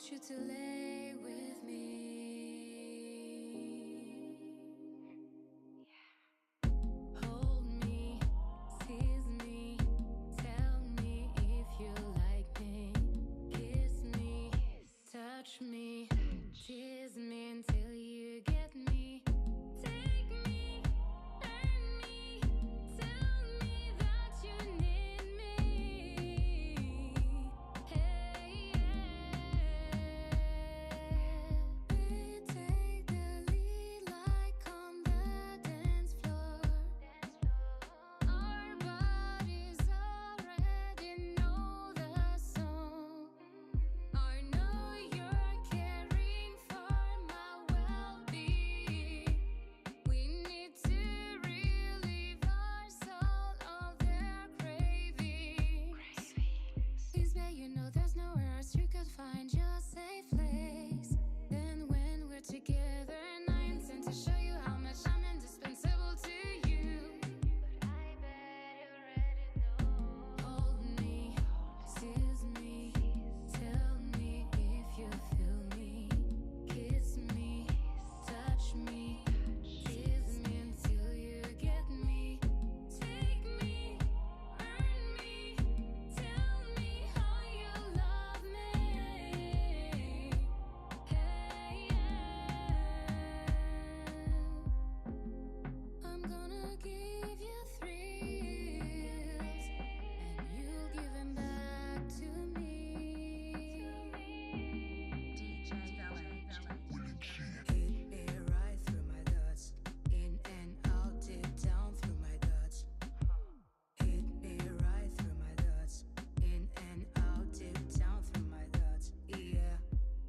want you to lay with me. Hold me, tease me, tell me if you like me. Kiss me, touch me, tease me until you get me. Take me, earn me, tell me that you need me. Hey, we take the lead like on the dance floor. Our bodies already know the song. I know you're caring for my well-being. We need to relieve our soul of their cravings. Please, babe, you know there's nowhere else you could find your safe place. Then when we're together, and I intend to show you how much I'm indispensable to you. But I bet you already know. Hold me, tease me, tell me if you feel me. Kiss me, touch me, tease me until you get me. Take me, earn me, tell me how you love me. Hey, I'm gonna give you thrills, and you'll give them back to me. Hit me right through my guts, in and out, deep down through my guts. Hit me right through my guts, in and out, deep down through my guts. Yeah.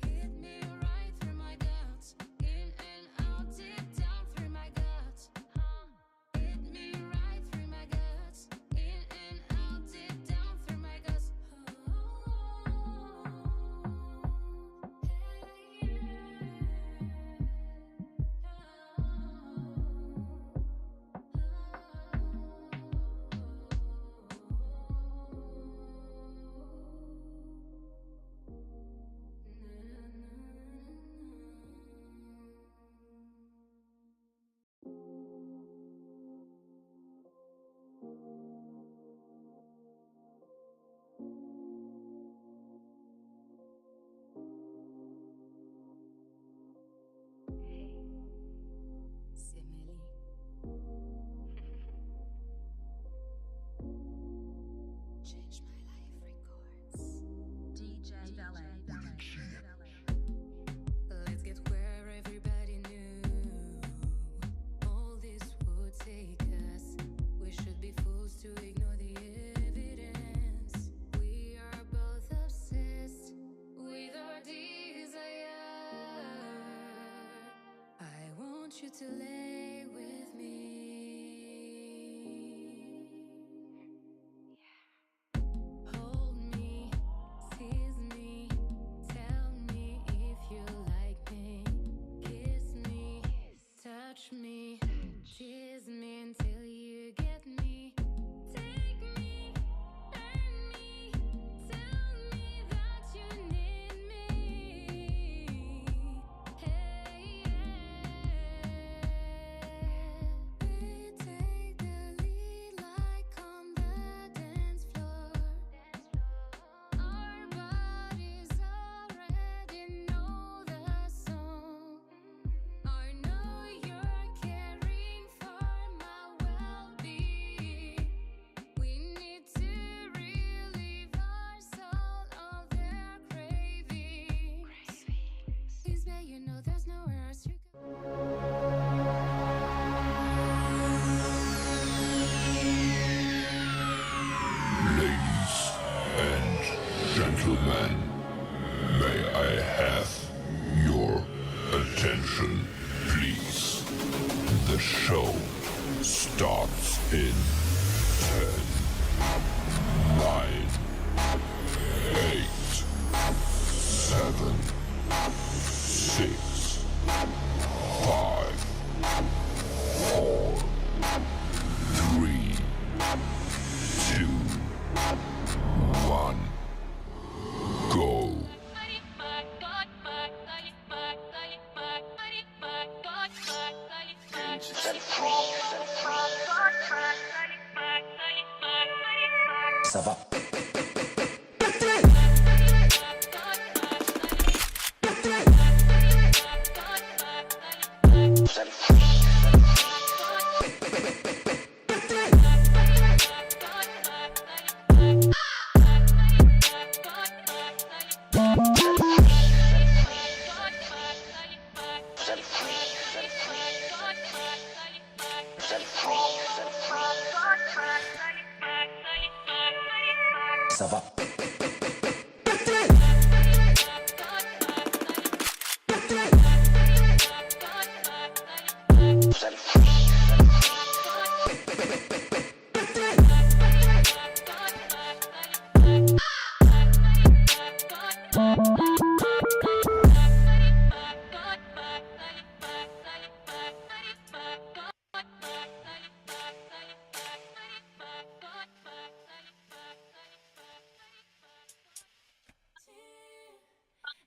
Hit me right through my guts, in and out, deep down through my guts. Hit me right through my guts, in and out, deep down through my guts. Simile. Change my life records. Let's get where everybody knew all this would take us. We should be fools to ignore the evidence. We are both obsessed with our desire. I want you to lay with me. Hold me, tease me, tell me if you like me. Kiss me, touch me, tease me until you get me. Take me, earn me, tell me that you need me. Hey, we take the lead like on the dance floor. Our bodies already know the song. I know you're caring for my well-being. We need to relieve our soul of their cravings. Please, babe, you know there's nowhere else you could. Ladies and gentlemen, may I have your attention, please? The show starts in 10, 9, 8, 7, 6, 5, 4, 3, 2, 1, go. Ça va. Ça va.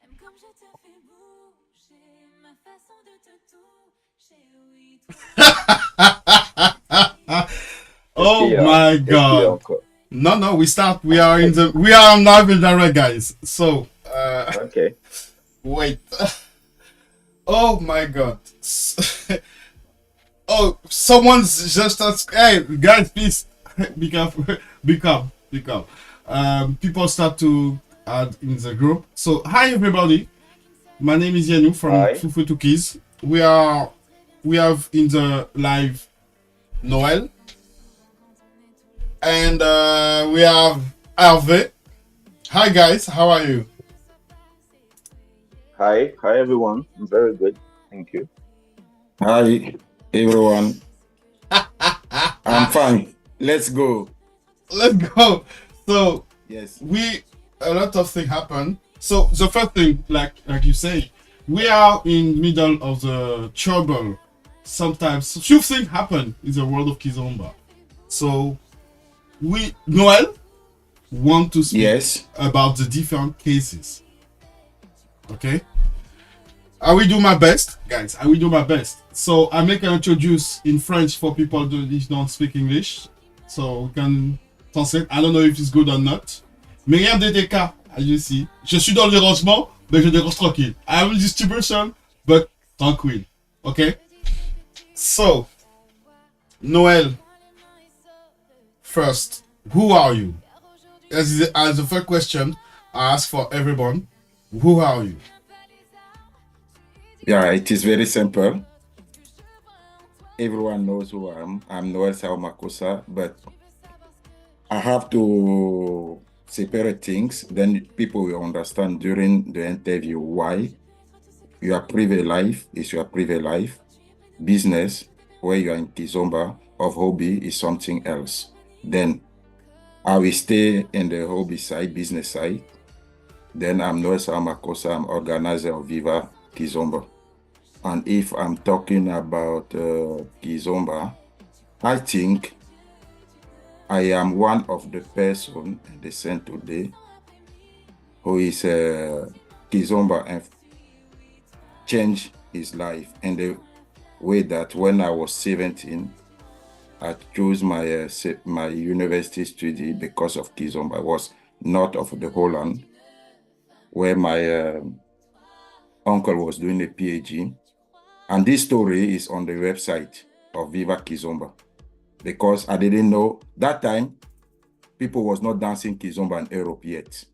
Aime comme je te fais bouger, ma façon de te toucher, oui, Oh Est-ce my qu'il y a god. encore? No, we start. We are live in direct, guys. So, Okay. wait. Oh my god. Oh, someone's just asked, hey, guys, please be careful. Be calm. People start to add in the group. So, hi everybody. My name is Yanu from Hi. Fufu to Kiz. We have in the live Noel. And we have Hervé. Hi guys, how are you? Hi everyone. I'm very good. Thank you. Hi, everyone. I'm fine. Let's go. Let's go. So Yes. a lot of things happen. So the first thing, like you say, we are in middle of the trouble. Sometimes few things happen in the world of Kizomba. So Noel want to speak Yes. about the different cases. Okay? I will do my best, guys. I will do my best. So I make an introduce in French for people who don't speak English. So we can translate. I don't know if it's good or not. Mais rien de DK, as you see. Je suis dans le dérangement, mais je dérange tranquille. I am in distribution, but tranquille. Okay? So, Noel, first, who are you? As the first question I ask for everyone, who are you? Yeah, it is very simple. Everyone knows who I am. I'm Noel Sawamakossa, but I have to separate things. Then people will understand during the interview why your private life is your private life. Business, where you are in Kizomba, of hobby is something else. Then I will stay in the hobby side, business side. Then I'm Noel Sawamakossa, I'm organizer of Viva Kizomba. And if I'm talking about Kizomba, I think I am one of the person in the scene today who is Kizomba and changed his life in the way that when I was 17, I chose my university study because of Kizomba. I was north of the Holland, where my uncle was doing a PhD. And this story is on the website of Viva Kizomba, because I didn't know that time people was not dancing Kizomba in Europe yet.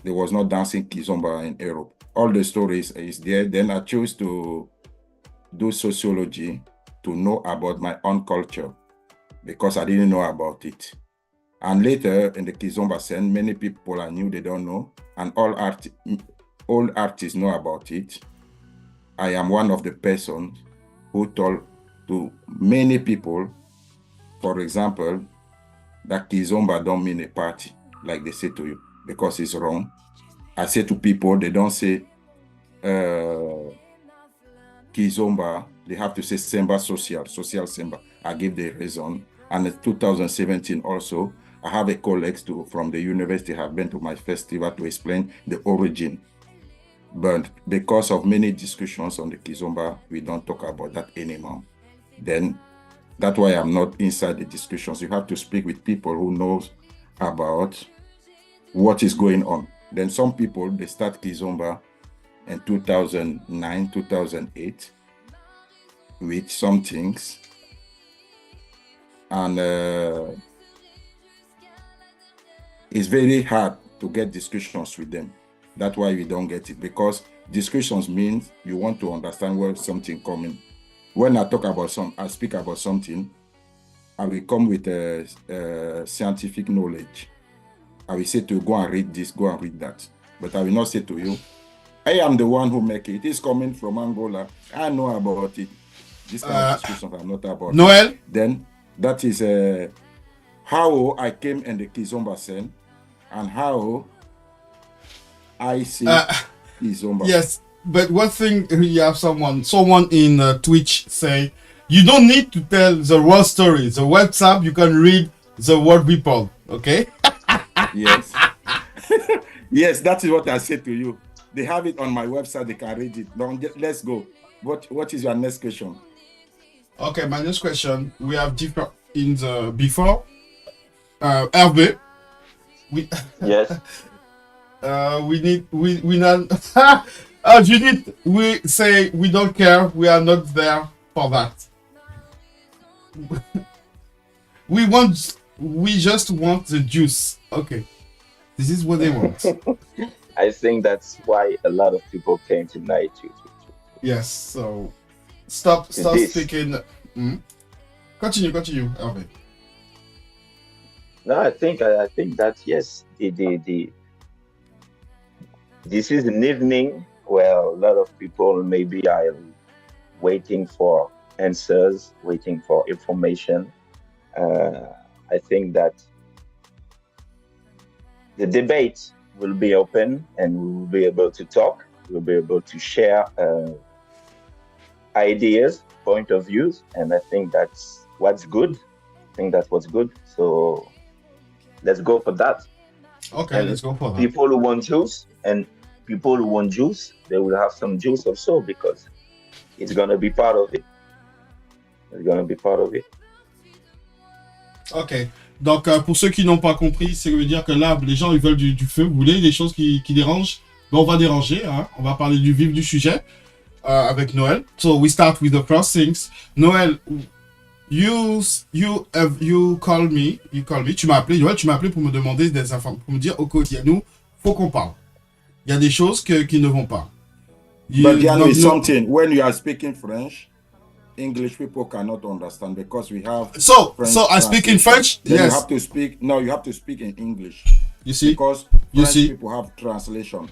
They was not dancing Kizomba in Europe. All the stories is there. Then I chose to do sociology to know about my own culture, because I didn't know about it. And later in the Kizomba scene, many people I knew they don't know, and all artists know about it. I am one of the persons who told to many people, for example, that Kizomba don't mean a party, like they say to you, because it's wrong. I say to people, they don't say Kizomba, they have to say Semba social Semba. I give the reason. And in 2017 also, I have a colleague from the university have been to my festival to explain the origin. But because of many discussions on the Kizomba, we don't talk about that anymore. Then That's why I'm not inside the discussions. You have to speak with people who knows about what is going on. Then some people, they start Kizomba in 2009, 2008 with some things. And it's very hard to get discussions with them. That's why we don't get it, because discussions means you want to understand where something coming. When I speak about something, I will come with scientific knowledge. I will say to you, go and read this, go and read that. But I will not say to you, I am the one who make it. It is coming from Angola. I know about it. This kind of discussions are not about Noel? it. Then that is how I came in the Kizomba scene and how I see Kizomba. Yes, but one thing, you have someone in Twitch say, you don't need to tell the whole story. The WhatsApp, you can read the word report, okay? Yes. Yes, that is what I said to you. They have it on my website, they can read it. Now, let's go. What is your next question? Okay, my next question, we have different in the before RB. We Yes. we not Judith, we say we don't care, we are not there for that. We just want the juice. Okay. This is what they want. I think that's why a lot of people came tonight to Yes, so stop this. speaking. Continue, Hervé. No, I think that yes, this is an evening where a lot of people maybe are waiting for answers, waiting for information. I think that the debate will be open and we will be able to talk. We'll be able to share ideas, point of views, and I think that's what's good. So let's go for that. Okay, And let's go for that. People who want juice, they will have some juice also because it's gonna be part of it. Ok. Donc, pour ceux qui n'ont pas compris, ça veut dire que là, les gens, ils veulent du feu. Vous voulez des choses qui dérangent? Ben, on va déranger. Hein? On va parler du vif du sujet avec Noël. So, we start with the first things. Noël, you call me. Tu m'as appelé, Noël, pour me demander des informations, pour me dire, au quotidien, faut qu'on parle. Il y a des choses qui ne vont pas. But there is something, when you are speaking French, English people cannot understand because we have So I speak in French. Then Yes. you have to speak in English. You see? Because You French see? people have translation.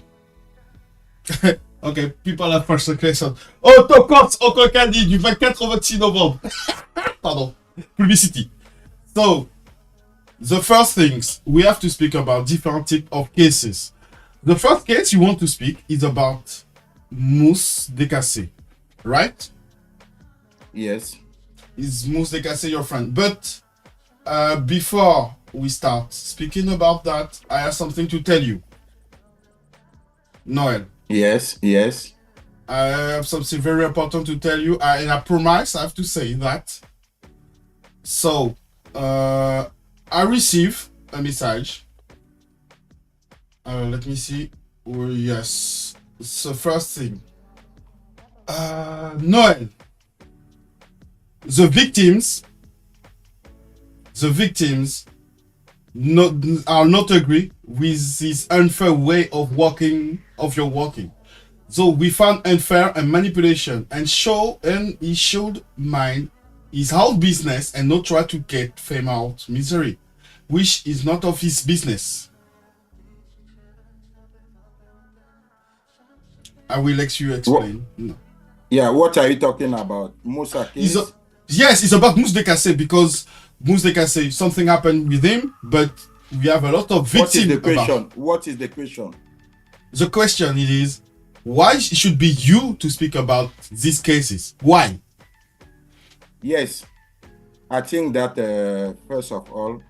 Ok, people have first translation. Autocote au Cocadi du 24 au 26 novembre. Pardon. Publicity. So, the first things, we have to speak about different types of cases. The first case you want to speak is about Mouss DKC, right? Yes. Is Mouss DKC your friend? But before we start speaking about that, I have something to tell you. Noel. Yes. I have something very important to tell you, and I promise I have to say that. So, I receive a message. Let me see. Oh, yes. So, first thing. Noel. The victims are not agree with this unfair way of your working. So we found unfair and manipulation and he should mind his whole business and not try to get fame out misery, which is not of his business. I will let you explain. No. Yeah, what are you talking about? Musa case? Yes, it's about Mouss DKC because Mouss DKC, something happened with him, but we have a lot of victims. What is the question? The question is, why it should be you to speak about these cases? Why? Yes, I think that first of all,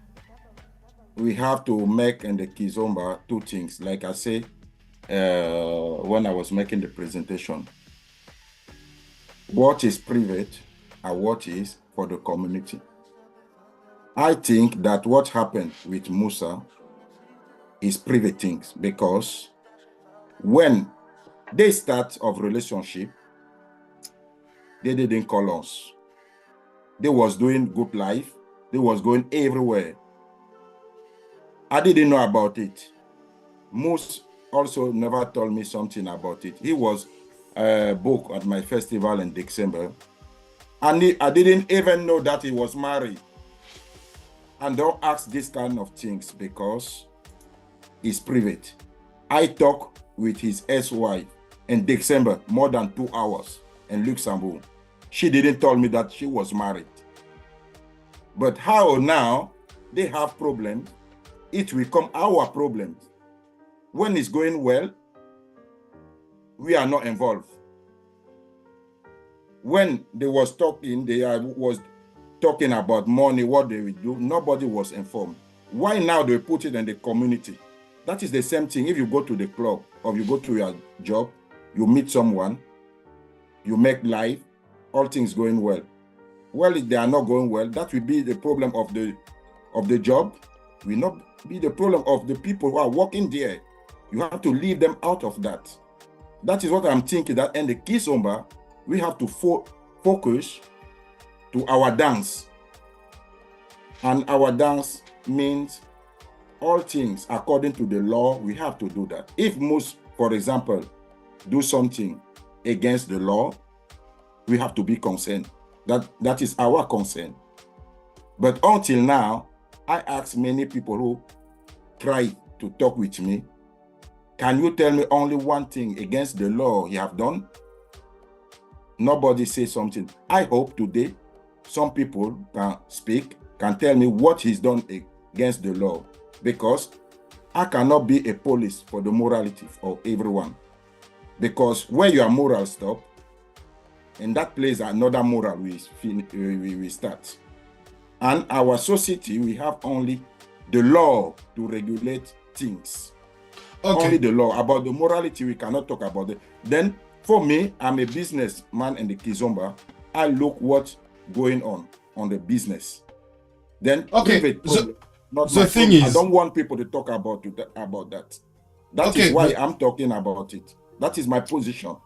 we have to make in the Kizomba two things. Like I say, when I was making the presentation, what is private and what is for the community. I think that what happened with Musa is private things, because when they start of relationship, they didn't call us. They was doing good life. They was going everywhere. I didn't know about it. Mouss also never told me something about it. He was booked at my festival in December, and I didn't even know that he was married. And don't ask this kind of things because it's private. I talked with his ex-wife in December more than 2 hours in Luxembourg. She didn't tell me that she was married. But how now they have problems, it will become our problem. When it's going well, we are not involved. When they was talking about money, what they will do, nobody was informed. Why now they put it in the community? That is the same thing. If you go to the club or you go to your job, you meet someone, you make life, all things going well. Well, if they are not going well, that will be the problem of the job, will not be the problem of the people who are working there. You have to leave them out of that. That is what I'm thinking, that in the Kizomba, we have to focus to our dance. And our dance means all things according to the law, we have to do that. If Mouss, for example, do something against the law, we have to be concerned. That is our concern. But until now, I ask many people who try to talk with me, can you tell me only one thing against the law you have done? Nobody says something. I hope today some people can speak, can tell me what he's done against the law, because I cannot be a police for the morality of everyone. Because where your moral stop, in that place another moral we start. And our society, we have only the law to regulate things. Okay. Only the law. About the morality, we cannot talk about it. Then, for me, I'm a businessman in the Kizomba. I look what's going on the business. Then, okay. Problem, the thing is, I don't want people to talk about that. That is why I'm talking about it. That is my position.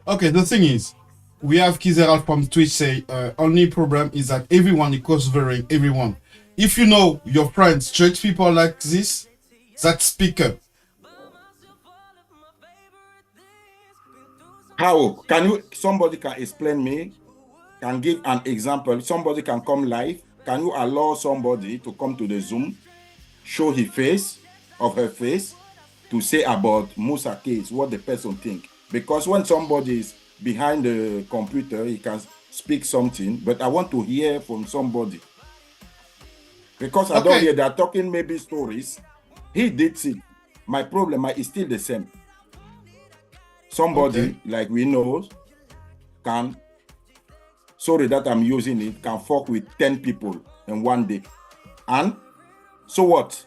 Okay, the thing is, we have Kizera from Twitch say, only problem is that everyone is covering everyone. If you know your friends, church people like this, that speak up. How? Somebody can explain me, can give an example, somebody can come live, can you allow somebody to come to the Zoom, show his face, of her face, to say about Musa case, what the person think? Because when somebody is behind the computer, he can speak something, but I want to hear from somebody. Because I don't hear, they're talking maybe stories. He did it. My problem is still the same. Somebody, like we know, can, sorry that I'm using it, can fuck with 10 people in one day. And so what?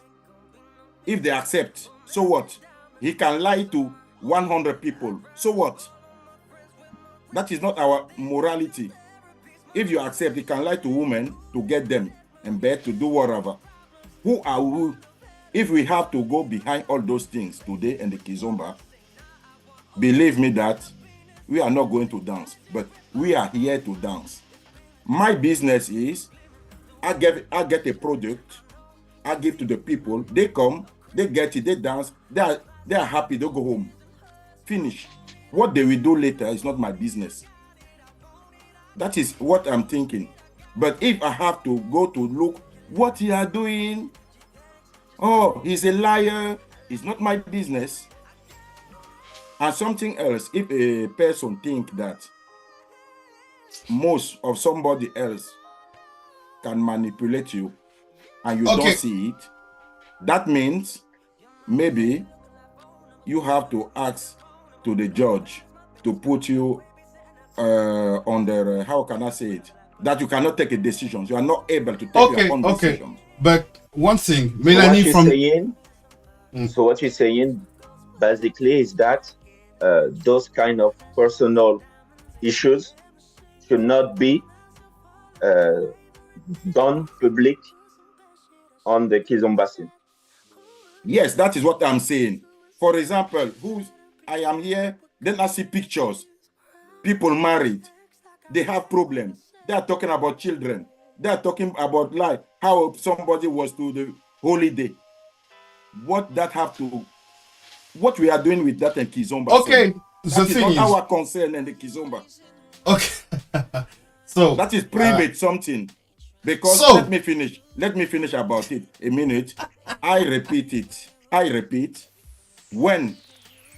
If they accept, so what? He can lie to 100 people. So what? That is not our morality. If you accept, he can lie to women to get them in bed to do whatever. Who are we? If we have to go behind all those things today in the Kizomba, believe me that we are not going to dance, but we are here to dance. My business is, I get a product, I give to the people, they come, they get it, they dance, they are happy, they go home. Finish. What they will do later is not my business. That is what I'm thinking. But if I have to go to look what he are doing, oh, he's a liar, it's not my business. And something else, if a person think that most of somebody else can manipulate you and you don't see it, that means maybe you have to ask to the judge to put you under, how can I say it? That you cannot take a decision. You are not able to take your own decision. But one thing, Melanie So what you're saying basically is that those kind of personal issues should not be uh, done public on the Kizomba scene. Yes, that is what I'm saying. For example, I am here, then I see pictures. People married, they have problems. They are talking about children. They are talking about life, how somebody was to the holiday. What we are doing with that and Kizomba. Okay, the that is thing not is, our concern and the Kizomba. okay. So that is private something. Because let me finish about it a minute. I repeat, when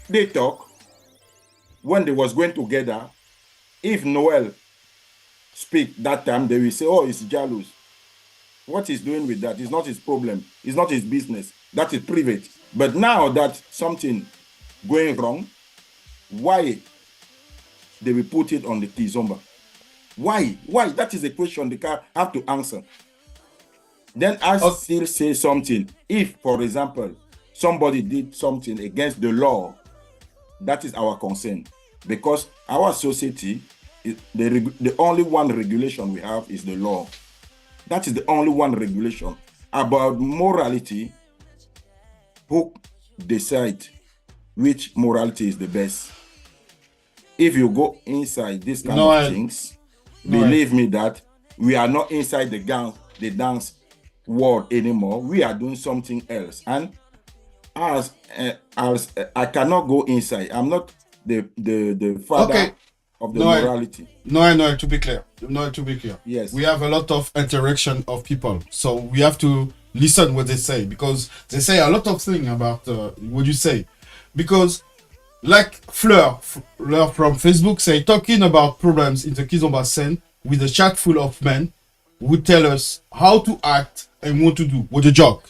they talk, when they was going together, if Noel speak that time, they will say, oh, he's jealous. What he's doing with that is not his problem. It's not his business. That is private. But now that something going wrong, why they will put it on the Kizomba? Why? That is a question they can have to answer. Then I still say something. If, for example, somebody did something against the law, that is our concern. Because our society, the only one regulation we have is the law. That is the only one regulation. About morality, who decide which morality is the best? If you go inside this kind of things, believe me that we are not inside the dance world anymore. We are doing something else. And as I cannot go inside. I'm not the father of the morality. No, to be clear. Yes. We have a lot of interaction of people. So we have to listen what they say, because they say a lot of things about what you say. Because like Fleur from Facebook say, talking about problems in the Kizomba scene with a chat full of men who tell us how to act and what to do. What a joke.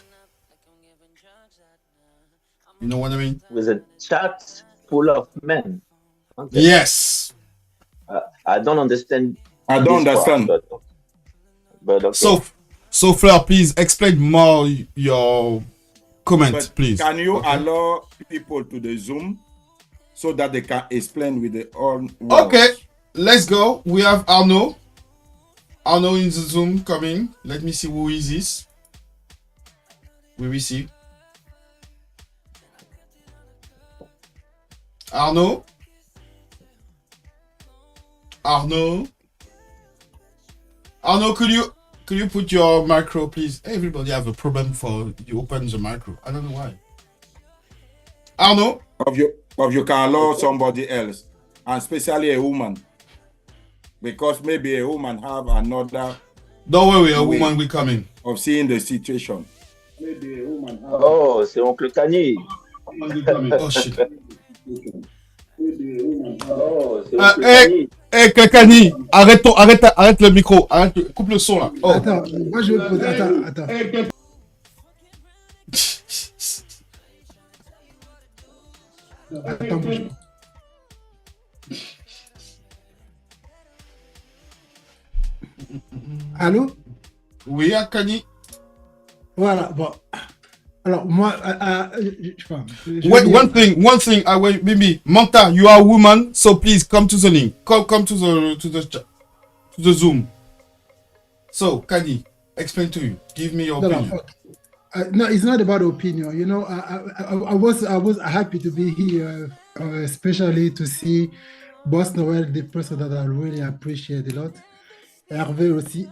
You know what I mean? With a chat full of men. Okay. Yes. I don't understand. I don't understand. But okay. So Fleur, please explain more your comment, please. Can you allow people to the Zoom so that they can explain with their own words? Okay, let's go. We have Arnaud. Arnaud in the Zoom coming. Let me see who is this. We will see. Arnaud, could you put your micro, please? Everybody have a problem for you open the micro. I don't know why. Arnaud, of you can allow somebody else, and especially a woman, because maybe a woman have another. Don't worry, a woman will come in. Of seeing the situation. Maybe a woman have. Oh, c'est Oncle Kanye. Oh shit. Kani, arrête le micro, coupe le son là. Oh. Attends, moi je vais poser. Attends. Attends, bouge. Allô? Oui, Kani. Voilà, bon. Alors, moi, one thing, maybe, Manta, you are a woman, so please come to the link. Come to the Zoom. So, Kani, explain to you. Give me your opinion. No, it's not about opinion. You know, I was happy to be here, especially to see Boss Noel, the person that I really appreciate a lot. Hervé aussi.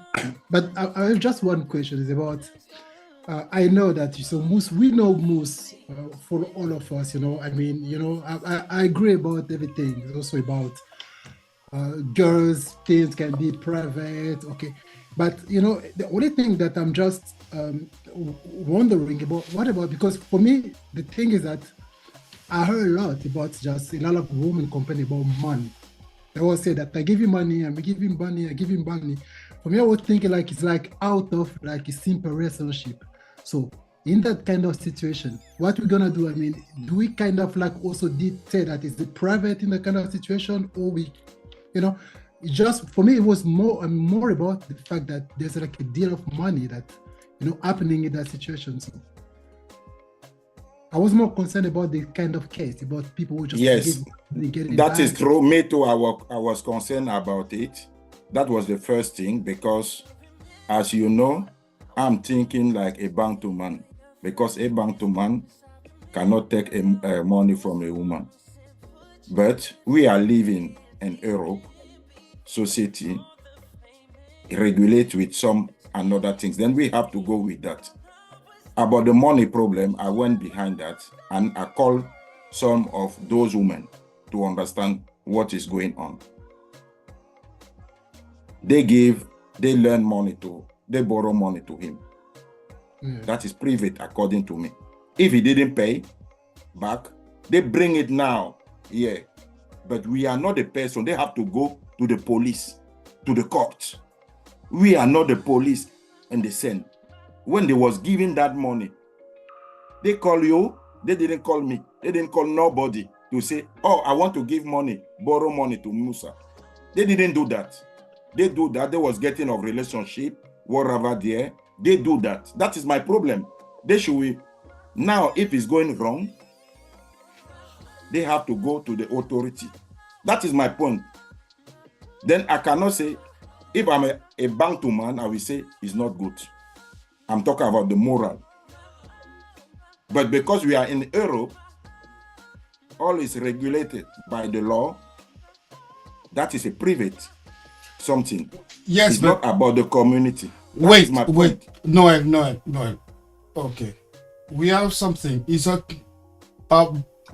But I have just one question. It's about. I know that Mouss, we know Mouss for all of us, you know. I mean, you know, I agree about everything. It's also about girls, things can be private, okay. But, you know, the only thing that I'm just wondering about, what about, because for me, the thing is that I heard a lot about just a lot of women complaining about money. They always say that I give you money, I give him money, I give him money. For me, I was thinking like it's like out of like a simple relationship. So in that kind of situation, what we're gonna do? I mean, do we kind of like also did say that is it private in that kind of situation, or we, you know, just for me it was more about the fact that there's like a deal of money that, you know, happening in that situation. So I was more concerned about the kind of case about people who just yes, that is true. Me too. I was concerned about it. That was the first thing, because as you know, I'm thinking like a Bantu man, because a Bantu man cannot take money from a woman. But we are living in Europe society, regulate with some and other things. Then we have to go with that. About the money problem, I went behind that and I called some of those women to understand what is going on. They borrow money to him. That is private according to me. If he didn't pay back, they bring it now. Yeah. But we are not the person. They have to go to the police, to the court. We are not the police and the send. When they was giving that money, they call you, they didn't call me. They didn't call nobody to say, oh, I want to give money, borrow money to Musa. They didn't do that. They do that. They was getting a relationship, whatever there. They do that. That is my problem. They should, now if it's going wrong, they have to go to the authority. That is my point. Then I cannot say, if I'm a Bantu man, I will say it's not good. I'm talking about the moral. But because we are in Europe, all is regulated by the law. That is a private something. Yes, it's but not about the community. wait. Noel. Okay. We have something. Is a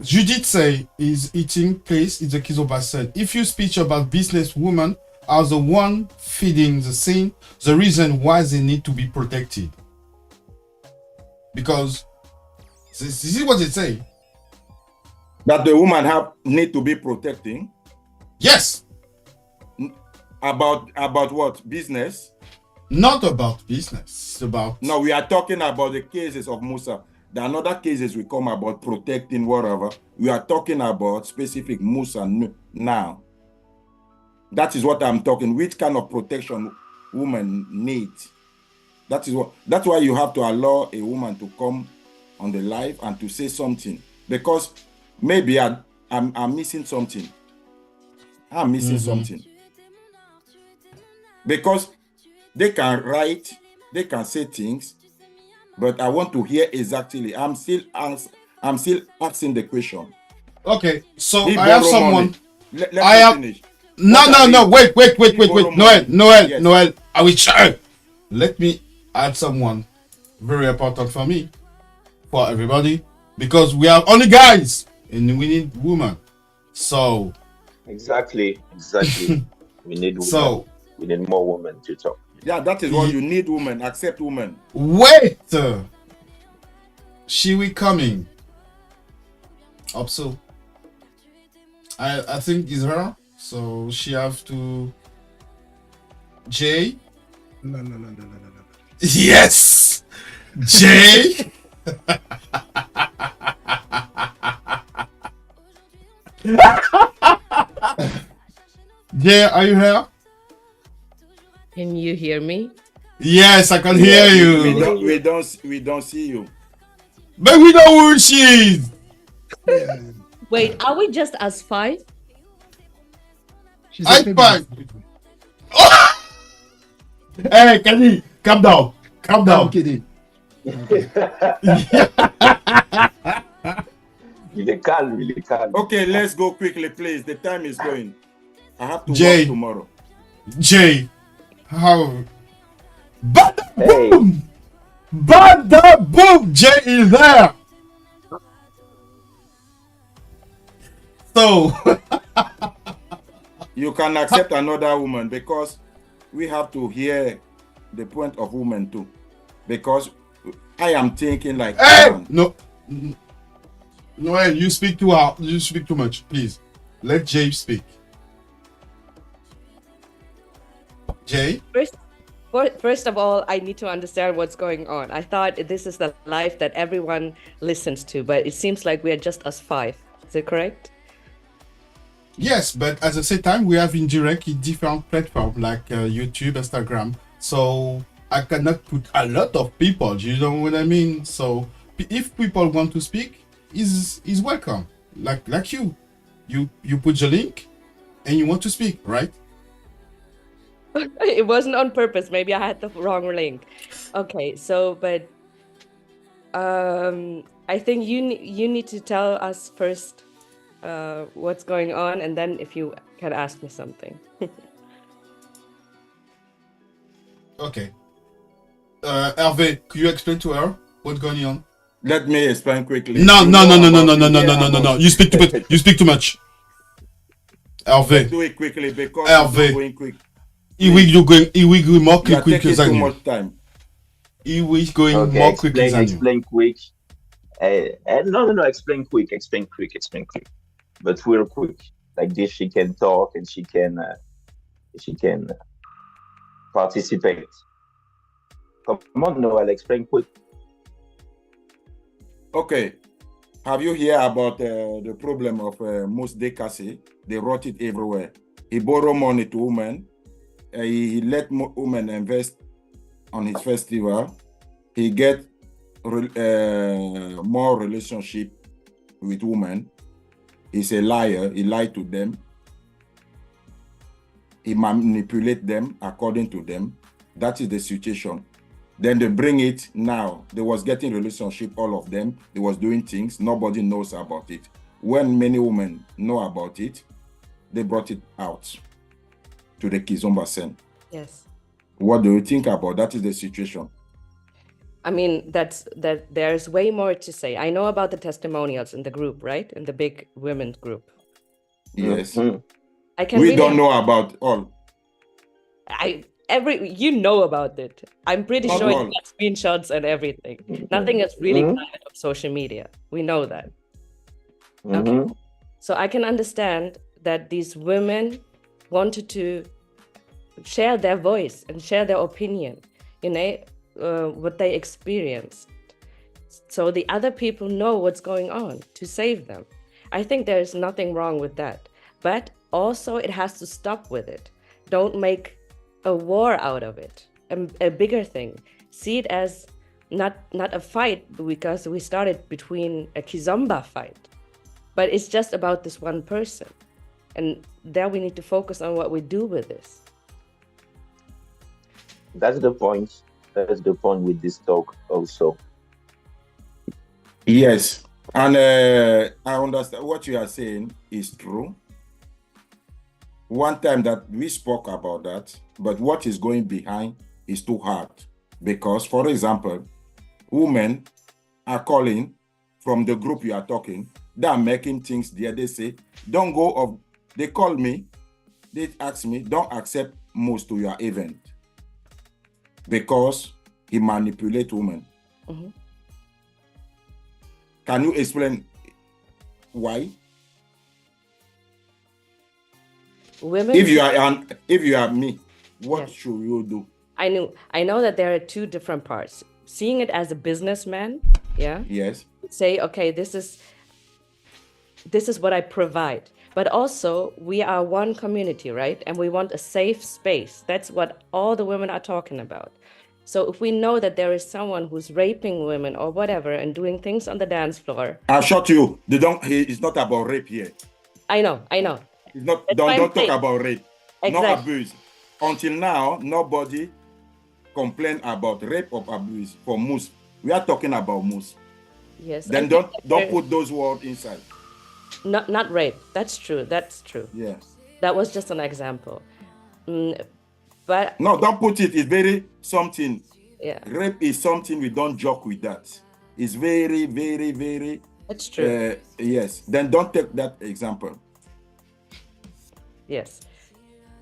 Judith say is eating place is a Kizomba said. If you speak about businesswomen as the one feeding the scene, the reason why they need to be protected. Because this is what they say. That the woman need to be protecting. Yes. About what? Business? Not about business. It's about No, we are talking about the cases of Musa. The another cases we come about protecting whatever. We are talking about specific Musa now. That is what I'm talking. Which kind of protection women need? That's why you have to allow a woman to come on the live and to say something, because maybe I'm missing something. I'm missing something. Because they can write, they can say things, but I want to hear exactly. I'm still asking the question. okay. So He I have borrow someone. money. Let I me have finish. No. Wait. borrow Noel. money. Yes. Noel. I will try. Let me add someone very important for me, for everybody, because we are only guys and we need women. So Exactly. We need women. so We need more women to talk. Yeah, that is what you need, women. Accept women. wait. She will coming. Up so. I think it's her. So she have to. Jay. No. Yes. Jay. Jay, are you here? Can you hear me? Yes, I can hear you. We don't see you. But we know who she is. Wait, are we just us five? She's I a baby. find. Hey, Kenny, calm down. Calm I'm down. kidding. Really calm. Okay, let's go quickly, please. The time is going. I have to Jay. work tomorrow. Jay, how? Bada Hey. boom! Bada boom! Jay is there. So, You can accept another woman, because we have to hear the point of women too. Because I am thinking like, hey, no, Noel, you speak too hard. You speak too much. Please, let Jay speak. Jay. First of all, I need to understand what's going on. I thought this is the life that everyone listens to, but it seems like we are just us five. Is it correct? Yes, but at the same time, we have indirect in different platforms like YouTube, Instagram. So I cannot put a lot of people. You know what I mean? So if people want to speak, is welcome. Like you put the link, and you want to speak, right? It wasn't on purpose. Maybe I had the wrong link. Okay, so but I think you need to tell us first what's going on, and then if you can ask me something. Okay. Hervé, could you explain to her what's going on? Let me explain quickly. No, You no, no, know no, no, about no, no, it, no, yeah, no, no, no. about You speak too much. You speak too much. Hervé, Do it quickly because Hervé. you're going quick. he will go more You are quick taking than too you. much time. He will going Okay, more quickly than you. explain quick. No, explain quick. But real quick. Like this, she can talk and she can participate. Come on, Noel, explain quick. Okay. Have you heard about the problem of Mouss DKC? They wrote it everywhere. He borrowed money to women. He let women invest on his festival. He get more relationship with women. He's a liar. He lied to them. He manipulate them according to them. That is the situation. Then they bring it now. They was getting relationship, all of them. They was doing things. Nobody knows about it. When many women know about it, they brought it out to the Kizomba scene. Yes. What do you think about that? Is the situation? I mean, that there's way more to say. I know about the testimonials in the group, right? In the big women's group. Yes. I can We really, don't know about all. you know about it. I'm pretty Not sure all. you got screenshots and everything. Nothing is really private of social media. We know that. Okay. So I can understand that these women wanted to share their voice and share their opinion, what they experienced. So the other people know what's going on to save them. I think there's nothing wrong with that. But also it has to stop with it. Don't make a war out of it, a bigger thing. See it as not a fight, because we started between a Kizomba fight, but it's just about this one person. And there we need to focus on what we do with this. That's the point. That's the point with this talk also. Yes. And I understand what you are saying is true. One time that we spoke about that, but what is going behind is too hard. Because, for example, women are calling from the group you are talking. They are making things there. They say, don't go off. They call me. They ask me, don't accept Mouss to your event. Because he manipulates women. Can you explain why? Women. If you are me, what should you do? I know that there are two different parts. Seeing it as a businessman, Yes. say, okay, this is what I provide. But also, we are one community, right? And we want a safe space. That's what all the women are talking about. So if we know that there is someone who's raping women or whatever and doing things on the dance floor. I'll shut you. It's not about rape here. I know. It's not. That's Don't talk about rape. Exactly. No abuse. Until now, nobody complained about rape or abuse for Mouss. We are talking about Mouss. Yes. Then don't put those words inside. Not rape. That's true. Yeah. That was just an example. But no, don't put it. It's very something. Yeah. Rape is something we don't joke with that. It's very, very, very. That's true. Yes. Then don't take that example. Yes.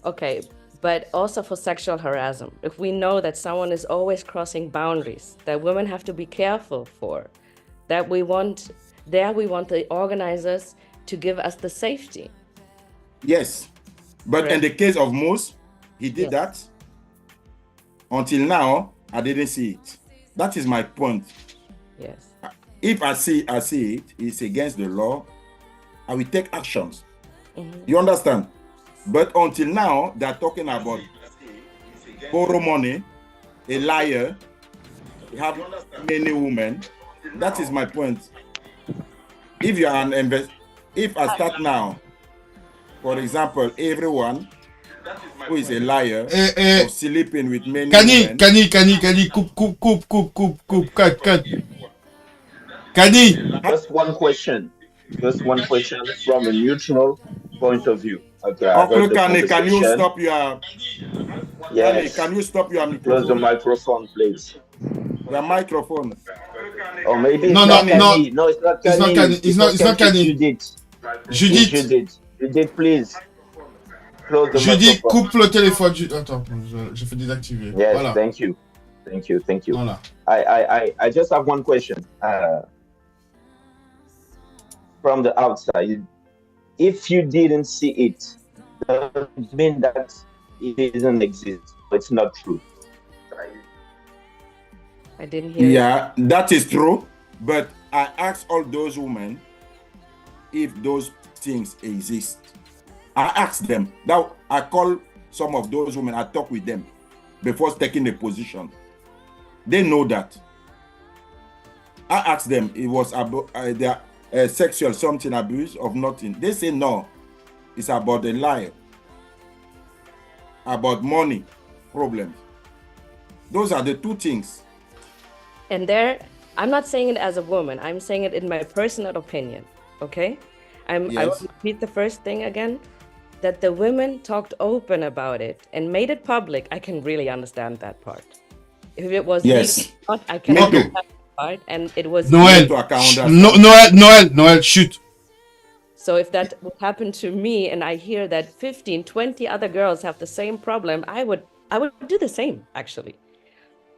Okay. But also for sexual harassment, if we know that someone is always crossing boundaries, that women have to be careful for, that we want the organizers to give us the safety. Yes. But Right. in the case of Mouss, he did that. Until now, I didn't see it. That is my point. Yes. If I see it, it's against the law, I will take actions. You understand? But until now, they're talking about borrow money, a liar, have many women. That is my point. If you are an investor, if I start now, for example, everyone who is a liar of sleeping with many Kani, women. Kani, coupe, cut. Kani, Just one question. Just one question from a neutral point of view. Okay, I Uncle heard the Kane, can you conversation. stop your Yes. can you stop your Close the microphone? microphone, please. Your microphone. Or maybe it's No, not no, Kani. No, it's not it's not Kani. Kani. It's not Kani. Judith. It's Judith, Judith. Judith, please. Close the Judith, microphone. coupe le téléphone. Attends, je fais désactiver. Yes, Voilà. thank you. Thank you. Thank you. Voilà. I just have one question. From the outside, if you didn't see it, doesn't mean that it doesn't exist. It's not true. I didn't hear you. Yeah, that is true. But I asked all those women if those things exist. I asked them. Now I call some of those women. I talk with them before taking a position. They know that. I asked them. It was about their sexual something abuse of nothing. They say no. It's about a lie. About money problems. Those are the two things. And there, I'm not saying it as a woman. I'm saying it in my personal opinion. Okay, I will Yes. repeat the first thing again. That the women talked open about it and made it public. I can really understand that part. If it was Yes. legal or not, I can Me too. understand that part. And it was Noel, to account sh- that. Noel, shoot. So if that would happen to me and I hear that 15, 20 other girls have the same problem, I would do the same, actually.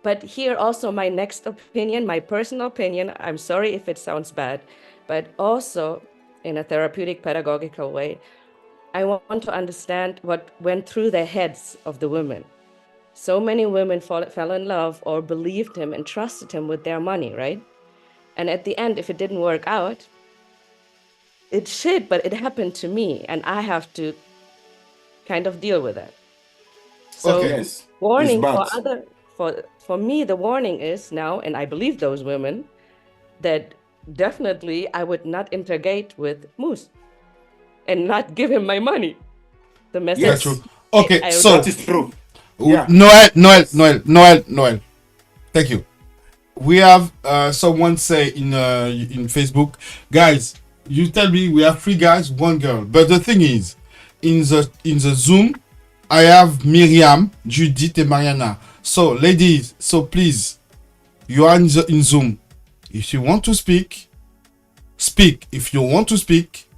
But here also my next opinion, my personal opinion, I'm sorry if it sounds bad, but also in a therapeutic pedagogical way, I want to understand what went through the heads of the women. So many women fell in love or believed him and trusted him with their money, right? And at the end, if it didn't work out, it should, but it happened to me and I have to kind of deal with it. So Okay. Yes. warning It's for bad. other, for me, the warning is now, and I believe those women, that definitely I would not integrate with Mouss and not give him my money. The message. Yes. True. Okay, I- so That is true. Yeah. Noel. Thank you. We have someone say in Facebook, guys, you tell me we have 3 guys, 1 girl. But the thing is, in the Zoom, I have Miriam, Judith, and Mariana. So, ladies, so please, you are in Zoom. If you want to speak, speak. If you want to speak,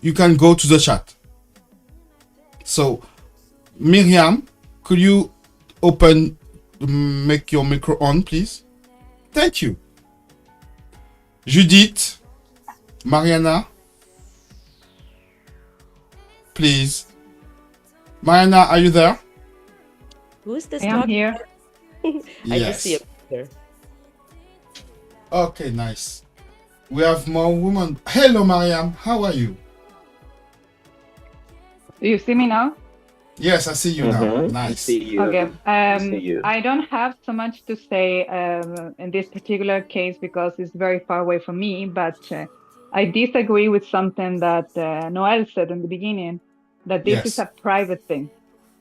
you can go to the chat. So, Miriam, could you make your micro on, please? Thank you. Judith, Mariana, please. Mariana, are you there? Who's this I am talking? here. I just see a picture. Okay, nice. We have more women. Hello, Mariam. How are you? Do you see me now? Yes, I see you now. Mhm. I Nice. see you. Okay. I see you. I don't have so much to say in this particular case because it's very far away from me, but I disagree with something that Noel said in the beginning, that this is Yes. a private thing.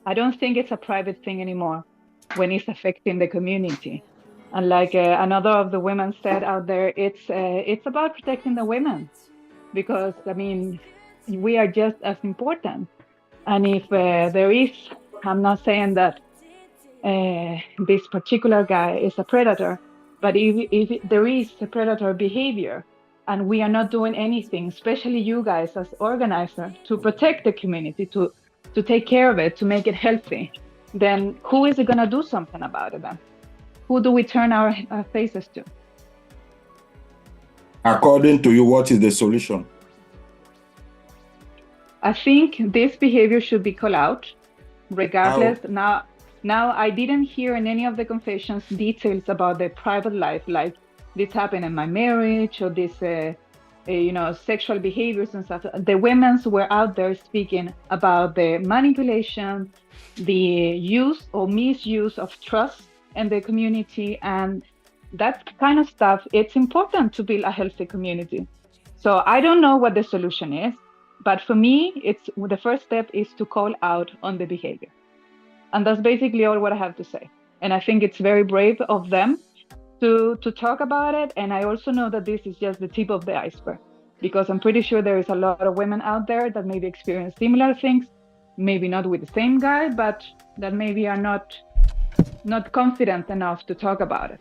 I don't think it's a private thing anymore when it's affecting the community. And like another of the women said out there, it's about protecting the women because, I mean, we are just as important. And if there is, I'm not saying that this particular guy is a predator, but if there is a predator behavior and we are not doing anything, especially you guys as organizers, to protect the community, to take care of it, to make it healthy, then who is going to do something about it then? Who do we turn our faces to? According to you, what is the solution? I think this behavior should be called out, regardless. Now, I didn't hear in any of the confessions details about their private life, like this happened in my marriage or this, sexual behaviors and stuff. The women were out there speaking about the manipulation, the use or misuse of trust in the community, and that kind of stuff. It's important to build a healthy community. So I don't know what the solution is, But for me, it's the first step is to call out on the behavior. And that's basically all what I have to say. And I think it's very brave of them to talk about it. And I also know that this is just the tip of the iceberg, because I'm pretty sure there is a lot of women out there that maybe experience similar things, maybe not with the same guy, but that maybe are not confident enough to talk about it.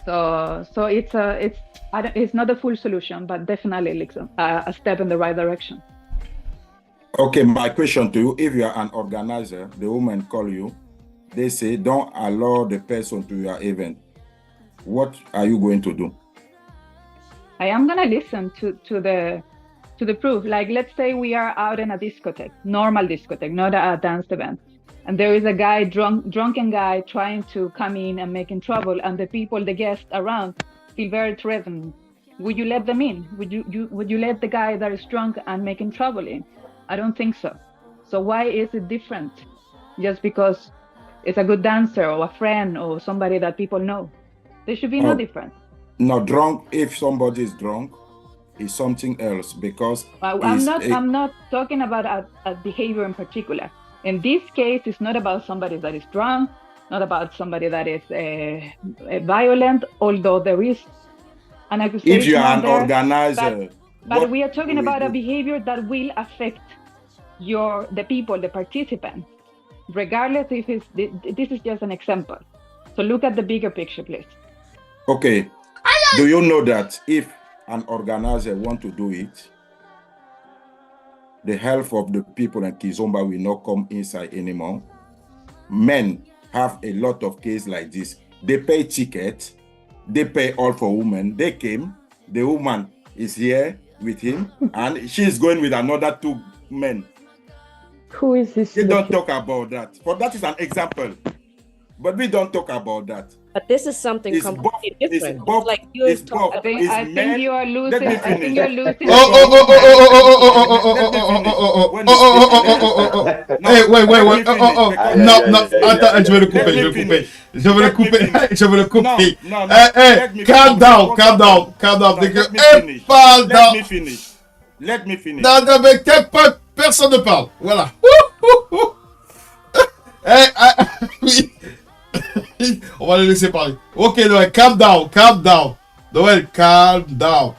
So it's not a full solution, but definitely like a step in the right direction. Okay, my question to you, if you are an organizer, the women call you, they say, don't allow the person to your event. What are you going to do? I am going to listen to the proof. Like, let's say we are out in a discotheque, normal discotheque, not a dance event. And there is a guy, drunken guy, trying to come in and making trouble. And the people, the guests around, feel very threatened. Would you let them in? Would you let the guy that is drunk and making trouble in? I don't think so. So why is it different? Just because it's a good dancer or a friend or somebody that people know. There should be no difference. No, drunk, if somebody is drunk, is something else, because I'm not talking about a behavior in particular. In this case, it's not about somebody that is drunk, not about somebody that is violent, although there is an accusation. If you are an organizer. But we are talking about a behavior that will affect the people, the participants, regardless if this is just an example. So look at the bigger picture, please. Okay. Do you know that if an organizer want to do it, the health of the people in Kizomba will not come inside anymore? Men have a lot of cases like this. They pay tickets, they pay all for women. They came, the woman is here with him, and she's going with another 2 men. Who is this? They don't talk about that. For that is an example. But we don't talk about that. But this is something completely different. It's like you I think you are losing. I think you're losing. Wait. Non. Attends, je vais le couper. Hey, calm down. Let me finish. Non, mais personne ne parle. Voilà. Oui. On va le laisser parler. Ok, Noël, calm down. Noël, calm down.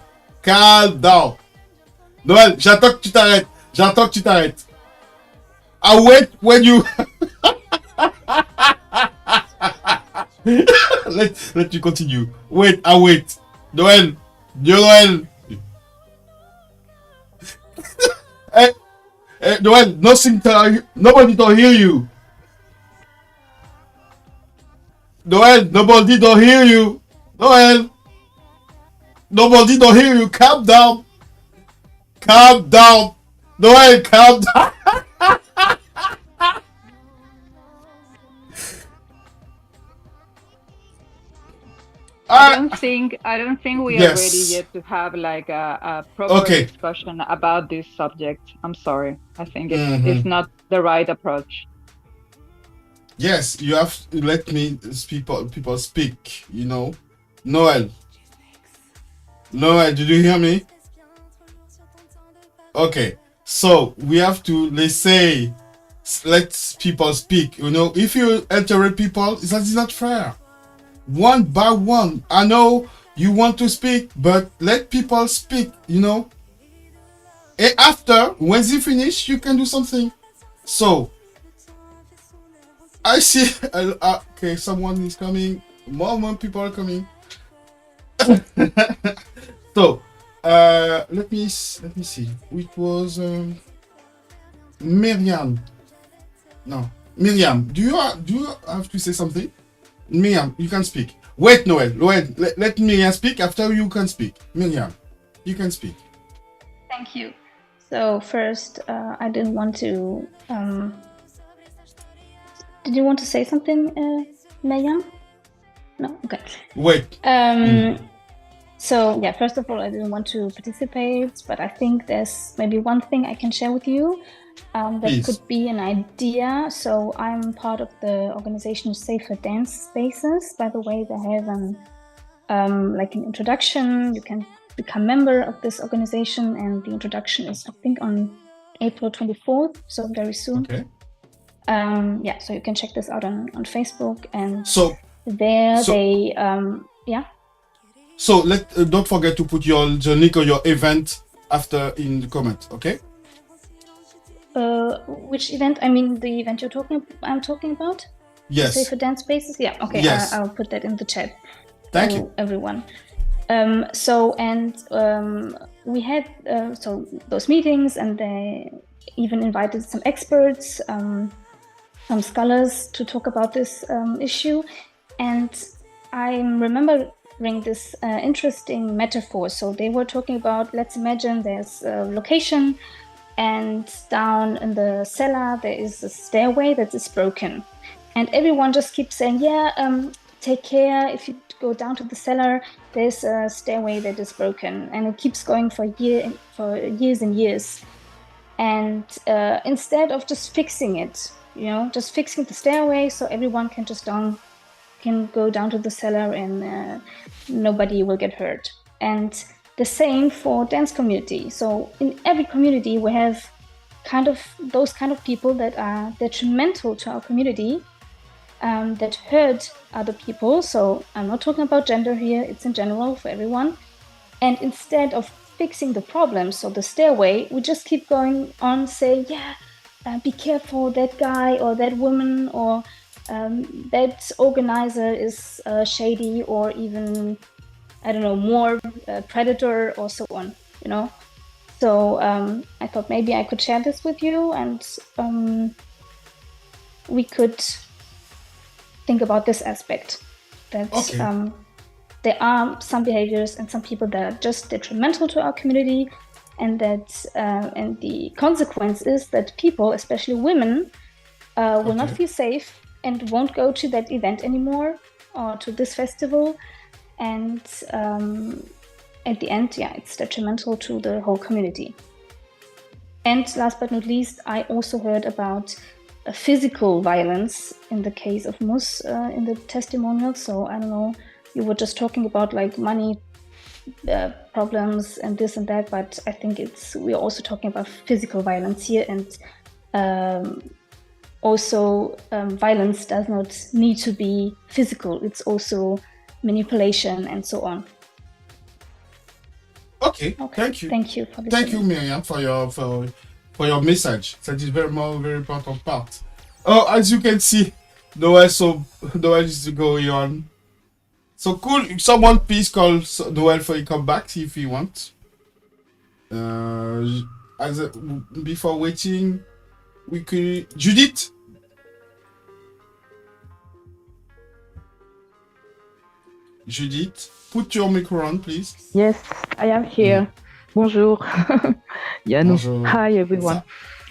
Noël, j'attends que tu t'arrêtes. I wait when you... let you continue. Wait. Noël. Hey, Noël, nobody don't hear you. Noel, nobody don't hear you. Noel, nobody don't hear you. Calm down. Noel, calm down. I don't think we are ready yet to have like a proper discussion about this subject. I'm sorry. I think it's not the right approach. Yes, you have to let me people speak, you know. Noel, did you hear me? Okay, so we have to, let people speak, you know. If you interrupt people, that's not fair. One by one. I know you want to speak, but let people speak, you know. And after, when they finish, you can do something. So, I see. Okay, someone is coming. More people are coming. So, let me see. It was Miriam. No, Miriam. Do you have to say something? Miriam, you can speak. Wait, Noel. Let Miriam speak. After you can speak. Miriam, you can speak. Thank you. So first, I didn't want to. Did you want to say something, Miriam? No? Okay. Wait. So yeah, first of all, I didn't want to participate, but I think there's maybe one thing I can share with you that Please. could be an idea. So I'm part of the organization Safer Dance Spaces. By the way, they have like an introduction. You can become member of this organization, and the introduction is, I think, on April 24th, so very soon. Okay. Yeah, so you can check this out on Facebook, and So there so- they yeah. So don't forget to put the link of your event after in the comment, okay? Which event? I mean, the event I'm talking about? Yes. Safer dance spaces? Yeah, okay. Yes. I'll put that in the chat. Thank for you. everyone. We had so those meetings, and they even invited some experts, some scholars to talk about this issue. And I'm remembering this interesting metaphor. So they were talking about, let's imagine there's a location, and down in the cellar there is a stairway that is broken, and everyone just keeps saying, take care, if you go down to the cellar, there's a stairway that is broken, and it keeps going for years and years. And instead of just fixing it, just fixing the stairway so everyone can go down to the cellar and nobody will get hurt. And the same for dance community. So in every community we have those kind of people that are detrimental to our community, that hurt other people. So I'm not talking about gender here, it's in general for everyone. And instead of fixing the problem, so the stairway, we just keep going on saying, be careful, that guy or that woman or that organizer is shady, or even, I don't know, more predator or so on, So I thought maybe I could share this with you, and we could think about this aspect, that there are some behaviors and some people that are just detrimental to our community, and that and the consequence is that people, especially women, will not feel safe and won't go to that event anymore, or to this festival, and at the end, it's detrimental to the whole community. And last but not least, I also heard about physical violence in the case of Mouss in the testimonial. So I don't know, you were just talking about like money problems and this and that, but I think we're also talking about physical violence here, and also violence does not need to be physical. It's also manipulation and so on. Okay. Thank you. Thank you for listening. Thank you, Miriam, for your message. That is very important part. As you can see, Noel is going on. So cool. Someone please call Noel for he come back, see if he wants. Before waiting, we could Judith. Judith, put your micro on, please. Yes, I am here. Bonjour. Yannou. Bonjour. Hi, everyone.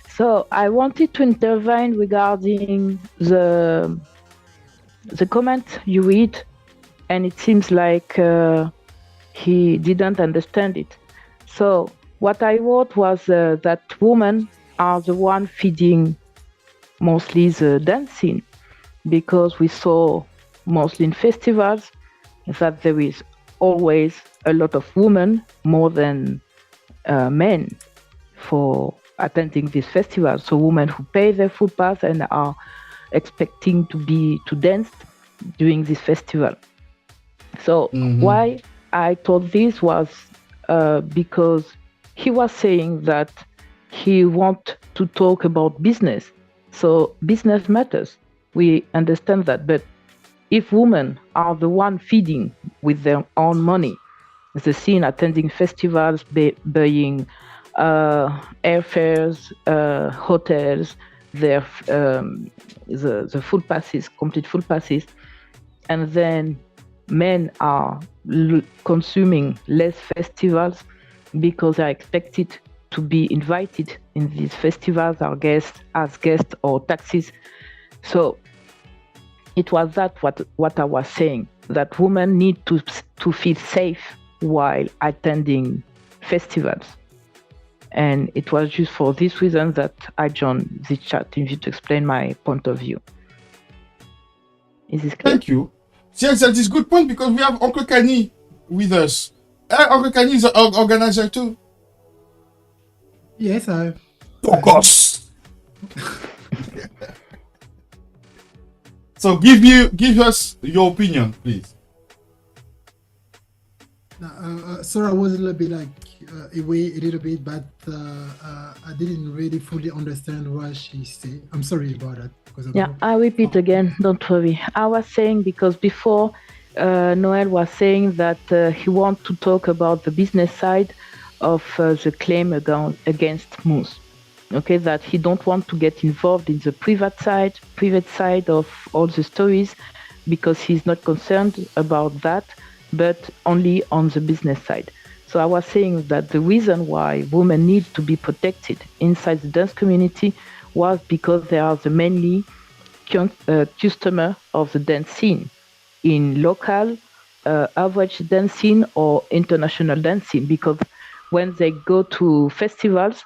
So I wanted to intervene regarding the comment you read, and it seems like he didn't understand it. So what I wrote was that women are the one feeding mostly the dancing, because we saw mostly in festivals that there is always a lot of women more than men for attending this festival. So women who pay their food pass and are expecting to dance during this festival. So why I thought this was because he was saying that he want to talk about business. So business matters. We understand that, but if women are the one feeding with their own money the scene, attending festivals, buying airfares, hotels, the food passes, complete food passes, and then men are consuming less festivals because they're expected to be invited in these festivals as guests or taxis. So it was that what I was saying, that women need to feel safe while attending festivals. And it was just for this reason that I joined this chat in view to explain my point of view. Is this clear? Thank you. Yes, that is a good point, because we have Uncle Kani with us. Okay, can you organizer too? Yes, Focus. So give us your opinion, please. Sorry, I was a little bit like away a little bit, but I didn't really fully understand what she said. I'm sorry about that. Yeah, I repeat again, don't worry. I was saying because before Noel was saying that he wants to talk about the business side of the claim against Mouss. Okay, that he don't want to get involved in the private side of all the stories because he's not concerned about that, but only on the business side. So I was saying that the reason why women need to be protected inside the dance community was because they are the mainly customer of the dance scene in local, average dance scene or international dance scene, because when they go to festivals,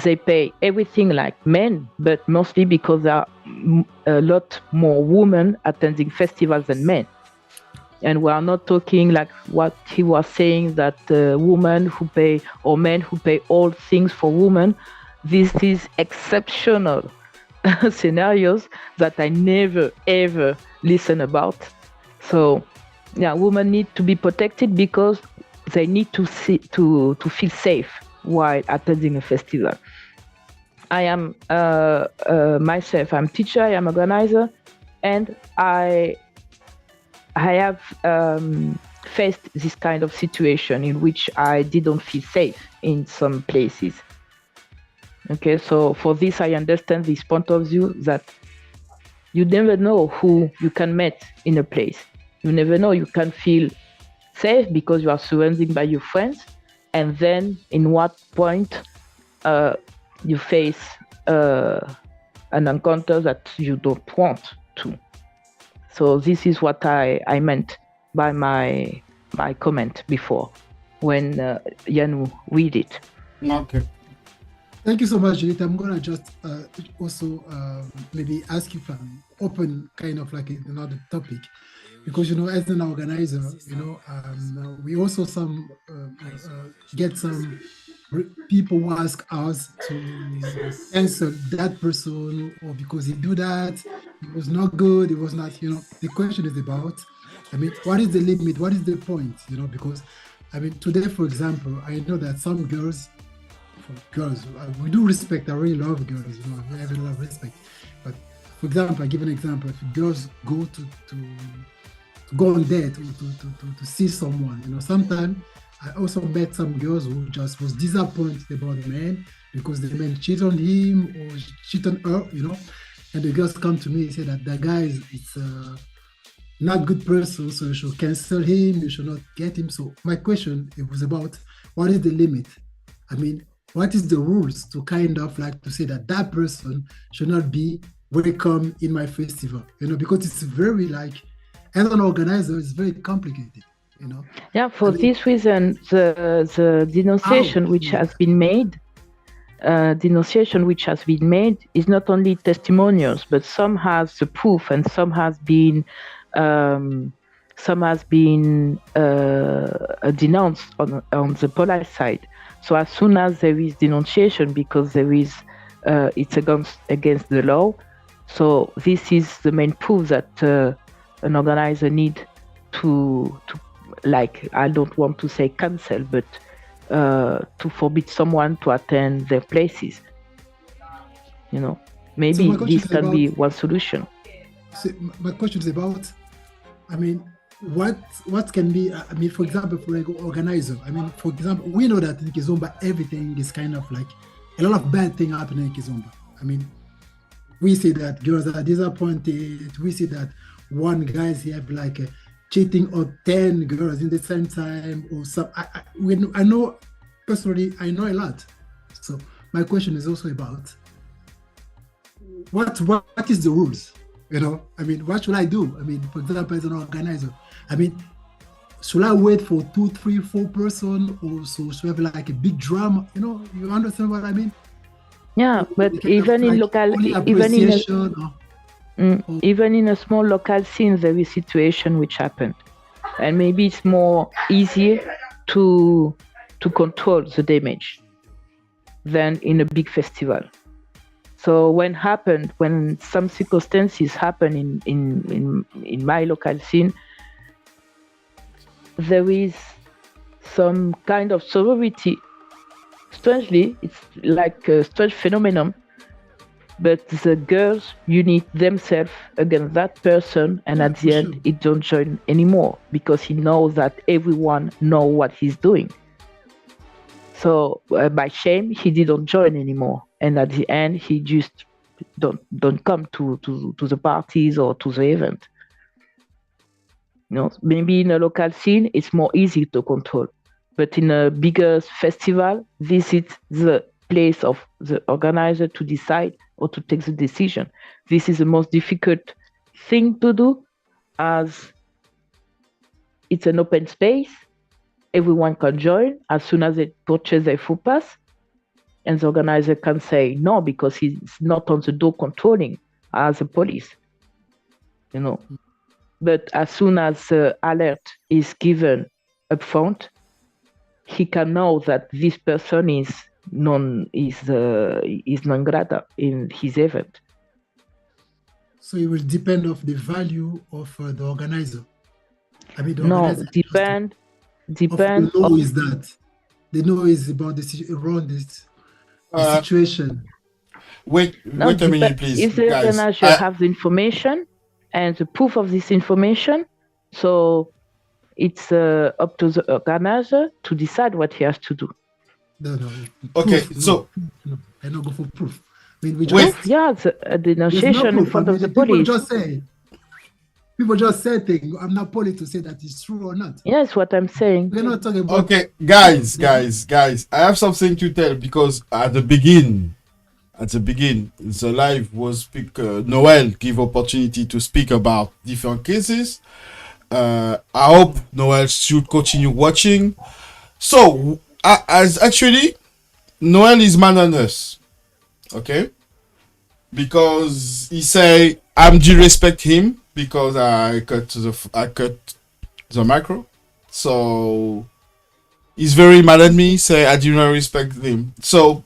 they pay everything like men, but mostly because there are a lot more women attending festivals than men. And we are not talking like what he was saying, that women who pay or men who pay all things for women. This is exceptional scenarios that I never ever listen about. So yeah, women need to be protected because they need to feel safe while attending a festival. I am myself, I'm teacher, I am organizer, and I have faced this kind of situation in which I didn't feel safe in some places. Okay, so for this, I understand this point of view that you never know who you can meet in a place. You never know, you can feel safe because you are surrounded by your friends, and then in what point you face an encounter that you don't want to. So this is what I meant by my comment before when Yanu read it. Okay. Thank you so much, Juliet. I'm gonna just also maybe ask you for an open kind of like another topic, because as an organizer, we also get some people who ask us to answer that person, or because he do that, it was not good, it was not, the question is about, what is the limit, what is the point, because, today, for example, I know that some girls, we do respect, I really love girls, I have a lot of respect, but for example, I give an example, if girls go to go on date or to see someone, sometimes I also met some girls who just was disappointed about the man because the man cheat on him or cheat on her, and the girls come to me and say that the guy is not good person, so you should cancel him, you should not get him. So my question, it was about what is the limit? What is the rules to kind of like to say that person should not be welcome in my festival, because it's very like, as an organizer, it's very complicated. Yeah, for this reason, the denunciation which has been made, is not only testimonials, but some has the proof and some has been denounced on the police side. So as soon as there is denunciation, because there is it's against the law, so this is the main proof that an organizer need to like, I don't want to say cancel, but to forbid someone to attend their places. Maybe So this can be one solution. So my question is about, what can be, for example, for an organizer, for example, we know that in Kizomba, everything is kind of like, a lot of bad things happening in Kizomba. We see that girls are disappointed, we see that one guys have like a cheating on 10 girls in the same time, or some. I know personally, I know a lot. So my question is also about what is the rules? What should I do? For example, as an organizer, should I wait for 2, 3, 4 person, or so should I have like a big drama? You understand what I mean? Yeah, but even in local, even in a small local scene, there is situation which happen, and maybe it's more easier to control the damage than in a big festival. So when some circumstances happen in my local scene, there is some kind of sorority. Strangely, it's like a strange phenomenon, but the girls unite themselves against that person, and at the end, he don't join anymore because he knows that everyone know what he's doing. So by shame, he didn't join anymore, and at the end, he just don't come to the parties or to the event. Maybe in a local scene, it's more easy to control, but in a bigger festival, this is the place of the organizer to decide or to take the decision. This is the most difficult thing to do, as it's an open space. Everyone can join as soon as they purchase their food pass, and the organizer can say no because he's not on the door controlling as a police. But as soon as the alert is given up front, he can know that this person is non grata in his event. So it will depend of the value of the organizer. I mean, the No, organizer depend. the law is that the law is about around this situation. Wait a minute, please. If the guys. organizer have the information and the proof of this information, so it's up to the organizer to decide what he has to do. No. Okay, Proof, so no, I don't go for proof. I mean, we Wait. just Yeah, it's a there's denunciation no in proof. front I of the mean, police. People just say things. I'm not police to say that it's true or not. Yes, what I'm saying. We're not talking about. okay, guys. I have something to tell because at the beginning, the live was Noel give opportunity to speak about different cases. I hope Noel should continue watching. So, as actually, Noel is mad on us, okay? Because he say I'm disrespect him because I cut the macro. So he's very mad at me. Say I do not respect him. So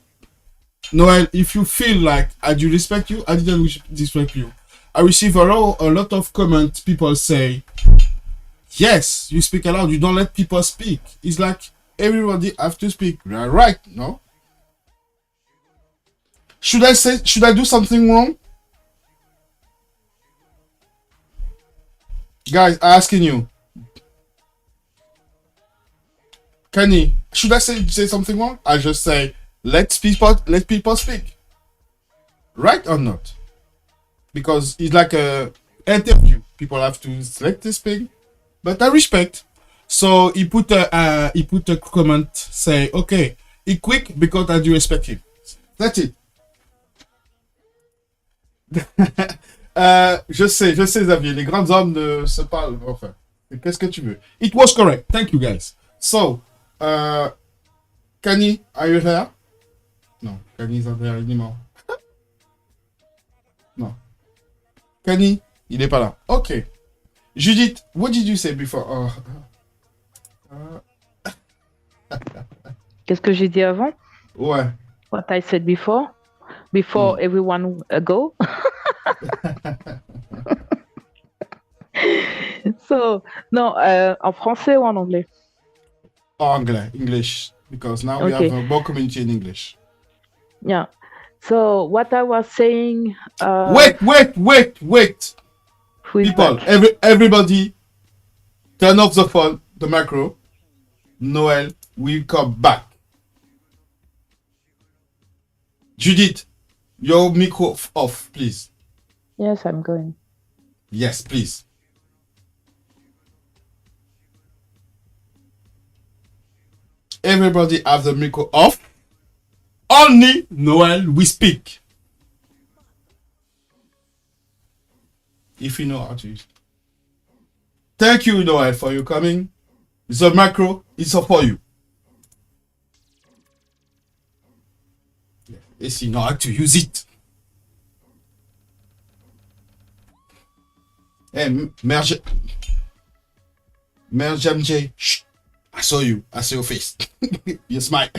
Noel, if you feel like I do respect you, I didn't disrespect you. I receive a lot of comments. People say, yes, you speak aloud. You don't let people speak. It's like everybody have to speak. Right? No. Should I do something wrong? Guys, I'm asking you. Kenny, should I say something wrong? I just say let people speak. Right or not? Because it's like a interview. People have to select this thing. But I respect. So he put a comment say okay, he quick because I do respect him. That's it. Je sais, Xavier, les grands hommes ne se parlent, enfin, qu'est-ce que tu veux? It was correct. Thank you, guys. So, Kani, are you there? No, Kani is not there anymore. No. Kani, il n'est pas là. Okay. Judith, what did you say before? Qu'est-ce que j'ai dit avant? Ouais. What I said before everyone go. So, non, en français ou en anglais? Anglais, English, because now we Okay. have a more community in English. Yeah. So what I was saying. Wait. Who is People, that? everybody, turn off the phone, the macro. Noel will come back. Judith, your micro off, please. Yes, I'm going. Yes, please. Everybody have the micro off. Only Noel we speak. If you know how to use it. Thank you, Noel, for your coming. The macro is for you. Yes, you know how to use it. Hey, Mère MJ, chut. I saw you. I saw your face. You smile.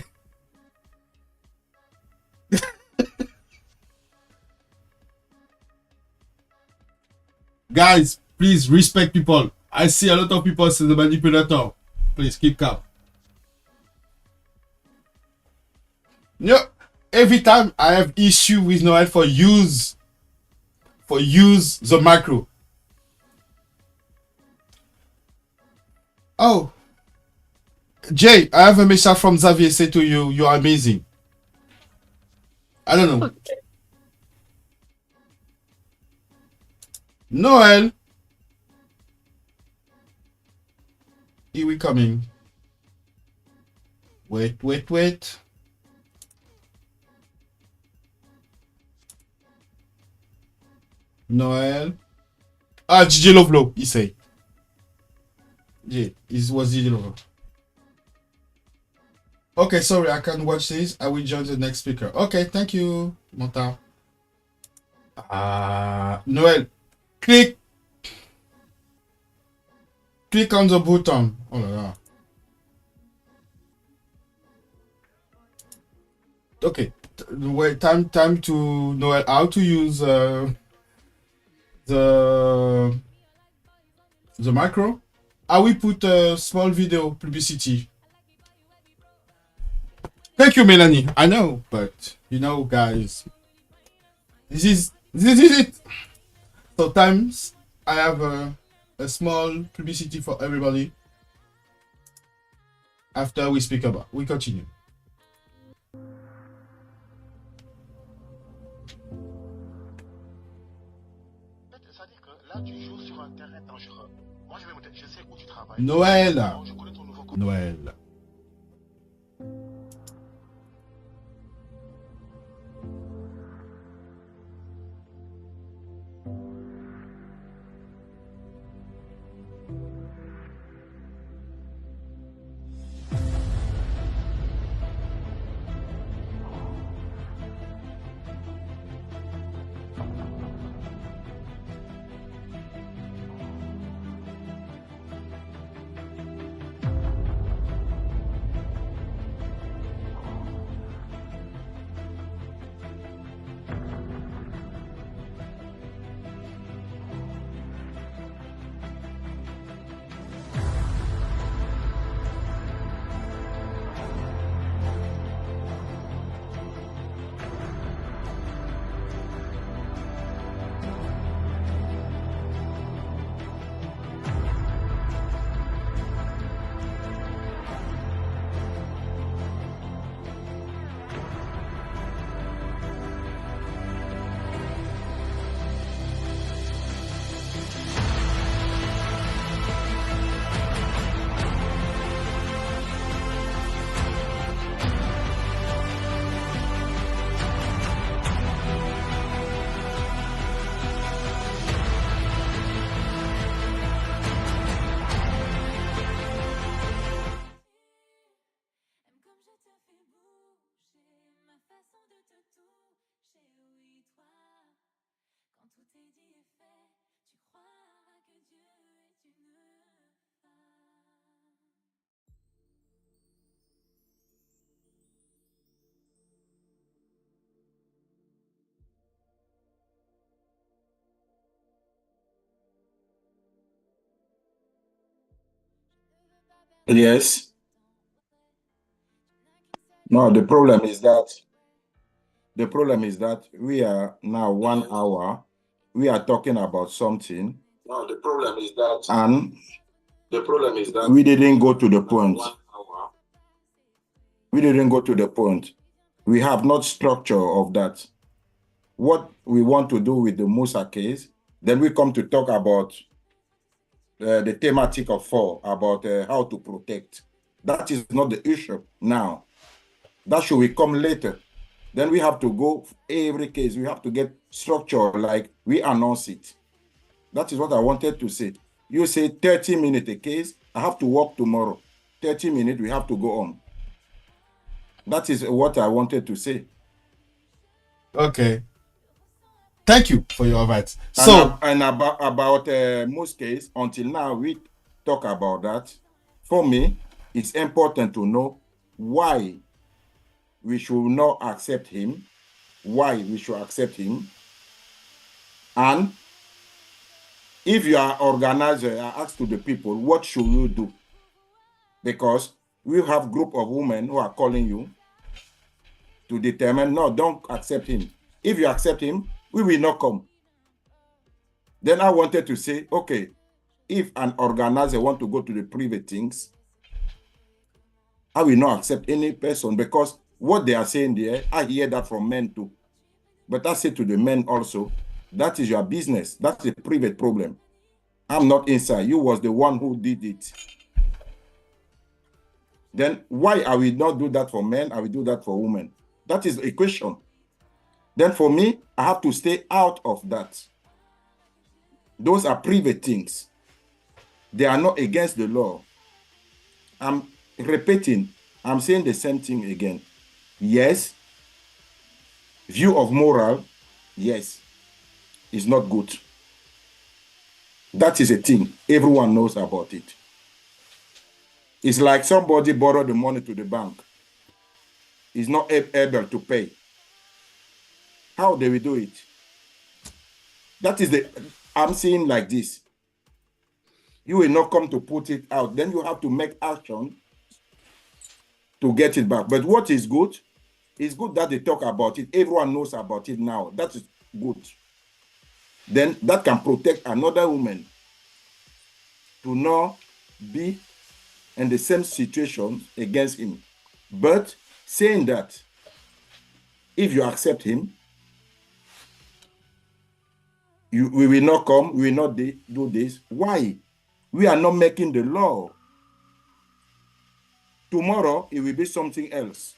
Guys, please respect people. I see a lot of people say the manipulator. Please keep calm. No, every time I have issue with Noel for use the macro. Oh, Jay, I have a message from Xavier. Say to you, you are amazing. I don't know. Okay. Noel, here we coming. Wait. Noel. Ah, DJ Lovelo, he say. Yeah, it was DJ Lovelo. Okay, sorry, I can't watch this. I will join the next speaker. Okay, thank you, Monta. Noel, click on the button. Oh là là. Okay, wait, time to Noel how to use the macro. I will put a small video publicity. Thank you, Melanie. I know, but you know, guys, this is it. Sometimes I have a small publicity for everybody. After we speak about, we continue. C'est-à-dire que là, tu joues sur un terrain dangereux. Moi, je sais où tu travailles. Noël. Je connais ton nouveau Noël. Yes. No, the problem is that we are now 1 hour. We are talking about something. No, the problem is that. And The problem is that. we didn't go to the point. We didn't go to the point. We have not structure of that. What we want to do with the Musa case, then we come to talk about the thematic of 4, about how to protect. That is not the issue now. That should we come later. Then we have to go every case. We have to get structure like we announce it. That is what I wanted to say. You say 30 minutes a case. I have to work tomorrow. 30 minutes, we have to go on. That is what I wanted to say. Okay. Thank you for your advice. And So, about most case, until now, we talk about that. For me, it's important to know why we should not accept him, why we should accept him. And if you are organizer, I ask to the people, what should you do? Because we have group of women who are calling you to determine, no, don't accept him. If you accept him, we will not come. Then I wanted to say, okay, if an organizer want to go to the private things, I will not accept any person, because what they are saying there, I hear that from men too. But I say to the men also, that is your business. That's a private problem. I'm not inside. You was the one who did it. Then why I will not do that for men, I will do that for women? That is a question. Then for me, I have to stay out of that. Those are private things. They are not against the law. I'm repeating, I'm saying the same thing again. Yes, view of moral, yes, is not good. That is a thing. Everyone knows about it. It's like somebody borrowed the money to the bank. Is not able to pay. How do we do it? That is the, I'm saying like this. You will not come to put it out. Then you have to make action to get it back. But what is good? It's good that they talk about it. Everyone knows about it now. That is good. Then that can protect another woman to not be in the same situation against him. But saying that, if you accept him, we will not come, we will not do this. Why? We are not making the law. Tomorrow, it will be something else.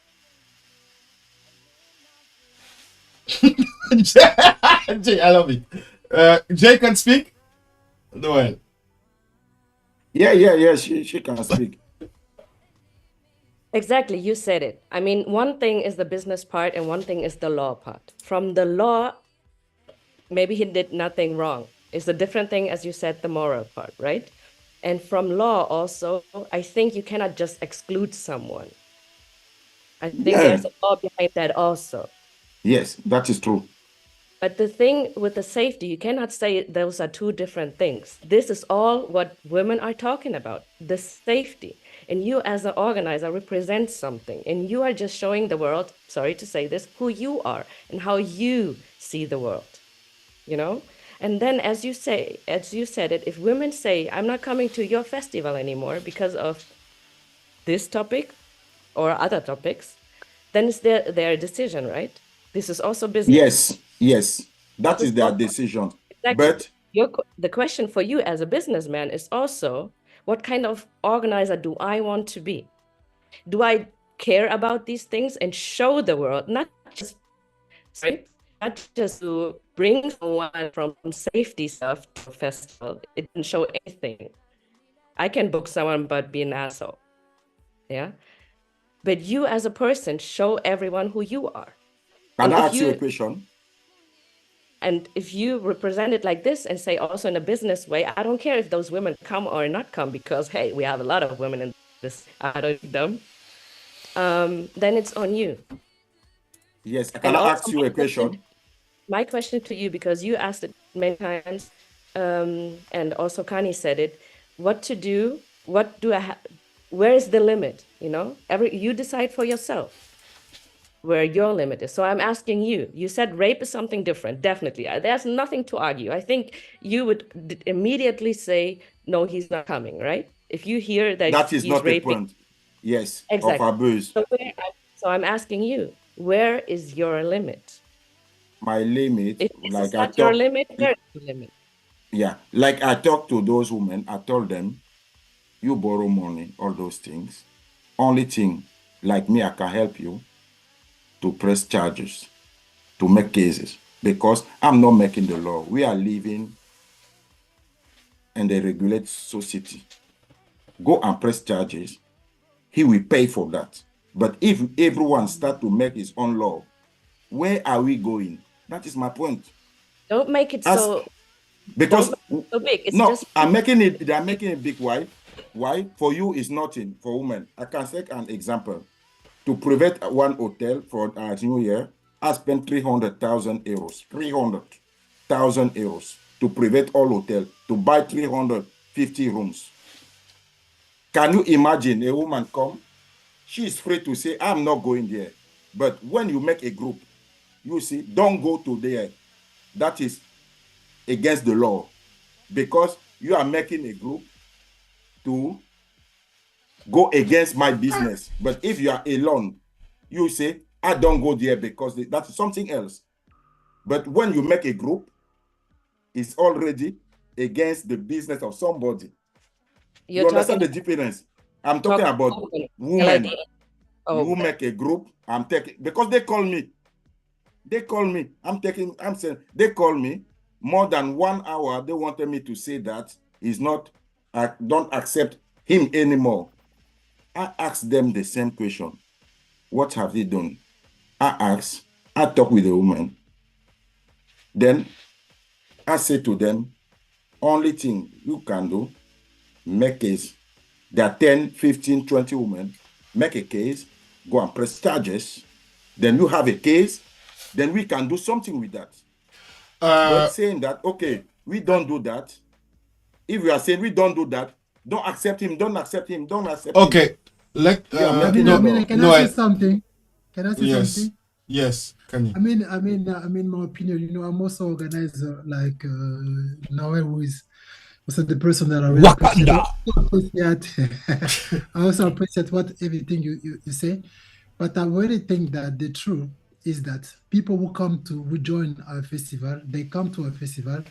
Jay, I love it. Jay can speak? Noel. Yeah, she can speak. Exactly, you said it. I mean, one thing is the business part and one thing is the law part. From the law, maybe he did nothing wrong. It's a different thing, as you said, the moral part, right? And from law also, I think you cannot just exclude someone. I think there's a law behind that also. Yes, that is true. But the thing with the safety, you cannot say those are two different things. This is all what women are talking about, the safety. And you as an organizer represent something. And you are just showing the world, sorry to say this, who you are and how you see the world, you know? And then as you said it, if women say, I'm not coming to your festival anymore because of this topic or other topics, then it's their decision, right? This is also business. Yes, that is their decision. Exactly. But the question for you as a businessman is also, what kind of organizer do I want to be? Do I care about these things and show the world, not just to bring someone from safety stuff to a festival? It didn't show anything. I can book someone but be an asshole. Yeah. But you as a person show everyone who you are. Can I ask you a question? And if you represent it like this and say also in a business way, I don't care if those women come or not come, because, hey, we have a lot of women in this, I don't need them, then it's on you. Yes, can I ask you a question? My question to you, because you asked it many times, and also Kani said it, what to do, what do I have, where is the limit, you know? You decide for yourself where your limit is. So I'm asking you, you said rape is something different, definitely. There's nothing to argue. I think you would immediately say, no, he's not coming, right? If you hear that is he's not raping. the point. Yes, exactly. Of abuse. So I'm asking you, where is your limit? My limit, if like I talk, your limit, where is your limit? Yeah, like I talked to those women, I told them, you borrow money, all those things. Only thing, like me, I can help you to press charges, to make cases, because I'm not making the law. We are living in a regulated society. Go and press charges, he will pay for that. But if everyone start to make his own law, where are we going? That is my point. Don't make it because so big. It's no, just I'm making it. They're making it big. Why? Why? For you, it's nothing. For women, I can take an example. To private one hotel for New Year, I spent 300,000 euros. 300,000 euros to private all hotel to buy 350 rooms. Can you imagine a woman come? She is free to say, I'm not going there. But when you make a group, you see, don't go to there. That is against the law because you are making a group to go against my business. But if you are alone, you say, I don't go there because that's something else. But when you make a group, it's already against the business of somebody. You understand the difference? I'm talking about women. LLDN. Who make a group, I'm taking, because they call me. They call me. I'm saying, they call me more than 1 hour. They wanted me to say that he's not, I don't accept him anymore. I asked them the same question. What have they done? I talk with the woman. Then I say to them, only thing you can do, make case. There are 10, 15, 20 women, make a case, go and press charges. Then you have a case, then we can do something with that. But saying that, okay, we don't do that. If we are saying we don't do that, don't accept him, don't accept him, don't accept him. Okay. Can I say something? Can I say something? Yes, can you? I mean, my opinion, you know, I'm also organizer like Noel, who is also the person that I really appreciate. I also appreciate what everything you say, but I really think that the truth is that people who join our festival, they come to a festival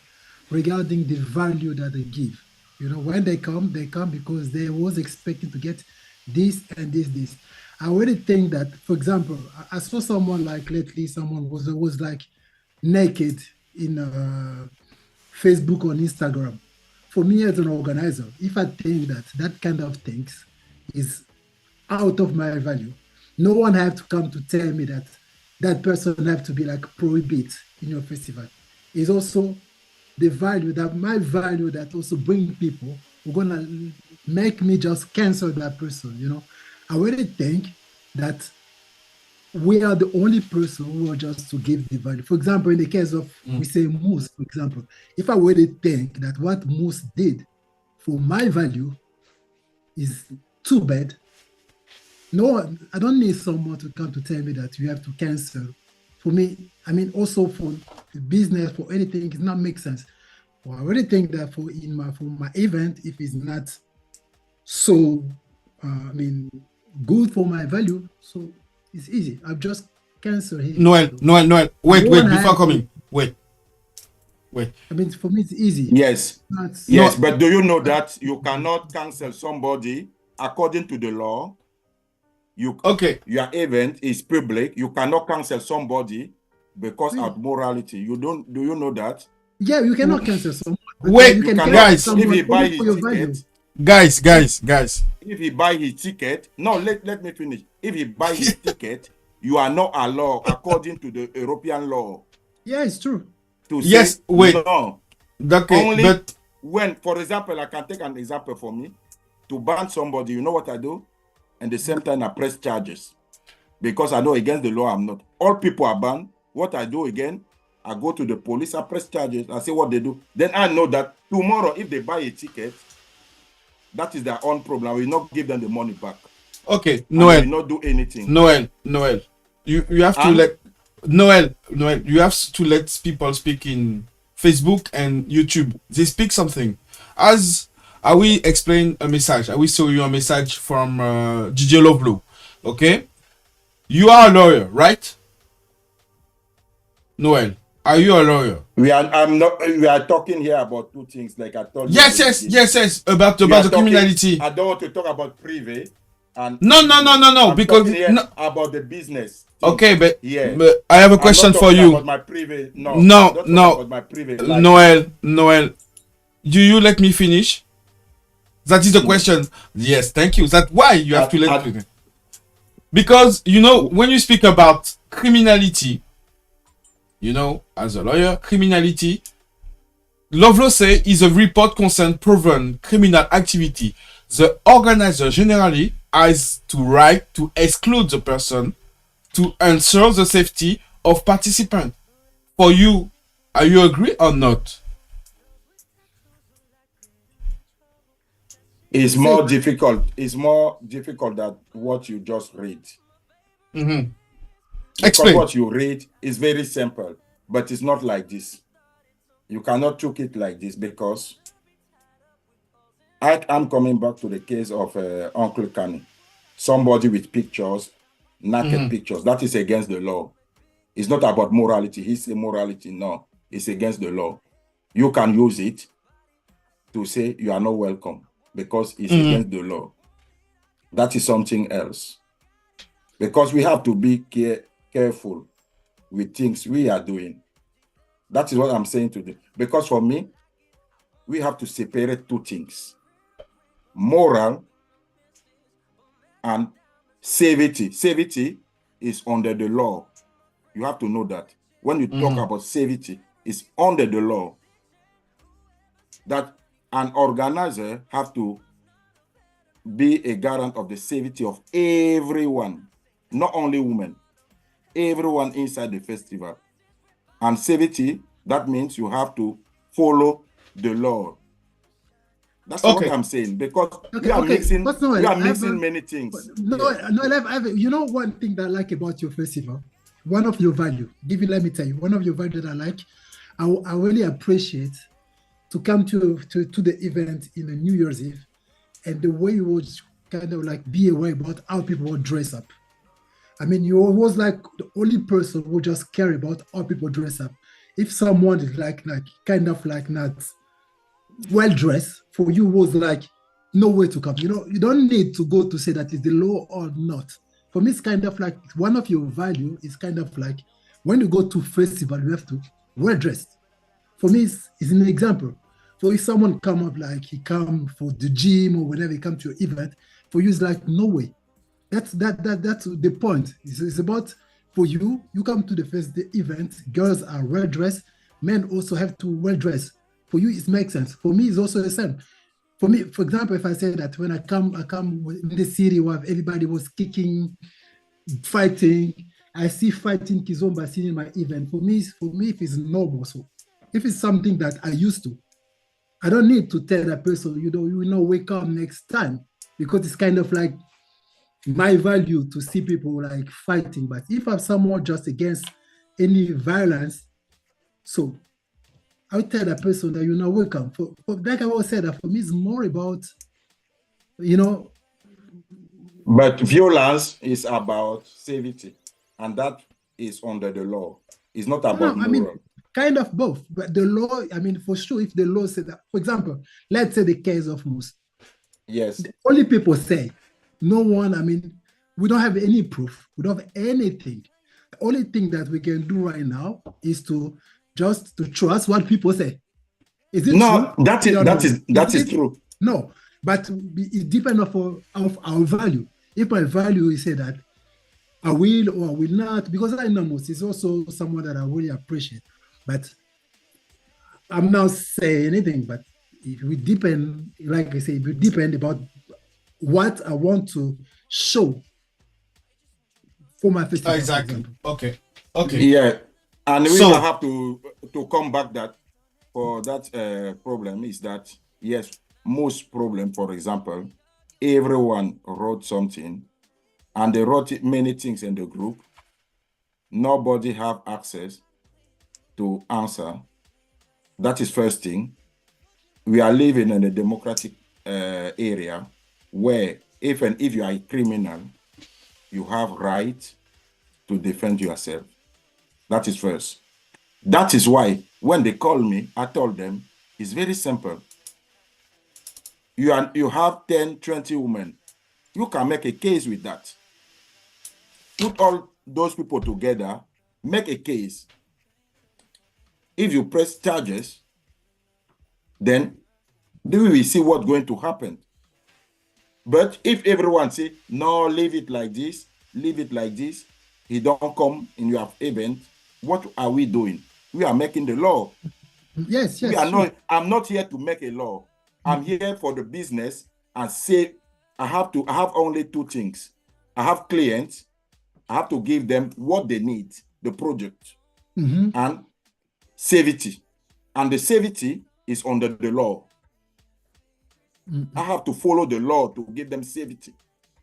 regarding the value that they give. You know, when they come because they was expecting to get this and this. I really think that, for example, I saw someone like lately, someone was like naked in Facebook or Instagram. For me as an organizer, if I think that kind of things is out of my value, no one have to come to tell me that person have to be like prohibit in your festival. It's also the value that also bring people who are gonna make me just cancel that person, you know. I really think that we are the only person who are just to give the value. For example, in the case of, we say Mouss, for example, if I really think that what Mouss did for my value is too bad, no, I don't need someone to come to tell me that you have to cancel. For me, I mean, also for the business, for anything, it does not make sense. Well, I really think that for my event, if it's not so, good for my value, so it's easy. I've just canceled it. Noel. Wait, before coming. Wait. I mean, for me, it's easy. Yes. But do you know that you cannot cancel somebody according to the law? Your event is public. You cannot cancel somebody because of morality. Do you know that? Yeah, you cannot cancel someone. Wait, guys. If he buy his ticket, guys. If he buy his ticket, let me finish. If he buy his ticket, you are not allowed according to the European law. Yeah, it's true. No. Okay, only but when, for example, I can take an example for me. To ban somebody, you know what I do? And the same time I press charges. Because I know against the law I'm not. All people are banned. What I do again, I go to the police, I press charges, I say what they do. Then I know that tomorrow, if they buy a ticket, that is their own problem. I will not give them the money back. Okay, Noel. I will not do anything. Noel. You have to let Noel, you have to let people speak in Facebook and YouTube. They speak something. As I will explain a message. I will show you a message from DJ Lovelo. Okay? You are a lawyer, right? Noel, are you a lawyer? We are talking here about two things, like I told you. Yes. About the criminality. I don't want to talk about private. And no. Because about the business. Okay, but I have a question for you. About my private. No. About my private life. Noel, do you let me finish? That is the question. Yes, thank you. That's why you have to let me. Because you know, when you speak about criminality, you know, as a lawyer, criminality, Lovelo say is a report concern proven criminal activity the organizer generally has to right to exclude the person to ensure the safety of participants. For you, are you agree or not? It's more difficult. It's more difficult than what you just read. Mm-hmm. Because Explain. what you read is very simple, but it's not like this. You cannot took it like this because I'm coming back to the case of Uncle Kani. Somebody with pictures, naked pictures. That is against the law. It's not about morality. He say morality. No, it's against the law. You can use it to say you are not welcome because it's against the law. That is something else. Because we have to be careful with things we are doing. That is what I'm saying to them. Because for me, we have to separate two things. Moral and safety. Safety is under the law. You have to know that. When you talk about safety, it's under the law. That an organizer have to be a guarant of the safety of everyone, not only women, everyone inside the festival. And safety, that means you have to follow the law. That's what I'm saying, because we are mixing many things. You know one thing that I like about your festival? One of your value, let me tell you, one of your value that I like, I really appreciate to come to the event in a New Year's Eve, and the way you would kind of like be aware about how people would dress up. I mean, you was like the only person who just care about how people dress up. If someone is like kind of like not well dressed, for you was like no way to come. You know, you don't need to go to say that is the law or not. For me, it's kind of like one of your value is kind of like when you go to festival, you have to well dressed. For me, it's an example. So if someone come up like he come for the gym or whenever he come to your event, for you it's like no way. That's the point. It's about for you. You come to the event. Girls are well dressed. Men also have to well dress. For you, it makes sense. For me, it's also the same. For me, for example, if I say that when I come in the city where everybody was kicking, fighting, I see fighting Kizomba scene in my event. For me, if it's normal, so if it's something that I used to, I don't need to tell that person, you will not wake up next time, because it's kind of like my value to see people like fighting. But if I'm someone just against any violence, so I would tell that person that you're not welcome. For like I always said, that for me it's more about, But violence is about safety, and that is under the law. It's not about moral. I mean, kind of both. But the law, I mean, for sure, if the law said that, for example, let's say the case of Mouss. Yes. The only people say, no one, I mean, we don't have any proof. We don't have anything. The only thing that we can do right now is to trust what people say. Is it no, true? That is true. No, but it depends of our value. If my value is say that I will or I will not, because I know Mouss is also someone that I really appreciate. But I'm not saying anything, but it will depend, like I say, it will depend about what I want to show for my festival. Exactly. Okay. Yeah. And we will have to come back that for that problem is that, yes, most problem, for example, everyone wrote something and they wrote many things in the group. Nobody have access to answer. That is first thing. We are living in a democratic area where even if you are a criminal, you have right to defend yourself. That is first. That is why when they call me, I told them, it's very simple. You have 10, 20 women. You can make a case with that. Put all those people together, make a case. If you press charges, then we will see what's going to happen. But if everyone say, no, leave it like this, he don't come in your event, what are we doing? We are making the law. Yes. We are not. I'm not here to make a law. I'm here for the business and say, I have only two things. I have clients, I have to give them what they need, the project, and safety. And the safety is under the law. I have to follow the law to give them safety.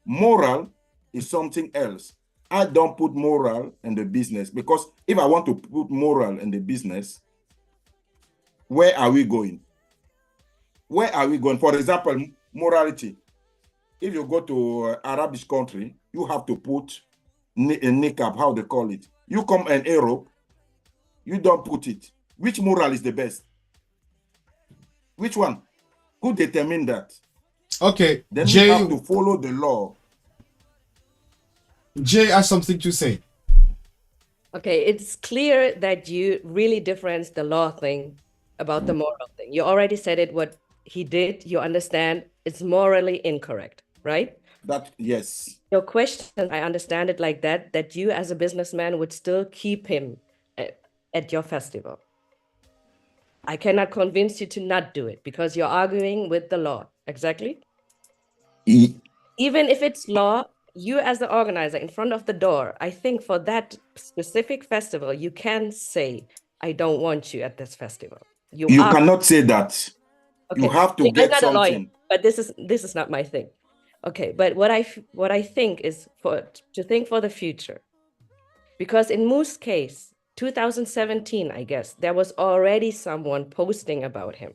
Moral is something else. I don't put moral in the business, because if I want to put moral in the business, where are we going? Where are we going? For example, morality. If you go to Arabic country, you have to put a niqab, how they call it. You come in Europe, you don't put it. Which moral is the best? Which one? Who determine that? Okay, Then Jay, we have to follow the law. Jay has something to say. Okay, it's clear that you really difference the law thing about the moral thing. You already said it, what he did, you understand it's morally incorrect, right? That, yes. Your question, I understand it like that you as a businessman would still keep him at your festival. I cannot convince you to not do it because you're arguing with the law. Exactly. Even if it's law, you as the organizer in front of the door, I think for that specific festival, you can say, I don't want you at this festival. You cannot say that. Okay. You have to I'm get not a lawyer, something. but this is not my thing. Okay, but what I think is to think for the future, because in Mouss' case, 2017, I guess, there was already someone posting about him.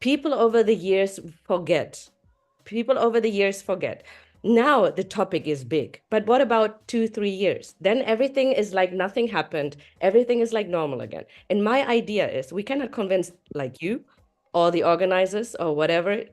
People over the years forget. Now the topic is big, but what about 2-3 years? Then everything is like nothing happened. Everything is like normal again. And my idea is we cannot convince like you or the organizers or whatever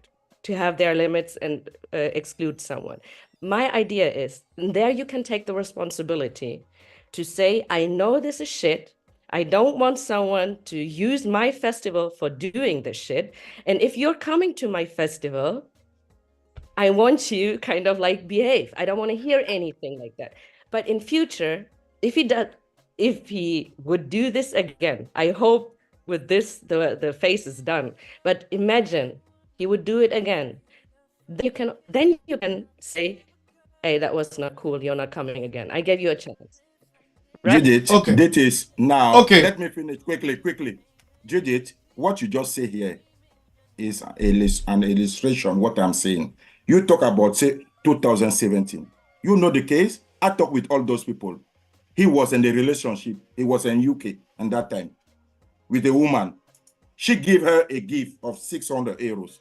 to have their limits and exclude someone. My idea is there you can take the responsibility to say, I know this is shit. I don't want someone to use my festival for doing this shit. And if you're coming to my festival, I want you kind of like behave. I don't want to hear anything like that. But in future, if he would do this again, I hope with this, the face is done. But imagine he would do it again. Then you can say, hey, that was not cool. You're not coming again. I gave you a chance. Right? Judith, Okay. that is now. Okay. Let me finish quickly. Judith, what you just say here is an illustration. What I'm saying. You talk about, say, 2017. You know the case. I talk with all those people. He was in the relationship. He was in UK at that time with a woman. She gave her a gift of 600 euros.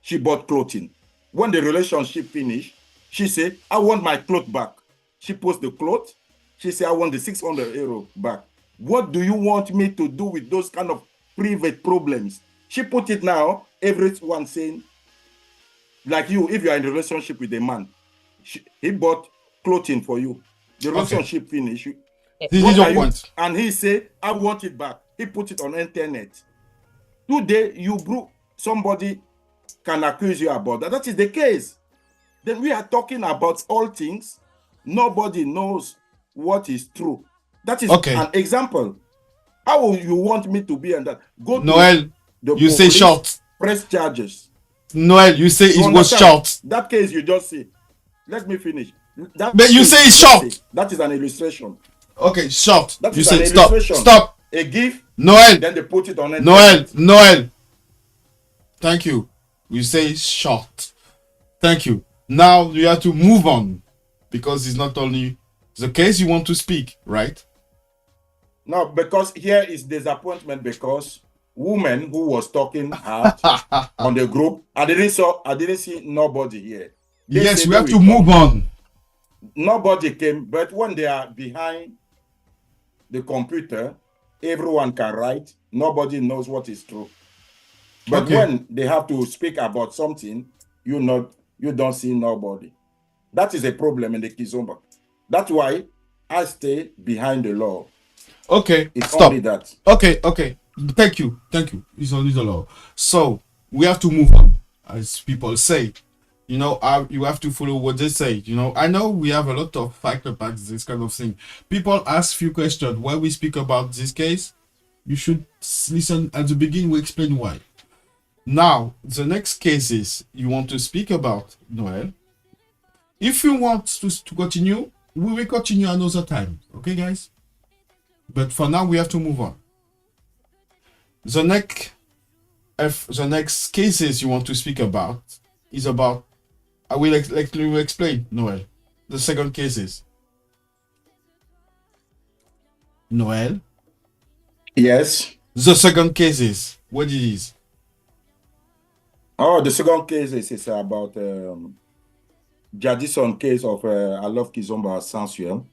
She bought clothing. When the relationship finished, she said, I want my clothes back. She post the clothes. She said, I want the 600 euro back. What do you want me to do with those kind of private problems? She put it now, everyone saying, like you, if you are in a relationship with a man, he bought clothing for you. The relationship finished. This is your point. And he said, I want it back. He put it on internet. Today, somebody can accuse you about that. That is the case. Then we are talking about all things. Nobody knows what is true. That is an example. How will you want me to be on that? Go Noel, to the you say short. Press charges. Noel, you say it was short. That case you just see. Let me finish. But you say it's short. That is an illustration. Okay, short. That You is say an stop. illustration. Stop. A gift. Noel. Then they put it on internet. Noel. Thank you. You say short. Thank you. Now you have to move on because it's not only the case you want to speak, right? No, because here is disappointment because woman who was talking hard on the group, I didn't see nobody here. Yes, we have to move on. Nobody came, but when they are behind the computer, everyone can write. Nobody knows what is true. But when they have to speak about something, you don't see nobody. That is a problem in the Kizomba. That's why I stay behind the law. Okay, it's stop. only that. Okay. Thank you. It's only the law. So we have to move on, as people say. You have to follow what they say. I know we have a lot of fact about this kind of thing. People ask few questions. When we speak about this case, you should listen at the beginning. We explain why. Now, the next cases you want to speak about, Noel. If you want to continue, we will continue another time. Okay, guys? But for now, we have to move on. The next cases you want to speak about is about, I will let you explain, Noel. The second cases. Noel? Yes. The second cases, what it is? Oh, the second case is about Jilson case of I Love Kizomba Sensual,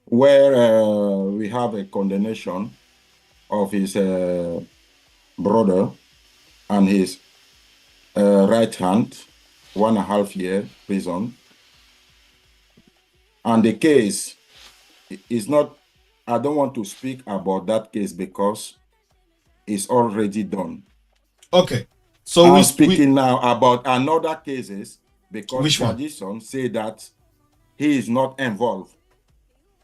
where we have a condemnation of his brother and his right hand, 1.5 year prison. And the case is not, I don't want to speak about that case because it's already done. Okay. So I'm speaking now about another cases because Jilson said that he is not involved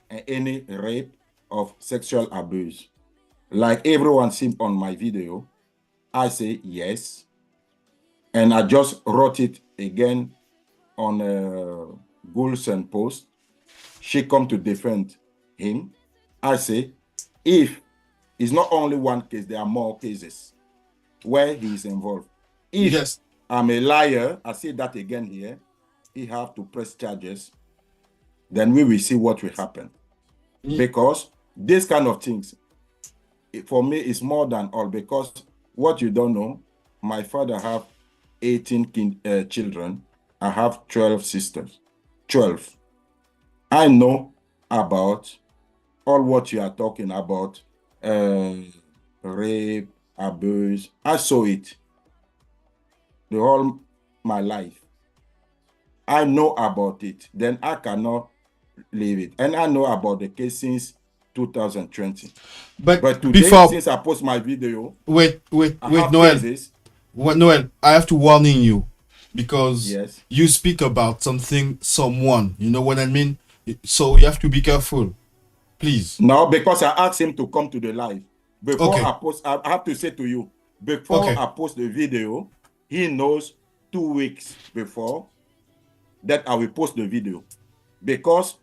in any rape of sexual abuse. Like everyone seen on my video, I say yes. And I just wrote it again on Jilson post. She come to defend him. I say, if it's not only one case, there are more cases where he is involved. If I'm a liar, I say that again here, he have to press charges, then we will see what will happen. Because this kind of things, for me, is more than all, because what you don't know, my father have 18 children. I have 12 sisters. 12. I know about all what you are talking about, rape, abuse. I saw it the whole my life. I know about it. Then I cannot leave it. And I know about the case since 2020. But today, since I post my video, wait, Noel. Noel, I have to warning you because you speak about someone. You know what I mean? So you have to be careful, please. No, because I asked him to come to the live. Before I post, I have to say to you, before I post the video, he knows 2 weeks before that I will post the video. Because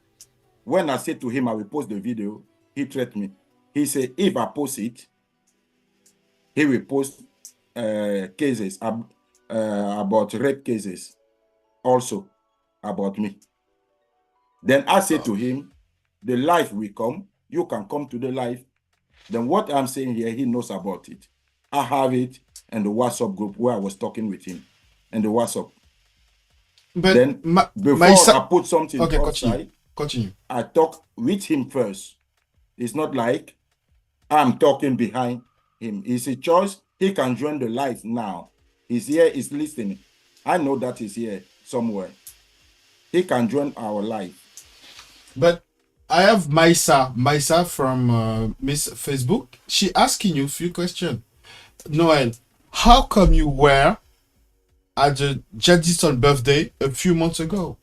when I said to him I will post the video, he threatened me. He said, if I post it, he will post cases about rape cases, also about me. Then I said to him, the life will come, you can come to the life. Then what I'm saying here, he knows about it. I have it in the WhatsApp group where I was talking with him, in the WhatsApp. But then before I put something outside, continue. I talk with him first. It's not like I'm talking behind him. It's a choice. He can join the live now. He's here, he's listening. I know that he's here somewhere. He can join our live. But I have Maisa from Miss Facebook. She asking you a few questions. Noel, how come you were at the Jilson birthday a few months ago?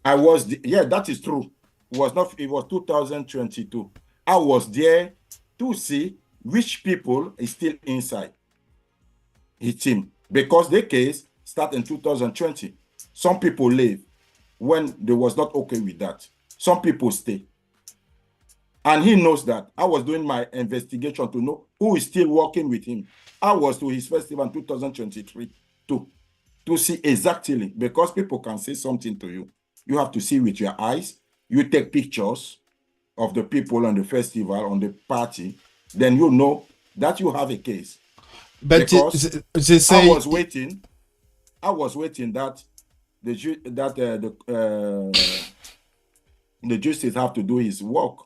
I was, that is true. It was 2022. I was there to see which people is still inside his team. Because the case started in 2020. Some people leave when they was not okay with that. Some people stay. And he knows that. I was doing my investigation to know who is still working with him. I was to his festival in 2023 to see exactly, because people can say something to you. You have to see with your eyes. You take pictures of the people on the festival, on the party. Then you know that you have a case. But because they say I was waiting that the justice have to do his work.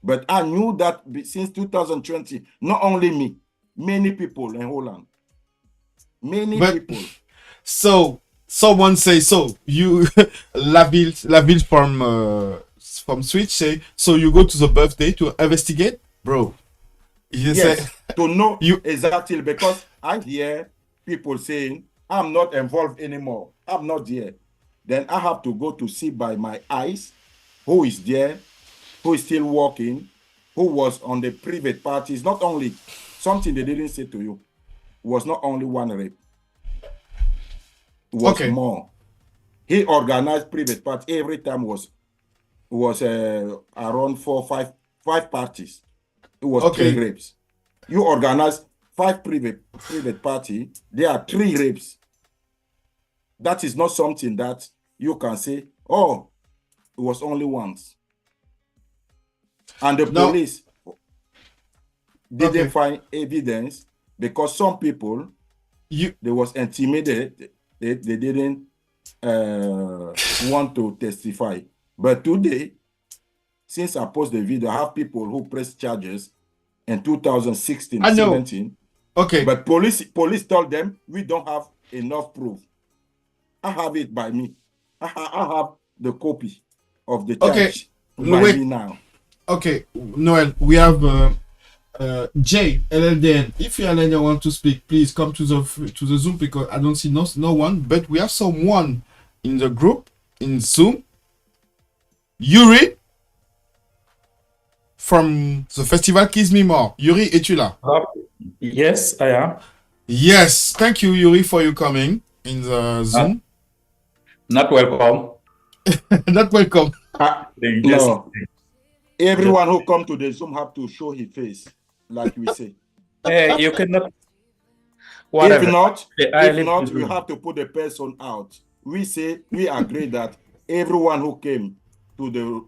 But I knew that since 2020, not only me, many people in Holland, many people. So someone say, so you Laville from Switch say, so you go to the birthday to investigate, bro. Yes, to know you exactly, because I hear people saying I'm not involved anymore. I'm not there. Then I have to go to see by my eyes who is there, who is still working, who was on the private parties. Not only something they didn't say to you. was not only one rape. It was Okay. more. He organized private parties. Every time was around 5 parties. It was Okay. 3 rapes. You organize 5 private party. There are 3 rapes. That is not something that you can say, oh, it was only once. And the No. police didn't Okay. find evidence because some people they was intimidated. They didn't want to testify. But today, since I post the video, I have people who press charges in 2016, I know. 17. Okay. But police told them we don't have enough proof. I have it by me. I have the copy of the charge Okay. by Wait. me now. Okay, Noel, we have J LLDN. If LLDN want to speak, please come to the Zoom because I don't see no one. But we have someone in the group in Zoom. Yuri from the festival Kiss Me More. Yuri, es-tu là? Yes, I am. Yes, thank you, Yuri, for you coming in the Zoom. Not welcome. Not welcome. No. Everyone who come to the Zoom have to show his face, like we say. Hey, you cannot. Whatever. If not, I we have to put the person out. We say we agree that everyone who came to the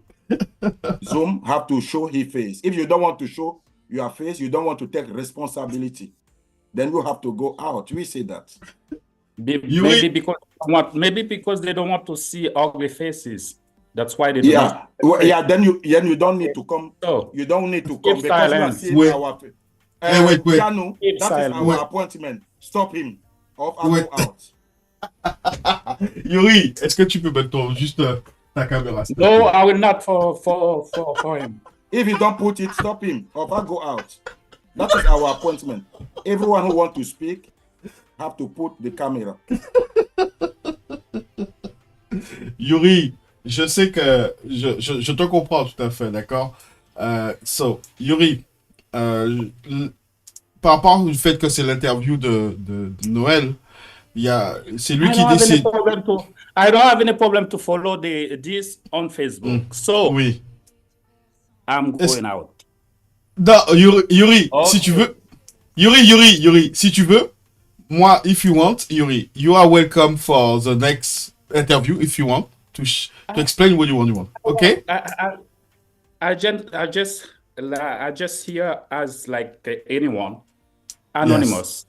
Zoom have to show his face. If you don't want to show your face, you don't want to take responsibility, then you have to go out. We say that. Maybe because they don't want to see ugly faces. That's why they do not. Then you don't need to come. So, you don't need to come keep because silence. you are seeing our face. Wait. Janu, that is our appointment. Stop him. Or I'll go out. Yuri, est-ce que tu peux mettre juste ta caméra? No, I will not for him. If you don't put it, stop him. Or I'll go out. That is our appointment. Everyone who wants to speak have to put the camera. Yuri, je sais que je te comprends tout à fait, d'accord? So, Yuri, par rapport au fait que c'est l'interview de Noël, c'est lui qui décide. I don't have any problem to follow this on Facebook. So, oui. I'm going out. Non, Yuri, Okay. si tu veux. Yuri, si tu veux, moi, if you want, Yuri, you are welcome for the next interview if you want to explain what you want. Okay? I just here as like anyone, anonymous. Yes.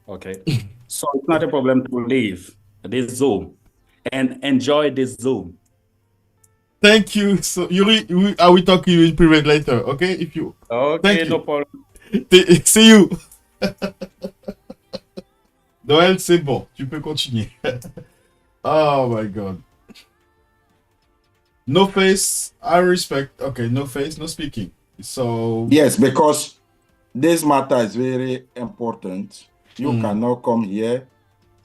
Okay, so it's not a problem to leave this Zoom and enjoy this Zoom. Thank you. So Yuri, I will talk to you in private later. Okay? If you. Okay, no problem. See you. Noël, c'est bon. Tu peux continuer. Oh my God. No face, I respect. Okay, no face, no speaking. So yes, because this matter is very important. You cannot come here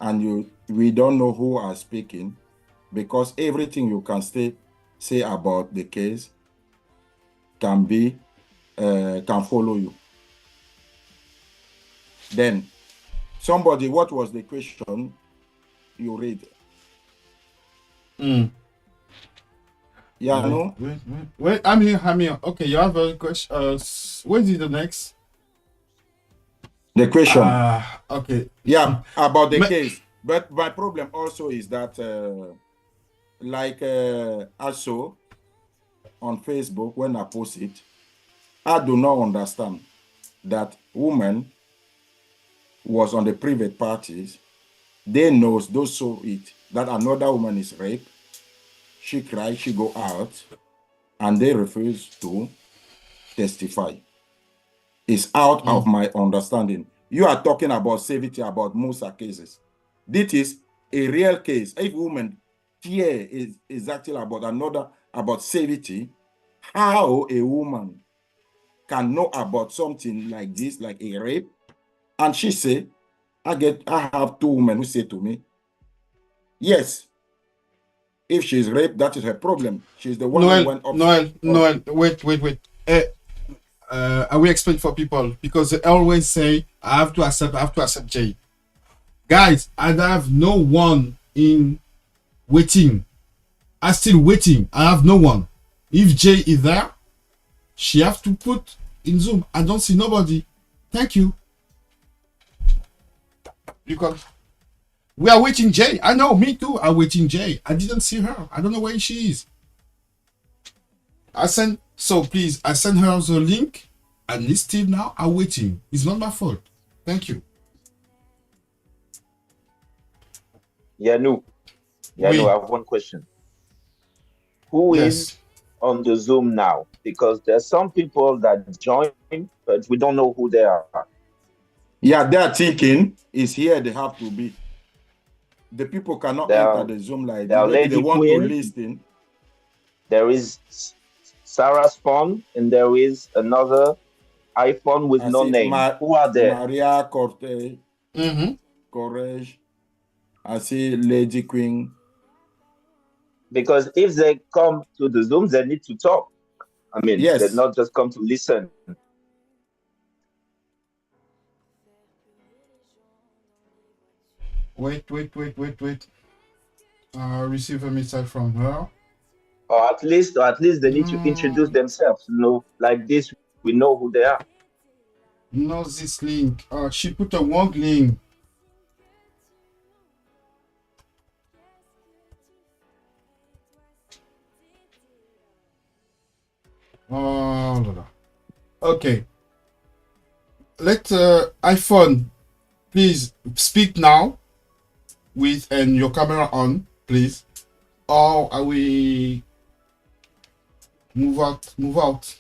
and we don't know who are speaking, because everything you can say about the case can follow you. Then somebody, what was the question you read? Yeah, no. Wait, I'm here. Okay, you have a question. What is the next? The question. Okay. Yeah, about the case. But my problem also is that, I saw on Facebook when I post it, I do not understand that woman was on the private parties. They those saw it, that another woman is raped. She cried, she go out, and they refuse to testify. It's out of my understanding. You are talking about safety, about Musa cases. This is a real case. If woman here is exactly about safety, how a woman can know about something like this, like a rape, and she say, I have 2 women who say to me, yes, if she's raped, that is her problem. She's the one who went up. Noel, wait. I will explain for people because they always say I have to accept Jay. Guys, I have no one in waiting. I'm still waiting. I have no one. If Jay is there, she have to put in Zoom. I don't see nobody. Thank you. Because we are waiting Jay. I know, me too. I'm waiting Jay. I didn't see her. I don't know where she is. So please, I send her the link and still now I'm waiting. It's not my fault. Thank you. Yanu, Oui. I have one question. Who is on the Zoom now? Because there's some people that join, but we don't know who they are. Yeah, they're thinking it's here they have to be. The people cannot enter the Zoom like this. Maybe they want to listen. There is Sarah's phone, and there is another iPhone with no name. Who are there? Maria Cortez, Courage. I see Lady Queen. Because if they come to the Zoom, they need to talk. I mean, yes. They not just come to listen. Wait. Receive a message from her. Or at least they need to introduce themselves. You know, like this, we know who they are. No, this link. She put a wrong link. Okay. Let iPhone, please speak now with and your camera on, please. Or are we move out.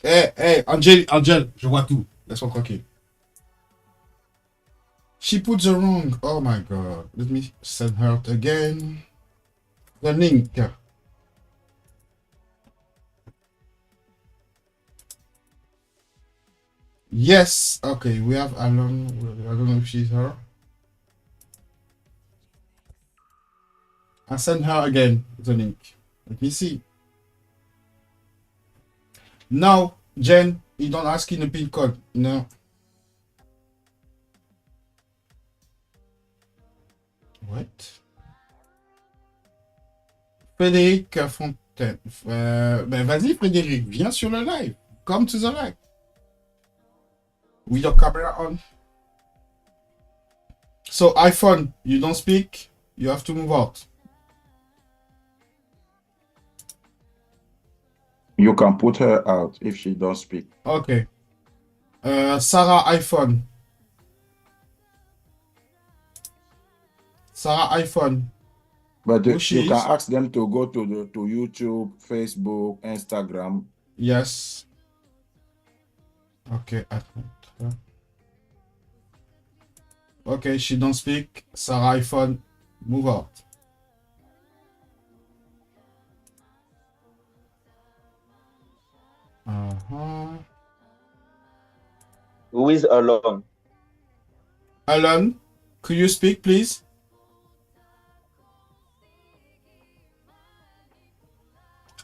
Hey, Angel, je vois tout. Laisse-moi tranquille. She put the wrong. Oh my god. Let me send her again. The link. Yes. Okay, we have Alan. I don't know if she's her. I send her again the link. Let me see. No, Jen, you don't ask in the pin code. No. What? Frédéric Fontaine. Ben vas-y Frédéric, viens sur le live. Come to the live. With your camera on. So iPhone, you don't speak, you have to move out. You can put her out if she don't speak. Okay. Sarah iPhone. Sarah iPhone. But you can ask them to go to YouTube, Facebook, Instagram. Yes. Okay. Okay, she don't speak. Sarah iPhone, move out. Who is alone? Alan, could you speak, please?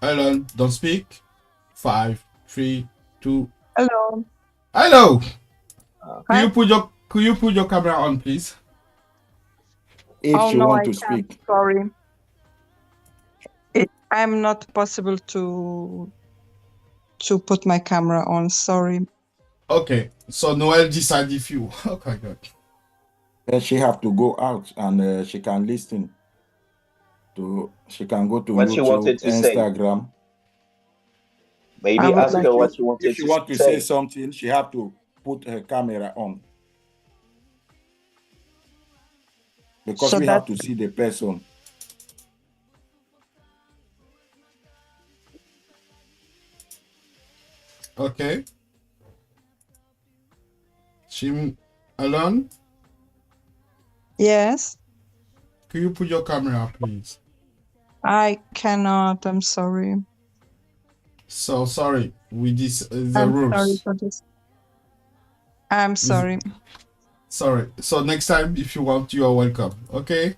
Alan, don't speak. 5, 3, 2. Hello. Hello. Could you put your camera on, please? If you want to speak. Sorry. I'm not possible to put my camera on. Sorry. Okay. So Noel decide if you. Okay, good. Then she have to go out and she can listen. She can go to what YouTube, she wanted to Instagram. Say. Maybe ask her what she wanted to say. If she want to say something, she have to put her camera on. Because so we have to see the person. Okay. She alone? Yes. Could you put your camera, please? I cannot. I'm sorry. So sorry. With this, the I'm rules. sorry for this. I'm sorry. Sorry. So next time, if you want, you are welcome. Okay.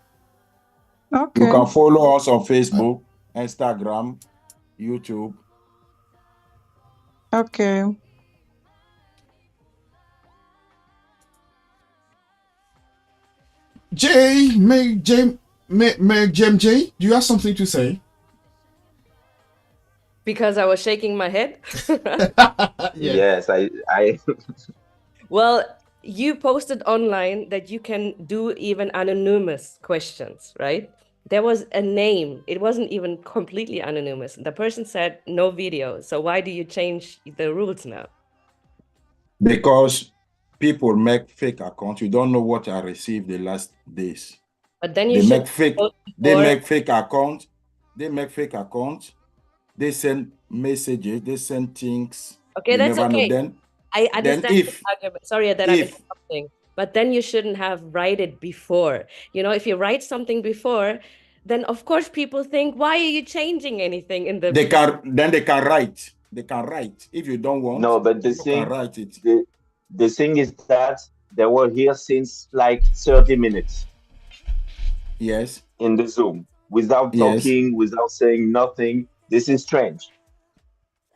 Okay. You can follow us on Facebook, Instagram, YouTube. Okay. J, do you have something to say? Because I was shaking my head. Yes, I Well, you posted online that you can do even anonymous questions, right? There was a name. It wasn't even completely anonymous. The person said no video. So why do you change the rules now? Because people make fake accounts. You don't know what I received the last days. But then you They should make fake. post They before. make fake accounts. They make fake accounts. They send messages. They send things. Okay, You that's never know. okay. Then I understand if this argument. Sorry that I'm if interrupting. But then you shouldn't have write it before. You know, if you write something before, then of course people think, why are you changing anything in the they can, then they can write. They can write. If you don't want, no, but you can write it. the thing is that they were here since like 30 minutes Yes. in the Zoom without Yes. talking, without saying nothing. This is strange.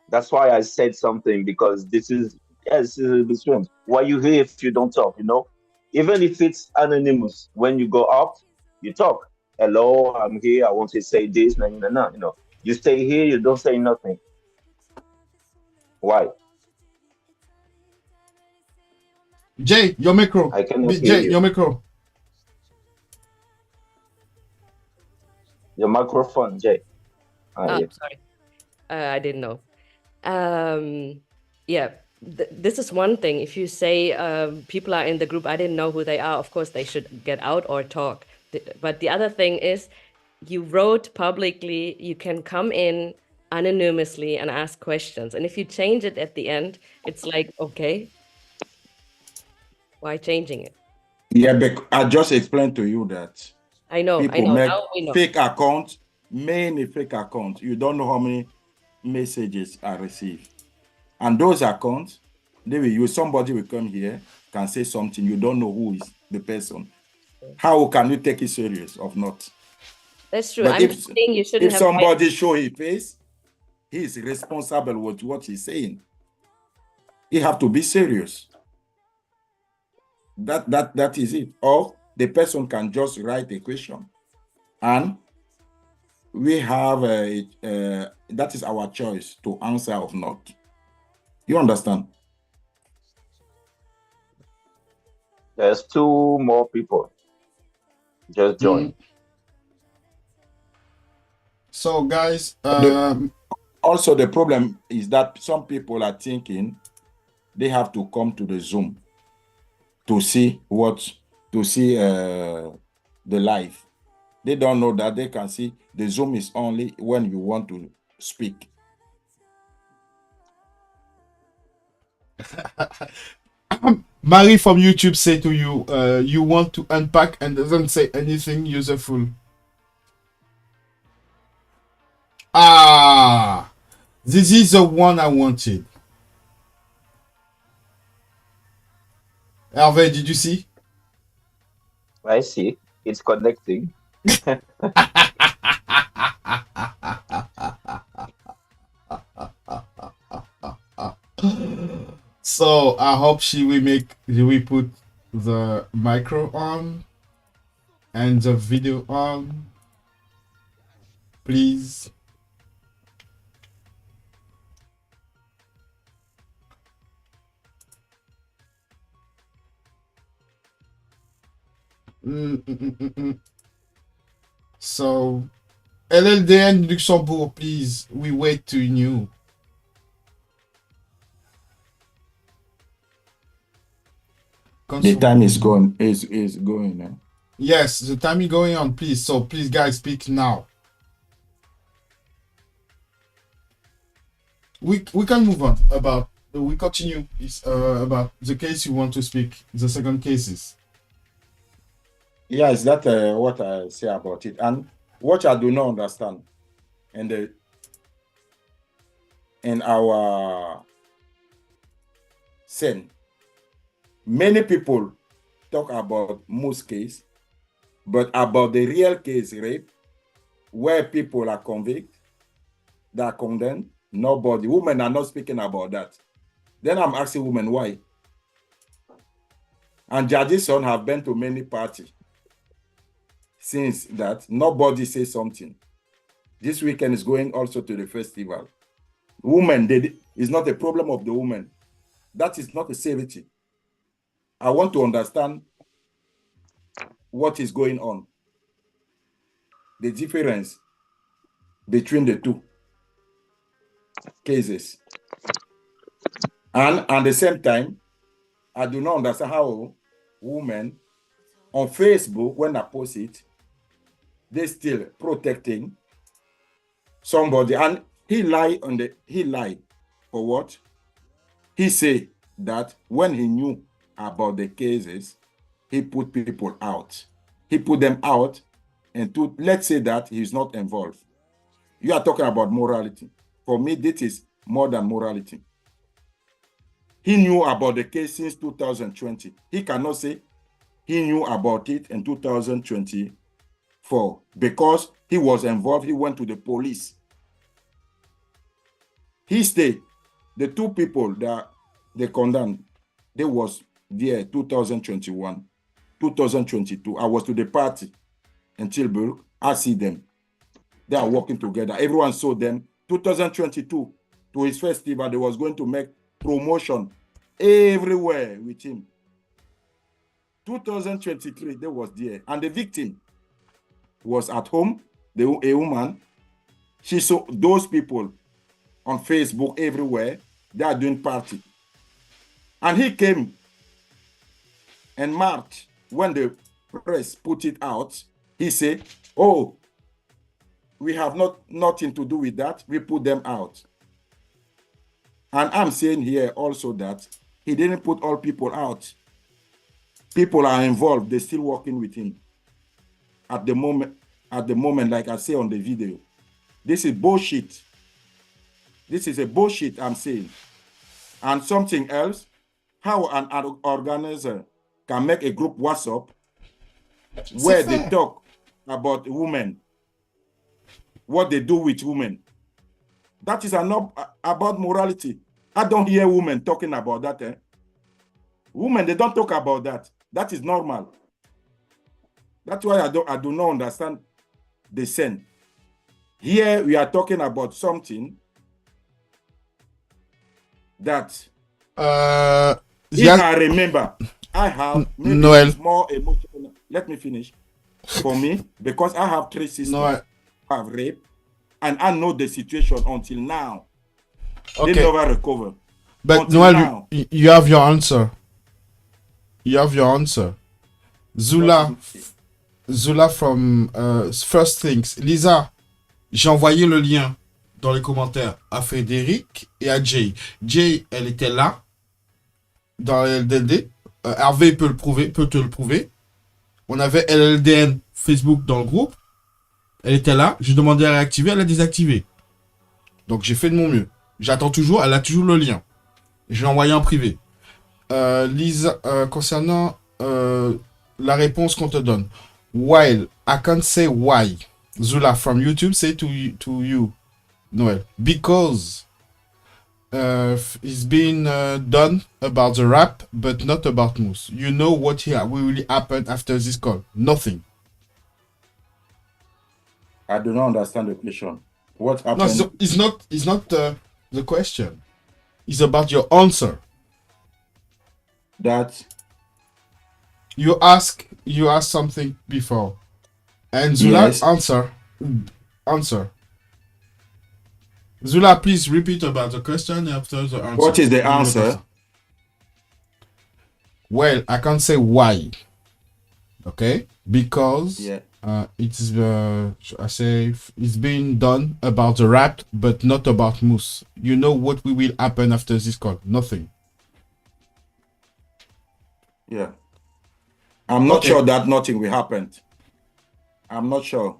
That's why I said something, because this is a bit strange. Why you here if you don't talk, you know? Even if it's anonymous, when you go up, you talk. Hello, I'm here, I want to say this, you know. You stay here, you don't say nothing. Why? Jay, your micro. I cannot hear Jay, you. your micro. Your microphone, Jay. Yeah. Sorry. I didn't know. Yeah, this is one thing. If you say people are in the group, I didn't know who they are, of course they should get out or talk. But the other thing is, you wrote publicly, you can come in anonymously and ask questions. And if you change it at the end, it's like, okay, why changing it? Yeah, but I just explained to you that I know. people make Now we know. fake accounts, many fake accounts. You don't know how many messages are received. And those accounts, they will use, somebody will come here, can say something, you don't know who is the person. How can you take it serious or not? That's true. But I'm just saying you shouldn't if have somebody show his face, he is responsible with what he's saying. He have to be serious. That is it. Or the person can just write a question, and we have that is our choice to answer or not. You understand? There's 2 more people. Just join. So guys, also the problem is that some people are thinking they have to come to the Zoom to see the live. They don't know that they can see the Zoom is only when you want to speak. Marie from YouTube say to you, you want to unpack and doesn't say anything useful. Ah, this is the one I wanted. Hervé, did you see? I see. It's connecting. So I hope she will put the micro on and the video on, please. So LLDN Luxembourg, please, we wait to you. The time is going. Is going. Eh? Yes, the time is going on, please. So please, guys, speak now. We can move on about. We continue. It's about the case you want to speak. The second cases. Yes, that's what I say about it, and what I do not understand, and in our scene. Many people talk about Mouss case, but about the real case rape, where people are convicted, they are condemned, Nobody. Women are not speaking about that. Then I'm asking women why. And Jilson have been to many parties. Since that, nobody says something. This weekend is going also to the festival. Women, it's not a problem of the women. That is not a safety. I want to understand what is going on. The difference between the two cases. And at the same time, I do not understand how women on Facebook, when I post it, they still protecting somebody. And he lied for what? He said that when he knew about the cases, he put people out. He put them out, and let's say that he's not involved. You are talking about morality. For me, this is more than morality. He knew about the case since 2020. He cannot say he knew about it in 2024 because he was involved. He went to the police. He stayed. The two people that they condemned, they was there 2021, 2022. I was to the party in Tilburg. I see them. They are working together. Everyone saw them. 2022, to his festival, they was going to make promotion everywhere with him. 2023, they was there. And the victim was at home, a woman. She saw those people on Facebook everywhere. They are doing party. And he came in March when the press put it out. He said, oh, we have nothing to do with that. We put them out. And I'm saying here also that he didn't put all people out. People are involved. They're still working with him. At the moment, like I say on the video, this is bullshit. This is a bullshit I'm saying. And something else, how an organizer can make a group WhatsApp where they talk about women, what they do with women. That is not about morality. I don't hear women talking about that. Women, they don't talk about that. That is normal. That's why I do not understand the sin. Here we are talking about something that I remember, I have maybe Noel. more emotional. Let me finish. For me, because I have 3 sisters who have raped, and I know the situation until now. Okay. They never recover. But until Noel, now. you have your answer. You have your answer. Zula from First Things. Lisa, j'ai envoyé le lien dans les commentaires à Frédéric et à Jay. Jay, elle était là dans LLDN. Hervé peut te le prouver. On avait LLDN Facebook dans le groupe. Elle était là. J'ai demandé à réactiver. Elle a désactivé. Donc j'ai fait de mon mieux. J'attends toujours. Elle a toujours le lien. Je l'ai envoyé en privé. Lisa, concernant la réponse qu'on te donne. While I can't say why. Zula from YouTube say to you, Noel, because it's been done about the rap, but not about Mouss. You know what will happen after this call? Nothing. I do not understand the question. What happened? No, it's not the question. It's about your answer. That you asked something before, and Zula yes. answer. Zula, please repeat about the question after the answer. What is the answer? Well, I can't say why. Okay, because it's I say it's been done about the rap, but not about Mouss. You know what will happen after this call? Nothing. Yeah. I'm not sure that nothing will happen. I'm not sure.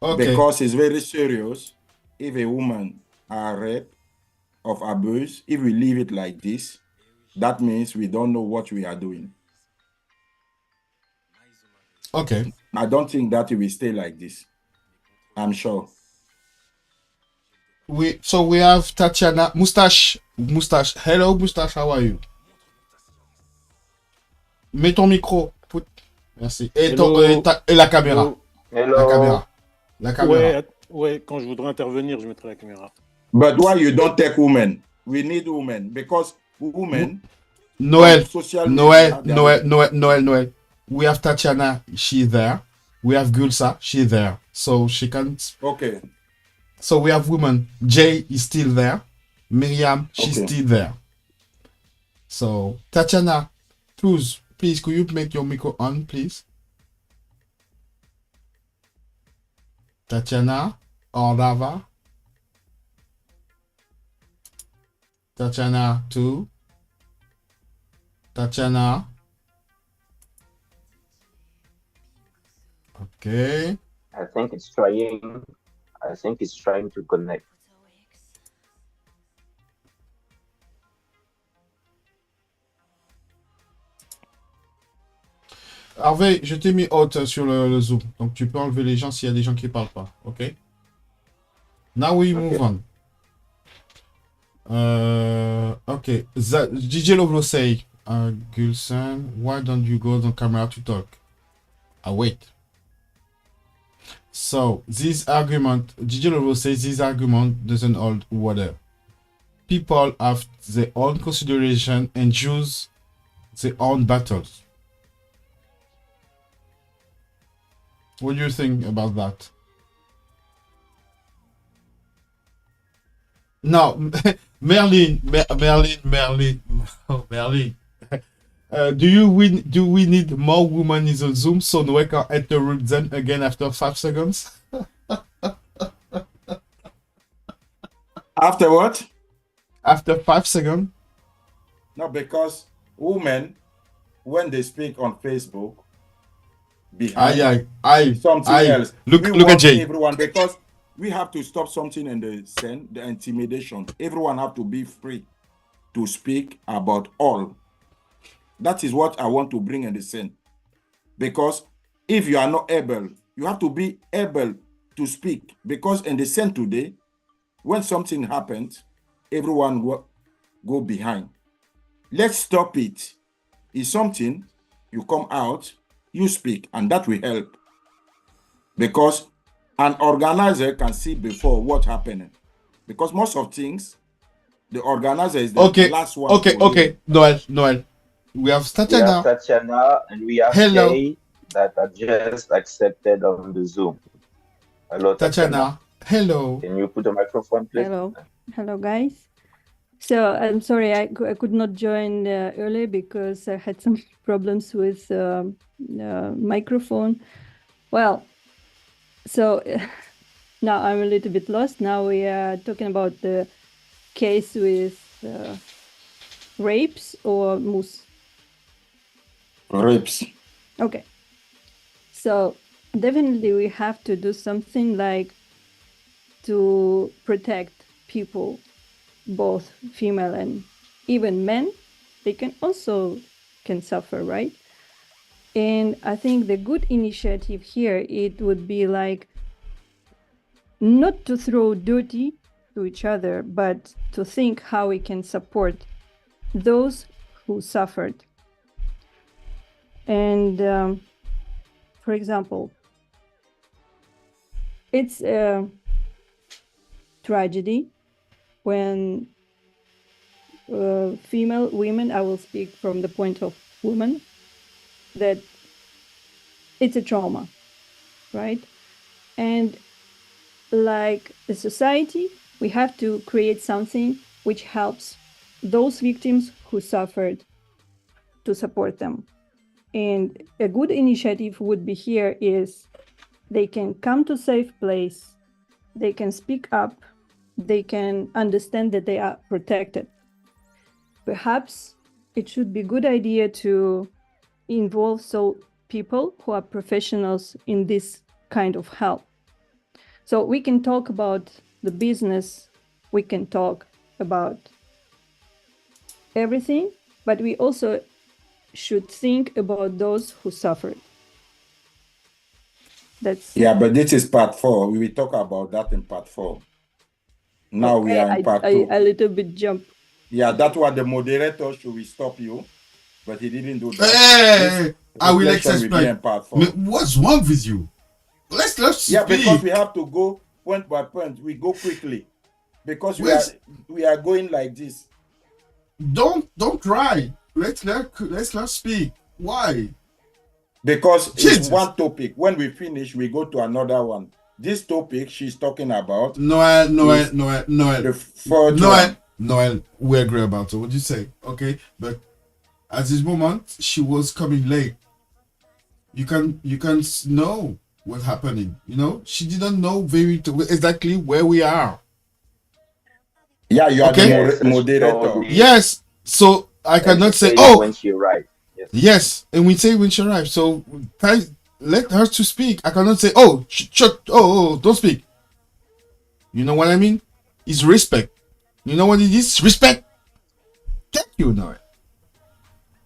Okay. Because it's very serious. If a woman are raped of abuse, if we leave it like this, that means we don't know what we are doing. Okay. I don't think that it will stay like this. I'm sure. we have Tatiana Moustache. Hello Moustache, how are you? Mets ton micro. Merci. Et, et la caméra. Hello. La caméra. La caméra. Ouais, quand je voudrais intervenir, je mettrai la caméra. But why you don't take women? We need women because women. Noel. Media, Noel. We have Tatiana, she's there. We have Gulsa, she's there. So she can. Okay. So we have women. Jay is still there. Miriam, she's Okay. still there. So Tatiana, please, could you make your micro on, please? Tatiana or Lava? Tatiana 2. Tatiana. Okay. I think it's trying to connect. Harvey, je t'ai mis haute sur le Zoom. Donc tu peux enlever les gens s'il y a des gens qui parlent pas. Ok? Now we move on. Okay. DJ Lovelo say, Gilson, why don't you go on camera to talk? Wait. So this argument, DJ Lovelo says this argument doesn't hold water. People have their own consideration and choose their own battles. What do you think about that? No, Merlin. Oh, Merlin. Do we need more women in the Zoom so Noel can interrupt them again after 5 seconds? After what? After 5 seconds? No, because women, when they speak on Facebook, behind something else. Look at Jay. Everyone, because we have to stop something in the intimidation. Everyone have to be free to speak about all. That is what I want to bring in the scene. Because if you are not able, you have to be able to speak. Because in the scene today, when something happens, everyone will go behind. Let's stop it. It's something, you come out, you speak, and that will help. Because an organizer can see before what happened. Because most of things, the organizer is the last one. Okay. Noel. We have Tatiana. And we have Jay that are just accepted on the Zoom. Hello, Tatiana. Hello. Can you put the microphone, please? Hello, guys. So I'm sorry I could not join early because I had some problems with microphone. Well, so now I'm a little bit lost. Now we are talking about the case with rapes or Mouss? Rapes. Okay. So definitely we have to do something like to protect people, both female and even men. They can suffer, right? And I think the good initiative here, it would be like not to throw dirty to each other, but to think how we can support those who suffered. And for example, it's a tragedy when female women, I will speak from the point of women, that it's a trauma, right? And like a society, we have to create something which helps those victims who suffered to support them. And a good initiative would be here is they can come to a safe place, they can speak up, they can understand that they are protected. Perhaps it should be a good idea to involve people who are professionals in this kind of help. So we can talk about the business, we can talk about everything, but we also should think about those who suffered. But this is part 4. We will talk about that in part 4. Now we are in part two. I a little bit jump. Yeah, that's what the moderator should stop you, but he didn't do that. Hey, I will Reflection will be in explain. part four. What's wrong with you? Let's Yeah, speak. because we have to go point by point. We go quickly because we are going like this. Don't cry. Let's not speak. Why? Because Jesus. it's one topic. When we finish, we go to another one. This topic she's talking about. Noel. The fourth one. Noel, we agree about it. What do you say? Okay, but at this moment, she was coming late. You can know what's happening. You know, she didn't know exactly where we are. Yeah, you are Okay? the moderator. Yes, so I cannot say, when she arrived. yes, and we say when she arrives. So let her to speak. I cannot say, shut, don't speak. You know what I mean? It's respect. You know what it is? Respect. Thank you, Noel.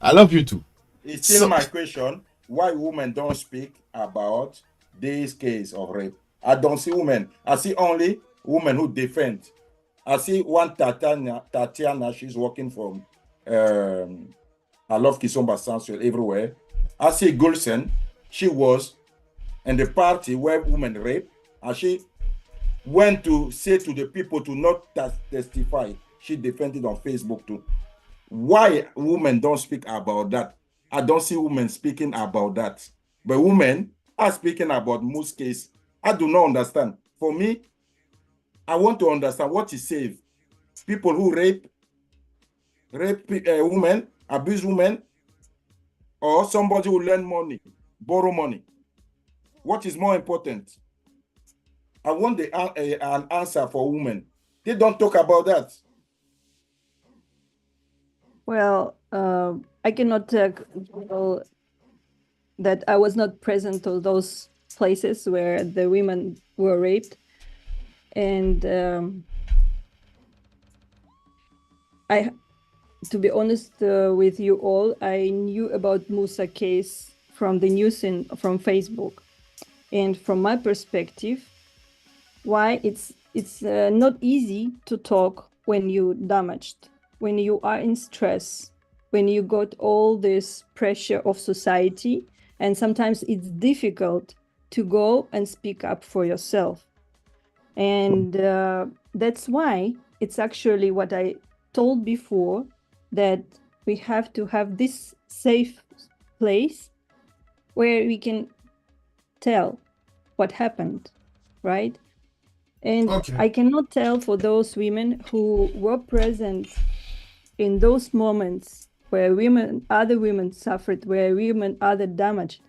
I love you too. It's still my question. Why women don't speak about this case of rape? I don't see women. I see only women who defend. I see one Tatiana, she's working from I Love Kizomba Sensual everywhere. I see Jilson, she was in the party where women rape, and she went to say to the people to not testify. She defended on Facebook too. Why women don't speak about that? I don't see women speaking about that. But women are speaking about Mouss case. I do not understand. For me, I want to understand what is safe. People who rape women, abuse women, or somebody who lend money, borrow money. What is more important? I want an answer for women. They don't talk about that. Well, I cannot tell that I was not present to those places where the women were raped. And to be honest with you all, I knew about Musa case from the news from Facebook. And from my perspective, why it's not easy to talk when you damaged, when you are in stress, when you got all this pressure of society, and sometimes it's difficult to go and speak up for yourself. And that's why it's actually what I told before, that we have to have this safe place where we can tell what happened, right? And I cannot tell for those women who were present in those moments where other women suffered, where women other damaged,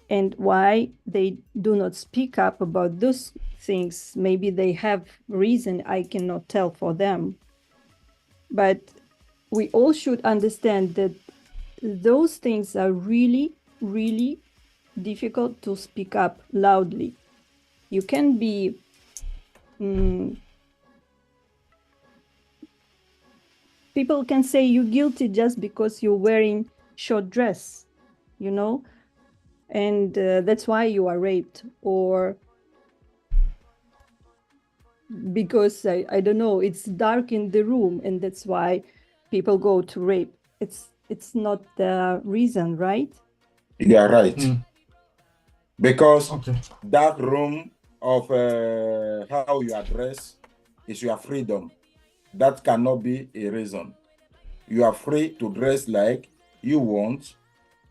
and why they do not speak up about those things. Maybe they have reason I cannot tell for them. But we all should understand that those things are really, really difficult to speak up loudly. You can be people can say you're guilty just because you're wearing short dress, you know, and that's why you are raped, or because I don't know, it's dark in the room and that's why people go to rape. It's not the reason, right? Yeah, right. Because that room of how you address is your freedom. That cannot be a reason. You are free to dress like you want,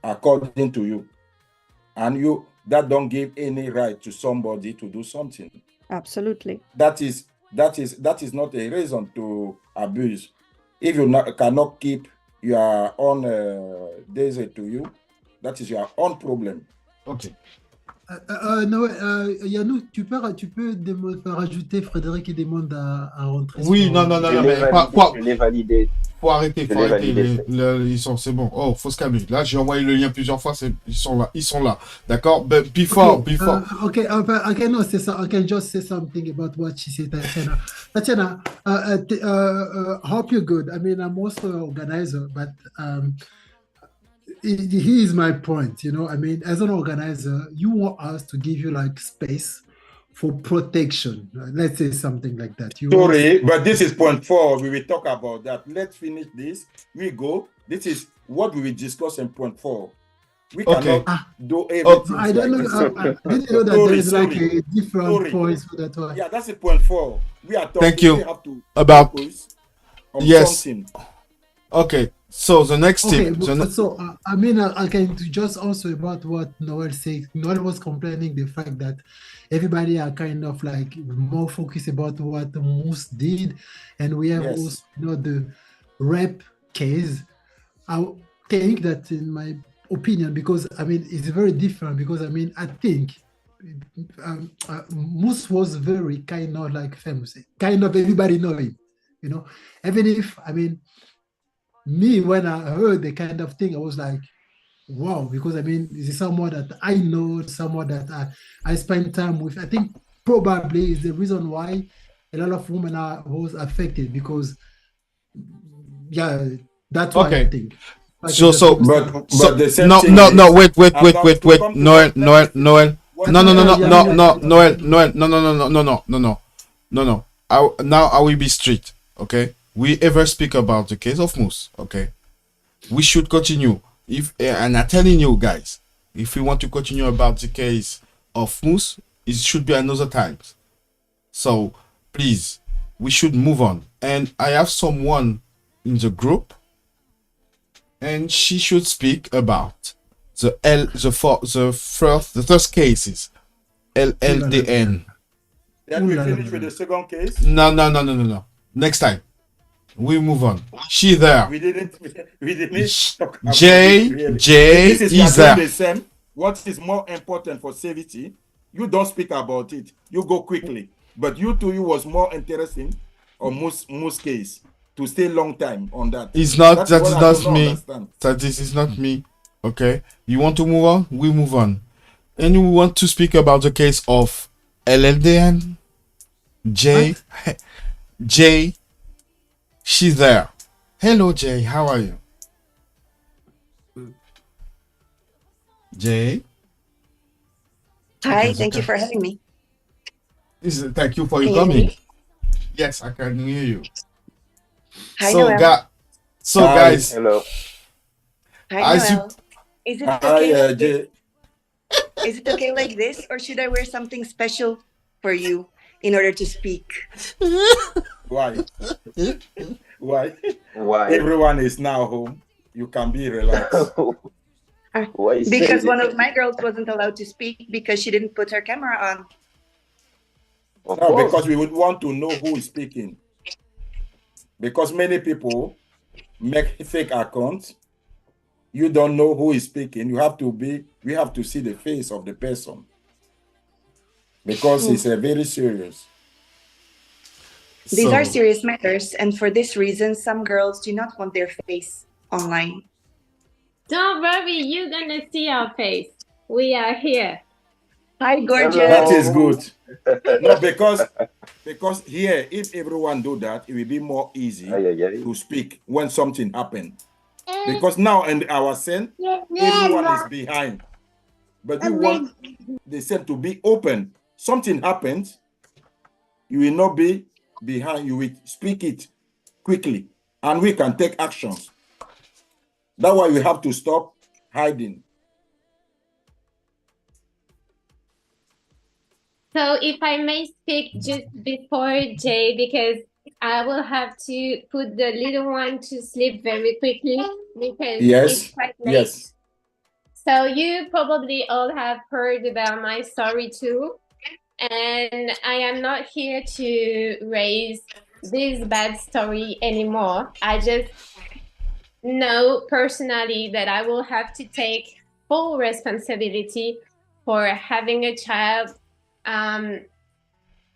according to you, and that don't give any right to somebody to do something. Absolutely. That is not a reason to abuse. If you cannot keep your own desire to you, that is your own problem. Okay. Yannou, tu peux rajouter Frédéric et demande à rentrer. Oui, non, mais je l'ai validé. Faut arrêter. Ils sont, c'est bon. Oh, faut se calmer. Là, j'ai envoyé le lien plusieurs fois. Ils sont là. D'accord? But before. Okay, no, say so. I can just say something about what she said, Tatiana. Tatiana, hope you're good. I mean, I'm also an organizer, but here is my point. You know, I mean, as an organizer, you want us to give you like space for protection. Let's say something like that. Sorry, but this is point 4. We will talk about that. Let's finish this. We go. This is what we will discuss in point 4. We cannot do everything. I don't know. I didn't know that there is like a different points for that one. Yeah, that's the point 4. We are talking. Thank you. We have to About yes. Something. Okay. So the next tip. So I mean, I can just also about what Noel said. Noel was complaining the fact that everybody are kind of like more focused about what Mouss did, and we have also the rap case. I think that, in my opinion, because I mean it's very different. Because I mean I think Mouss was very kind of like famous, kind of everybody know him, even if I mean. Me, when I heard the kind of thing, I was like, wow, because I mean, this is someone that I know, someone that I spend time with. I think probably is the reason why a lot of women was affected, because, yeah, that's what I think. But the same thing wait, Noel, no. I will be strict, okay? We ever speak about the case of Mouss, okay? We should continue. And I'm telling you guys, if we want to continue about the case of Mouss, it should be another time. So please, we should move on. And I have someone in the group, and she should speak about the first cases, LLDN. Then we finish with the second case. No. Next time. We move on. She there. We didn't talk about Jay is there. The same. What is more important for safety? You don't speak about it. You go quickly. But you was more interesting on Mouss case to stay long time on that. It's not. That is not me. That this is not me. Okay. You want to move on? We move on. And we want to speak about the case of LLDN. Jay. She's there. Hello, Jay. How are you? Jay? Hi, thank you for having me. Thank you for coming. Yes, I can hear you. Hi, Noel. Guys. Hello. Hi, Noel. Is it okay? Jay. Is it okay like this, or should I wear something special for you in order to speak? Why? Everyone is now home. You can be relaxed. Because one of my girls wasn't allowed to speak because she didn't put her camera on. No, because we would want to know who is speaking. Because many people make fake accounts. You don't know who is speaking. We have to see the face of the person. Because it's very serious. These are serious matters, and for this reason, some girls do not want their face online. Don't worry, you're gonna see our face. We are here. Hi, gorgeous. That is good. No, because here, if everyone do that, it will be more easy to speak when something happened. Because now in our scene, everyone is behind. But we want the scene to be open. Something happens, you will not be behind. You will speak it quickly, and we can take actions. That's why we have to stop hiding. So if I may speak just before Jay, because I will have to put the little one to sleep very quickly because it's quite late. Yes. So you probably all have heard about my story too. And I am not here to raise this bad story anymore. I just know personally that I will have to take full responsibility for having a child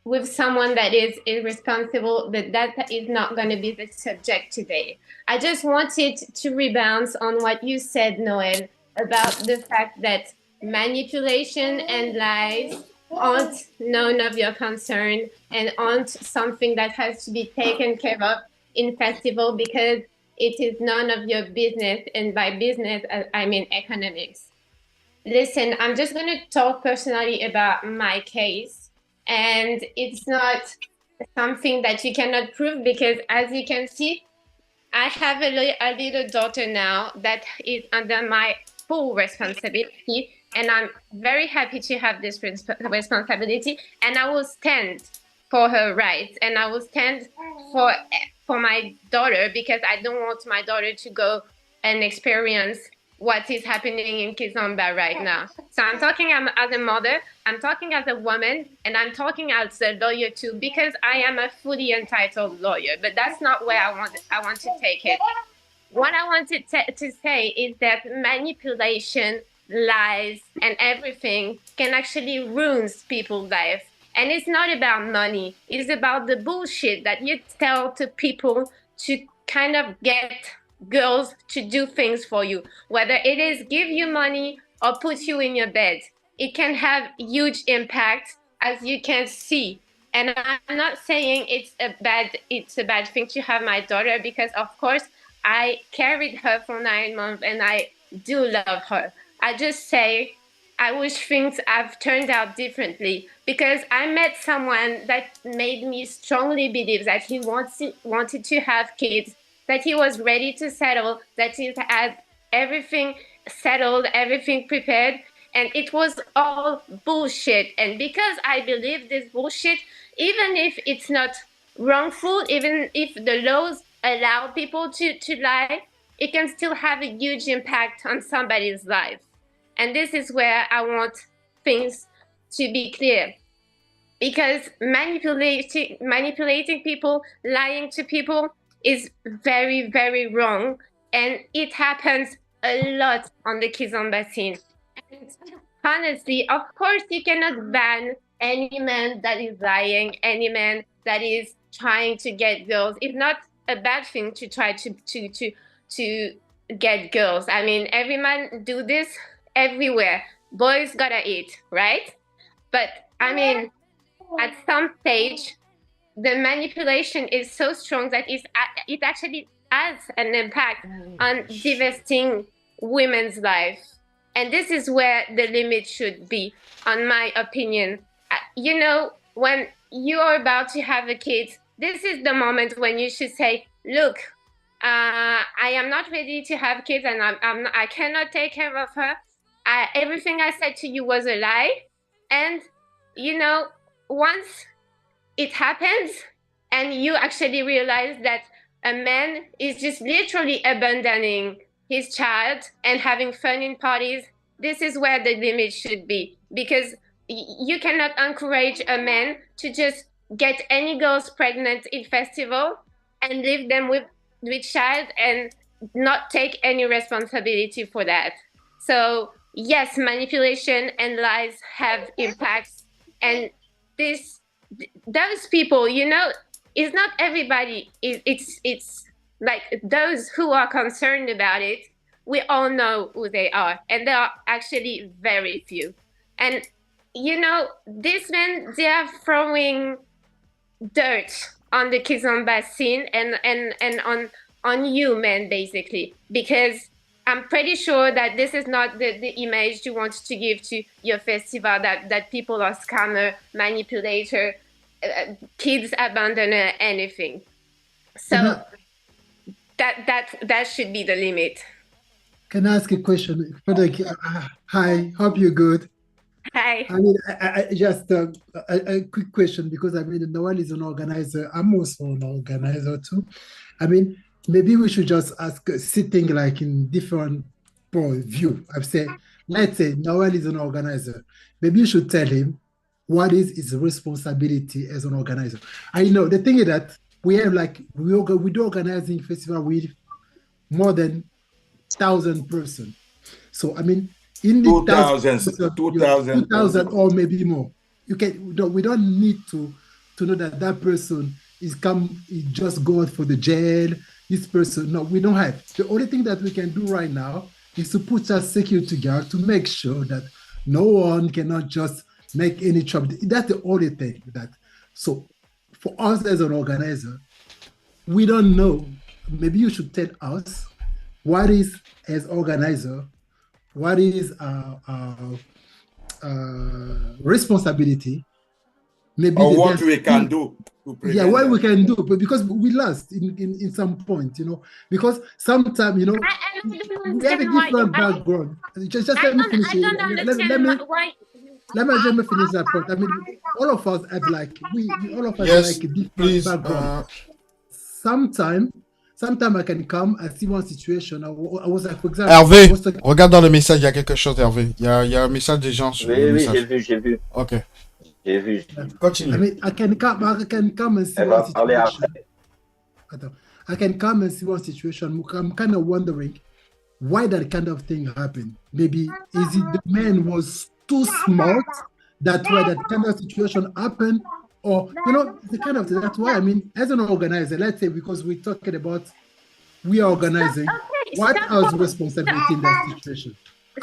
with someone that is irresponsible, that is not going to be the subject today. I just wanted to rebound on what you said, Noel, about the fact that manipulation and lies aren't none of your concern and aren't something that has to be taken care of in festival because it is none of your business. And by business, I mean economics. Listen, I'm just going to talk personally about my case. and it's not something that you cannot prove, because as you can see, I have a little daughter now that is under my full responsibility, and I'm very happy to have this responsibility, and I will stand for her rights, and I will stand for my daughter, because I don't want my daughter to go and experience what is happening in Kizomba right now. So I'm talking as a mother, I'm talking as a woman, and I'm talking as a lawyer too, because I am a fully entitled lawyer, but that's not where I want to take it. What I wanted to say is that manipulation, lies, and everything can actually ruin people's life. And it's not about money. It's about the bullshit that you tell to people to kind of get girls to do things for you. Whether it is give you money or put you in your bed, it can have huge impact, as you can see. And I'm not saying it's a bad thing to have my daughter, because of course I carried her for 9 months and I do love her. I just say I wish things have turned out differently, because I met someone that made me strongly believe that he wanted to have kids, that he was ready to settle, that he had everything settled, everything prepared, and it was all bullshit. And because I believe this bullshit, even if it's not wrongful, even if the laws allow people to lie, it can still have a huge impact on somebody's life. And this is where I want things to be clear, because manipulating people, lying to people is very, very wrong. And it happens a lot on the Kizomba scene. And honestly, of course, you cannot ban any man that is lying, any man that is trying to get girls. It's not a bad thing to try to get girls. I mean, every man do this everywhere. Boys gotta eat, right? But I mean, at some stage, the manipulation is so strong that it actually has an impact on devastating women's life. And this is where the limit should be, on my opinion. You know, when you are about to have a kid, this is the moment when you should say, look, I am not ready to have kids, and I cannot take care of her. Everything I said to you was a lie. And, you know, once it happens and you actually realize that a man is just literally abandoning his child and having fun in parties, this is where the limit should be. Because you cannot encourage a man to just get any girls pregnant in festival and leave them with child and not take any responsibility for that. So yes, manipulation and lies have impacts, and those people, you know, it's not everybody. It's like those who are concerned about it. We all know who they are, and there are actually very few. And you know, these men, they are throwing dirt on the Kizomba scene and on you men, basically, because I'm pretty sure that this is not the image you want to give to your festival, that people are scammer, manipulator, kids abandoner, anything. So that should be the limit. Can I ask a question? Hi, hope you're good. Hi. I mean, I just a quick question, because I mean, Noel is an organizer. I'm also an organizer too. I mean, maybe we should just ask, sitting like in different point of view. I've said, let's say Noel is an organizer. Maybe you should tell him what is his responsibility as an organizer. I know the thing is that we have like, we do organizing festival with more than 1,000 persons. So I mean, in the 2,000 or maybe more, we don't need to know that person is just going for the jail. This person, no, we don't have. The only thing that we can do right now is to put a security guard to make sure that no one cannot just make any trouble. That's the only thing that. So for us as an organizer, we don't know. Maybe you should tell us what is, as organizer, what is our responsibility. maybe or what we can do to prevent what that. we can do, but because we lost in some point, you know, because sometimes, you know, we have a different background. Just let me finish it. Let me finish that point. I mean, all of us have like all of us have like a different background. Sometimes I can come and see one situation. I was like, for example, Hervé, regarde dans le message, il y a quelque chose, Hervé. Il y a un message des gens sur le message. J'ai vu. Ok. J'ai vu. Continue. I mean, I can come and see one situation. I can come and see one situation. I'm kind of wondering why that kind of thing happened. Maybe is it the man was too smart that why that kind of situation happened, or you know, the kind of that's why. I mean, as an organizer, let's say because we're talking about we are organizing, what else responsibility in that situation?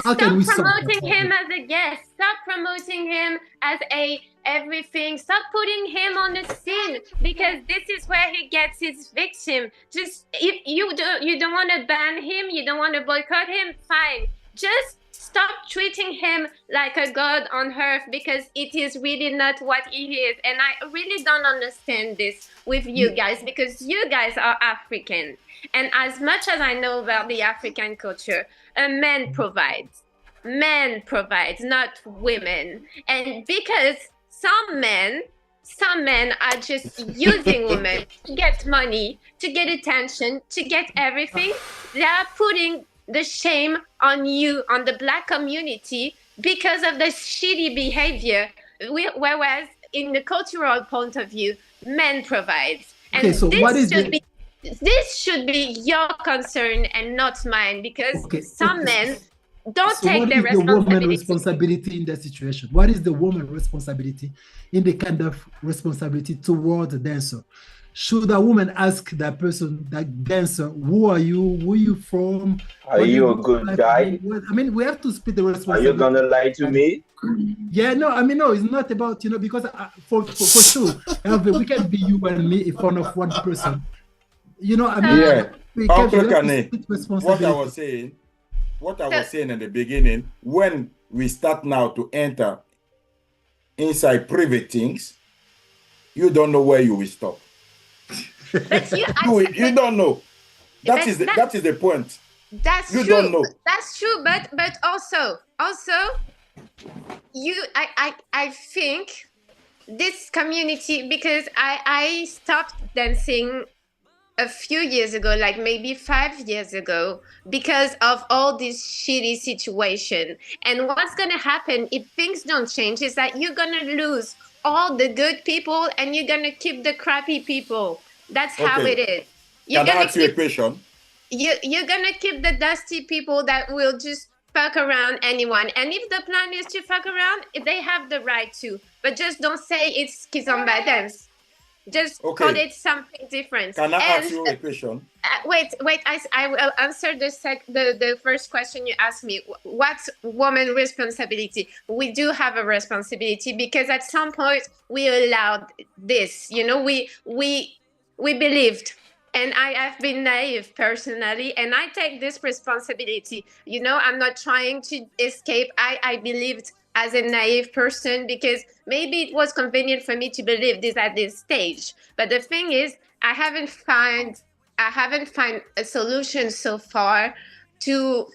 How Stop can we promoting him as a guest. Stop promoting him as a everything. Stop putting him on the scene, because this is where he gets his victim. Just if you don't want to ban him, you don't want to boycott him, fine. Just stop treating him like a god on earth, because it is really not what he is. And I really don't understand this with you guys, because you guys are African. And as much as I know about the African culture, a man provides. Men provides, not women. And because some men are just using women to get money, to get attention, to get everything, they are putting the shame on you, on the Black community, because of the shitty behavior. Whereas in the cultural point of view, men provide. And Okay, so what is this should be your concern and not mine, because some men don't take what their is the woman responsibility. responsibility in that situation? What is the woman responsibility in the kind of responsibility toward the dancer? Should a woman ask that person, that dancer, who are you? Where are you from? Are you a good guy? I mean, we have to split the Are responsibility. you gonna lie to me? Yeah, no, I mean, no, it's not about, you know, because for sure, Hervé, we can be you and me in front of one person. You know, I mean, Yeah. we have to Kane, split what responsibility. I was saying in the beginning, when we start now to enter inside private things, you don't know where you will stop. You don't know. That is the point. That's you true. don't know. That's true, but also I think this community, because I stopped dancing a few years ago, like maybe 5 years ago, because of all this shitty situation. And what's gonna happen if things don't change is that you're gonna lose all the good people and you're gonna keep the crappy people. That's how it is. Can I ask you a question? You're gonna keep the dusty people that will just fuck around anyone. And if the plan is to fuck around, they have the right to. But just don't say it's Kizomba dance. Just call it something different. Can I ask you a question? Wait. I will answer the first question you asked me. What's woman responsibility? We do have a responsibility, because at some point we allowed this. You know, we believed. And I have been naive personally, and I take this responsibility. You know, I'm not trying to escape. I believed as a naive person, because maybe it was convenient for me to believe this at this stage. But the thing is, I haven't found a solution so far to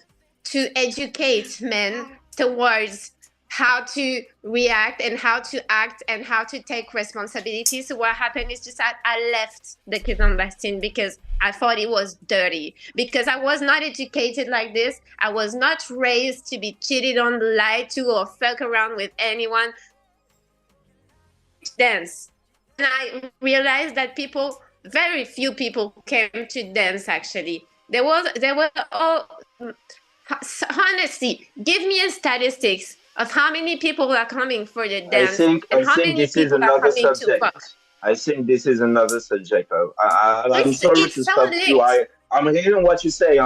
educate men towards how to react and how to act and how to take responsibility. So what happened is just that I left the Kizomba scene because I thought it was dirty, because I was not educated like this. I was not raised to be cheated on, lied to, or fuck around with anyone. Dance. And I realized that very few people came to dance actually. There were all, honestly, give me a statistics of how many people are coming for the dance. I think this is another subject. I think this is another subject. I'm sorry to stop you. I'm hearing what you say. I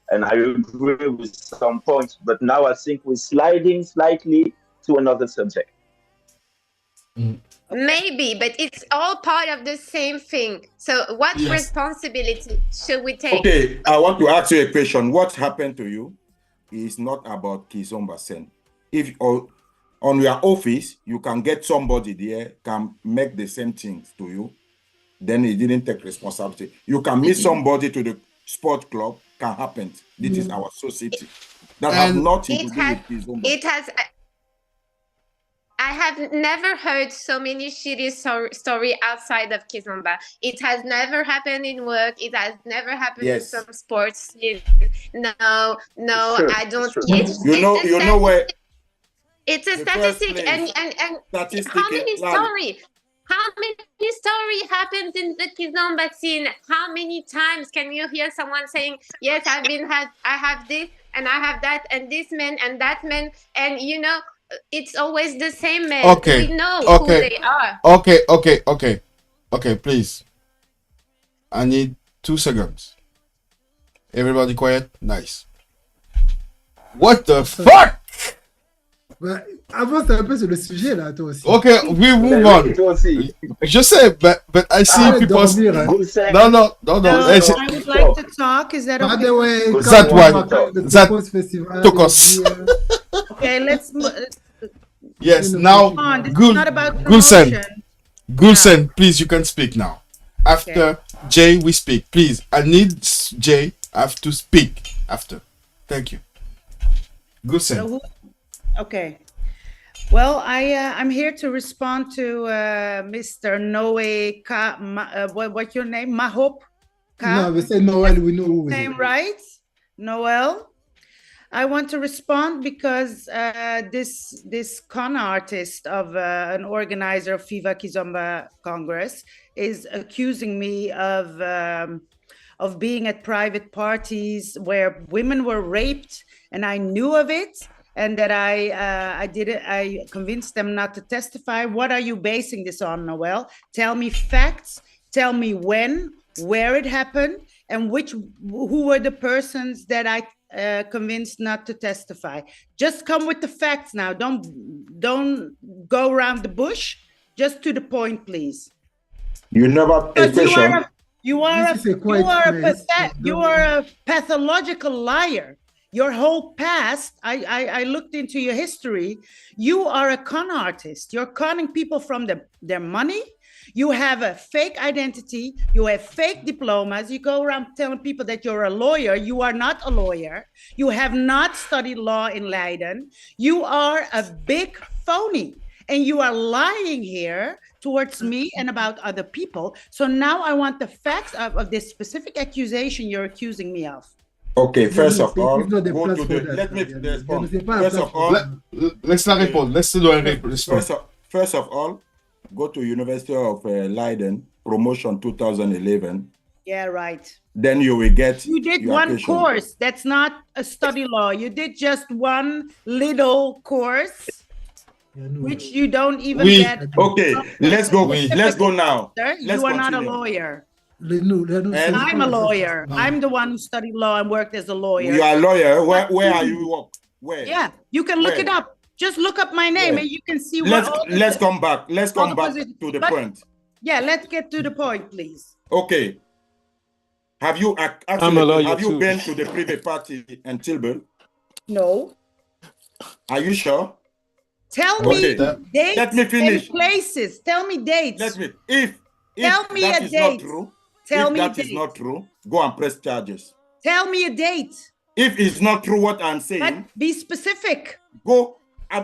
agree with some points, but now I think we're sliding slightly to another subject. Maybe, but it's all part of the same thing. So what responsibility should we take? Okay, I want to ask you a question. What happened to you is not about Kizomba Sen. on your office, you can get somebody there can make the same things to you. Then he didn't take responsibility. You can meet somebody to the sport club, can happen. This is our society. That has nothing to do with Kizomba. It has. I have never heard so many shitty story outside of Kizomba. It has never happened in work. It has never happened in some sports. No, I don't. You know where. It's a statistic, and how many story? How many story happens in the Kizomba scene? How many times can you hear someone saying, "Yes, I have this and I have that, and this man and that man," and it's always the same man. Okay. We know who they are. Okay, please. I need 2 seconds. Everybody quiet? Nice. What the fuck? Bah, avance un peu sur le sujet là, toi aussi. Okay, we move on. Je sais, but I see people. No. I would like to talk. Is that okay? By the way, that took us. Okay, let's. Yes, now, Gulsen, please, you can speak now. After Jay, we speak. Please, I need Jay. I have to speak after. Thank you. Gulsen. Okay. Well, I'm here to respond to Mr. Noe. What's your name? Mahop? No, we say Noel. We know who name right? Noel. I want to respond because this con artist of an organizer of FIFA Kizomba Congress is accusing me of being at private parties where women were raped, and I knew of it, and that I convinced them not to testify. What are you basing this on, Noel? Tell me facts. Tell me when, where it happened, and who were the persons that I convinced not to testify. Just come with the facts now. Don't go around the bush. Just to the point, please. You never you are a pathological liar. Your whole past, I looked into your history. You are a con artist. You're conning people from their money. You have a fake identity. You have fake diplomas. You go around telling people that you're a lawyer. You are not a lawyer. You have not studied law in Leiden. You are a big phony. And you are lying here towards me and about other people. So now I want the facts of this specific accusation you're accusing me of. Okay, first of all, go to the, let me respond. First of all, let's not respond. Let's do a response. First of all, go to University of Leiden, promotion 2011. Yeah, right. Then you will get. You did one course. That's not a study law. You did just one little course, which you don't even get. Okay, let's go. Let's go now. You are not a lawyer. I'm a lawyer. I'm the one who studied law and worked as a lawyer. You are a lawyer. Where are you? Where? Yeah, you can look it up. Just look up my name and you can see. Let's come back. Let's come back to the point. Yeah, let's get to the point, please. Okay. Have you been to the private party in Tilburg? No. Are you sure? Tell me dates. Let me finish. And places. Tell me dates. Let me. If tell me that a is date. not true, Tell me that is not true, go and press charges. Tell me a date. If it's not true what I'm saying, but be specific. Go.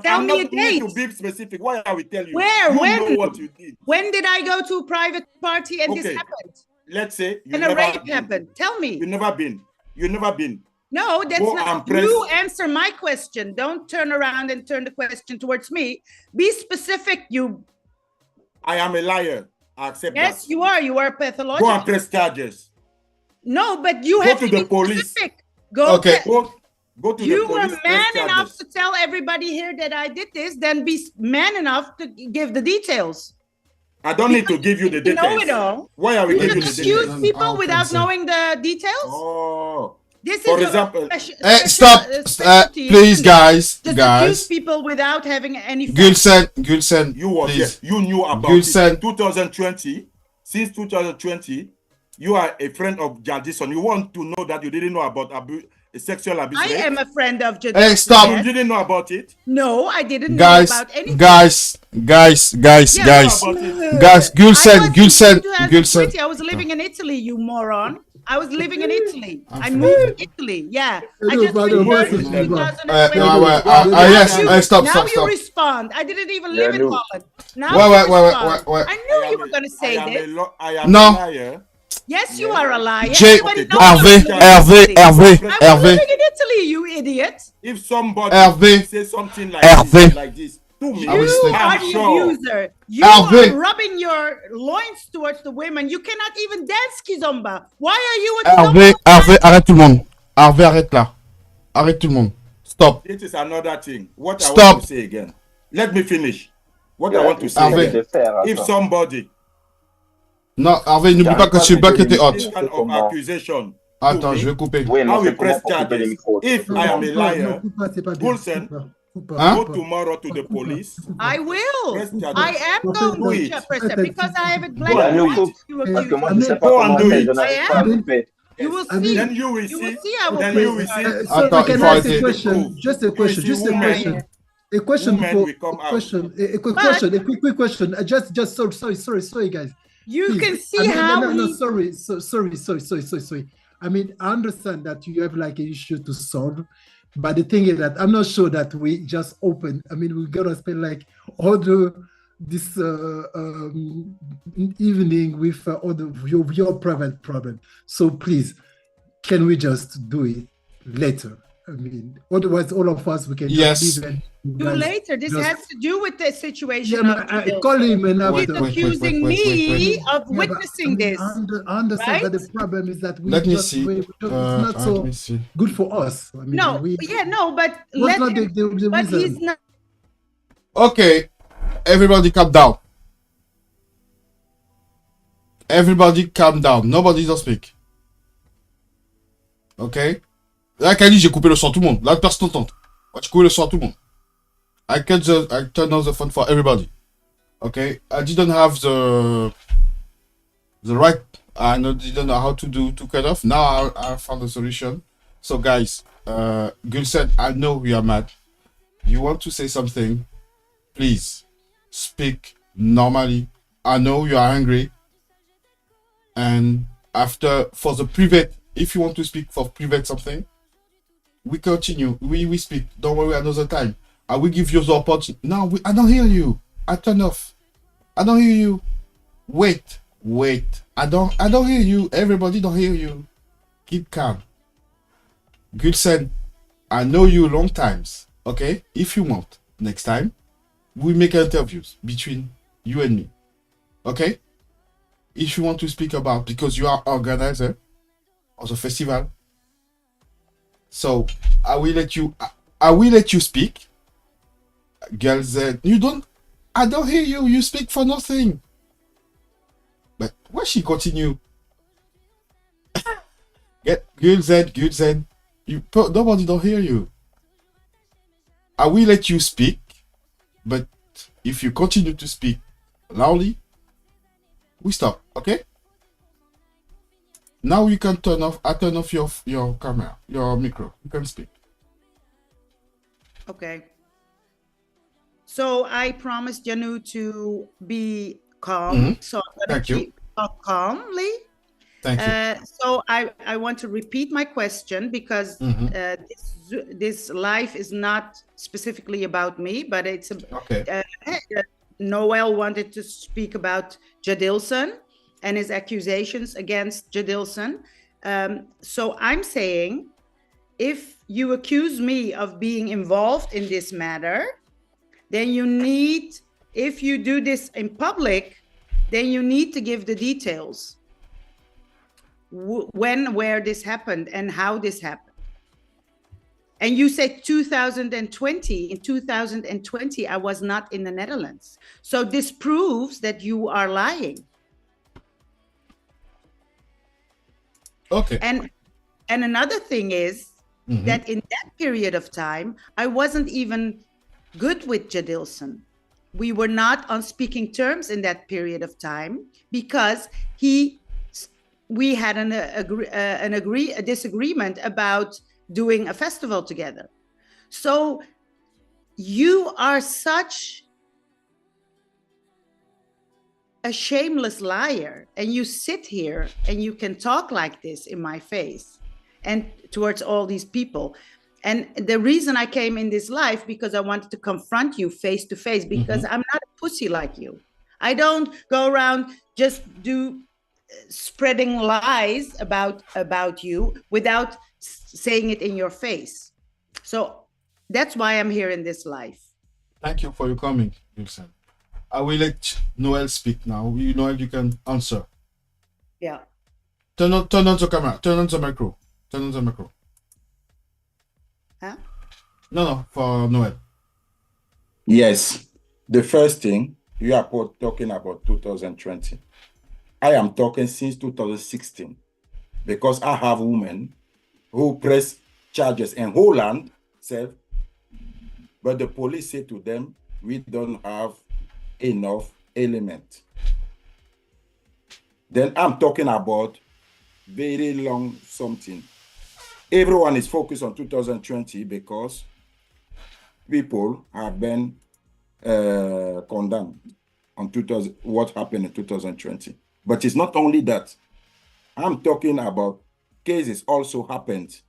Tell me a need date. to be specific. Why are we telling you? Where? You when? know what you did. When did I go to a private party and this happened? Let's say and a rape happened. Tell me. You never been. You never been. No, that's go not. You answer my question. Don't turn around and turn the question towards me. Be specific. I am a liar. I accept that. Yes, you are. You are pathological. Go and press charges. No, but you have to the be police. Specific. Go to the police. You were man enough to tell everybody here that I did this. Then be man enough to give the details. I don't need to give you the details. You know it all. Why are we giving you the details? details? People without knowing the details. Oh. This For is example, stop, please, guys. Just accuse people without having any. Gulsen, you knew about it. 2020. Since 2020, you are a friend of Jilson. You want to know that you didn't know about sexual abuse. I am a friend of Jadilson. Hey, stop. You didn't know about it? No, I didn't know Guys, about anything. guys, Gülsen. I was living in Italy, you moron. I was living in Italy. I moved to Italy. Yeah. I just returned in 2020. Yes, stop. Now you respond. I didn't even live in Holland. Now Wait. I knew you were going to say this. I am No. a liar. Yes, you are a liar. Hervé, I was Hervé. living in Italy, you idiot. If somebody Hervé. says something Hervé. like this to me, You are the abuser. You Hervé. are rubbing your loins towards the women. You cannot even dance Kizomba. Why are you a Kizomba? Hervé, arrête tout le monde. Hervé, arrête là. Arrête tout le monde. Stop. This is another thing. What I Stop. want to say again. Let me finish. What I Yeah, want to say Hervé. again. If somebody Non, Hervé, n'oublie pas que c'est pas que t'es hot. this kind of accusation, Attends, je vais couper. Oui, mais I will c'est comment press pour couper les charges. micros. If I am a liar, Gülsen, Hein? go tomorrow to the police. I will. Press charges. I am going Do to it. press it because I have a black Yeah, nous right coupe. to Parce que accuse moi, you. je sais pas Go comment and do faire, it. je n'arrive pas à couper. You will see. Then you will You see. will see I will Then press you will it. see. So Attends, can il faut I ask a arrêter. question? Just a question. You see women. A question Women before will come out. a quick question. A quick question. Just sorry, guys. You Please. can see I mean, how no, he. sorry. I mean, I understand that you have like an issue to solve, but the thing is that I'm not sure that we just open. I mean, we're gonna spend like all this evening with all your private problem. So please, can we just do it later? I mean, otherwise, all of us we can Yes. just leave and you Do guys later. This just- has to do with the situation Yeah, of but I Jadilson. call him and He's accusing me of Yeah, but, witnessing this. I understand that right? the problem is that we Let me just see. it's not Let so me see. good for us. I mean, No, we, but what's let not him, the but reason? he's not. Okay, everybody calm down. Everybody calm down. Nobody does speak. Okay? Là, Kali, j'ai coupé le son à tout le monde. Là, personne t'entend. Moi, j'ai coupé le son à tout le monde. I turn on the phone for everybody. Okay? I didn't have the right. Didn't know how to cut off. Now I found a solution. So, guys, Gülsen, I know you are mad. You want to say something? Please speak normally. I know you are angry. And after, for the private, if you want to speak for private something, we continue. We speak. Don't worry, another time. I will give you the opportunity. No, I don't hear you. I turn off. I don't hear you. Wait. I don't hear you. Everybody don't hear you. Keep calm. Gülsen, I know you long times. Okay? If you want, next time, we make interviews between you and me. Okay? If you want to speak about, because you are organizer of the festival, so I will let you speak. Girls, I don't hear you. You speak for nothing. But why she continue? Gülsen, nobody don't hear you. I will let you speak, but if you continue to speak loudly, we stop. Okay? Now you can turn off. I turn off your camera, your micro. You can speak. Okay. So I promised Janu to be calm. Mhm. So I'm going Thank to you. keep calmly. Thank you. So I want to repeat my question because Mhm. this life is not specifically about me, but it's Okay. Noel wanted to speak about Jadilson and his accusations against Jadilson. So I'm saying, if you accuse me of being involved in this matter, then you need, if you do this in public, then you need to give the details. When, where this happened and how this happened. And you said 2020. In 2020, I was not in the Netherlands. So this proves that you are lying. Okay. And another thing is Mhm. that in that period of time, I wasn't even good with Jadilson. We were not on speaking terms in that period of time because we had a disagreement about doing a festival together. So you are such a shameless liar, and you sit here and you can talk like this in my face and towards all these people. And the reason I came in this life, because I wanted to confront you face to face, because I'm not a pussy like you. I don't go around just spreading lies about you without saying it in your face. So that's why I'm here in this life. Thank you for your coming, Jilson. I will let Noel speak now. Noel, you can answer. Yeah. Turn on the camera. Turn on the micro. Turn on the micro. Huh? No, for Noel. Yes. The first thing, you are talking about 2020. I am talking since 2016 because I have women who press charges in Holland, but the police say to them, we don't have enough element. Then I'm talking about very long something. Everyone is focused on 2020 because people have been condemned on what happened in 2020. But it's not only that. I'm talking about cases also happened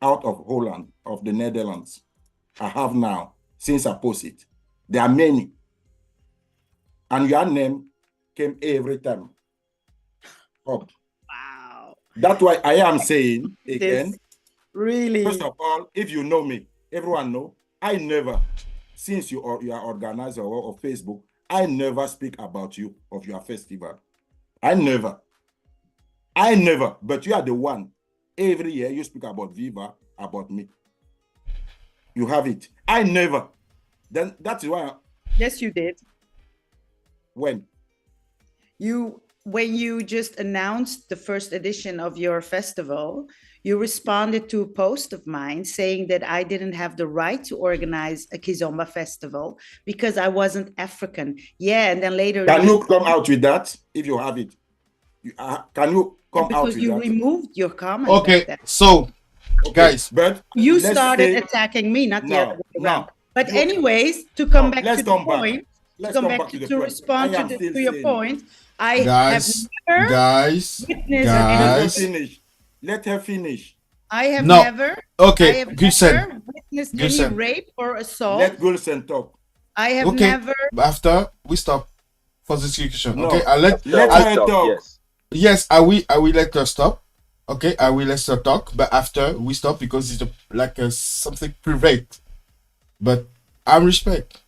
out of Holland, of the Netherlands. I have now, since I post it. There are many. And your name came every time up. Wow. That's why I am saying again, really, first of all, if you know me, everyone know, I never, since you are organizer of Facebook, I never speak about you of your festival. I never, but you are the one. Every year you speak about Viva, about me. You have it. I never. Then that's why. Yes, you did. When you just announced the first edition of your festival, you responded to a post of mine saying that I didn't have the right to organize a Kizomba festival because I wasn't African. Yeah, and then later... Can you come out with that if you have it? Can you come out with that? Because you removed your comment. Okay, so, guys... But you started attacking me, not the other way around. But anyways, to come back to the point... To respond to your point, I have never witnessed. Let her finish. I have never. Okay, I have never witnessed any rape or assault. Let Gulsen talk. I have never. After we stop for the discussion. No. Okay, I let her talk. Yes, I will let her stop. Okay, I will let her talk, but after we stop because it's like something private. But I respect.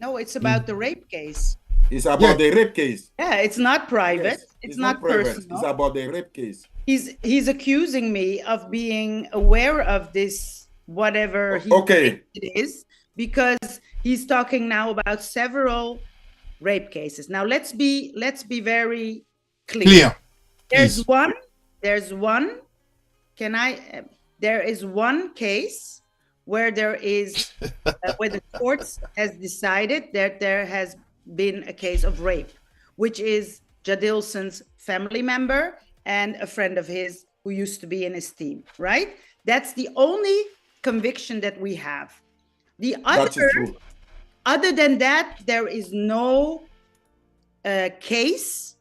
No, it's about the rape case. It's about the rape case. Yeah, it's not private. Yes, it's not private. personal. It's about the rape case. He's accusing me of being aware of this, whatever it is, because he's talking now about several rape cases. Now let's be very clear. There's one. There is one case where there is where the courts has decided that there has been a case of rape, which is Jilson's family member and a friend of his who used to be in his team, right? That's the only conviction that we have. The other than that, there is no case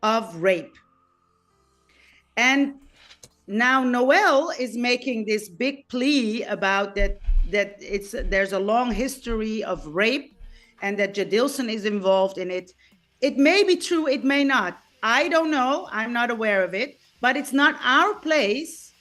of rape. And now Noel is making this big plea about that there's a long history of rape and that Jilson is involved in it. It may be true, it may not. I don't know. I'm not aware of it, but it's not our place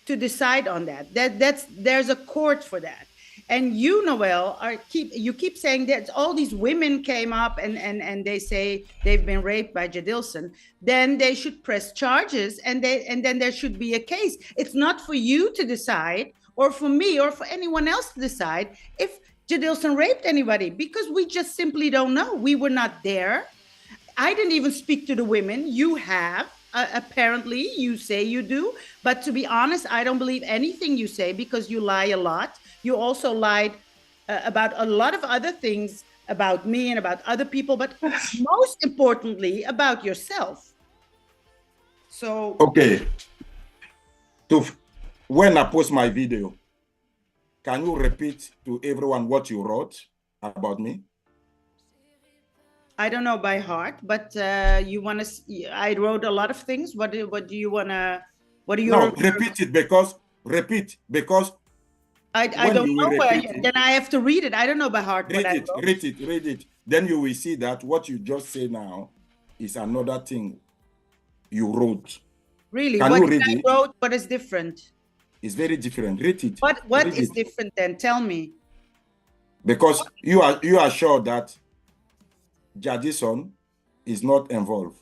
to decide on that. There's a court for that. And you, Noel, you keep saying that all these women came up and they say they've been raped by Jilson. Then they should press charges and then there should be a case. It's not for you to decide, or for me, or for anyone else to decide if Jilson raped anybody, because we just simply don't know. We were not there. I didn't even speak to the women. You have. Apparently, you say you do. But to be honest, I don't believe anything you say because you lie a lot. You also lied about a lot of other things about me and about other people, but most importantly, about yourself. So... Okay. when I post my video, can you repeat to everyone what you wrote about me? I don't know by heart, but you want to? I wrote a lot of things. What do you want to? What do you? No, repeat because I don't know. Then I have to read it. I don't know by heart. Read it. Then you will see that what you just say now is another thing you wrote. Really? Can What you read I it? wrote? What is different? It's very different. Read it. What Read is it. different then? Tell me. Because you are sure that Jilson is not involved.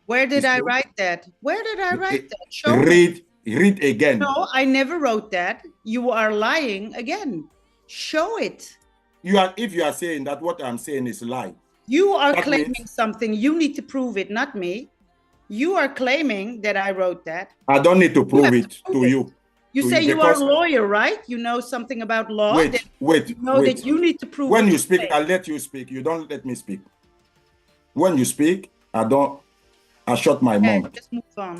Where did I write that? Where did I write that? Show me. Read again. No, I never wrote that. You are lying again. Show it. If you are saying that what I'm saying is lie. You are that claiming means something. You need to prove it, not me. You are claiming that I wrote that. I don't need to prove it to you. You say you are a lawyer, right? You know something about law. Wait. You know that you need to prove. When what you speak, say. I'll let you speak. You don't let me speak. When you speak, I shut my Okay, mouth. just move on.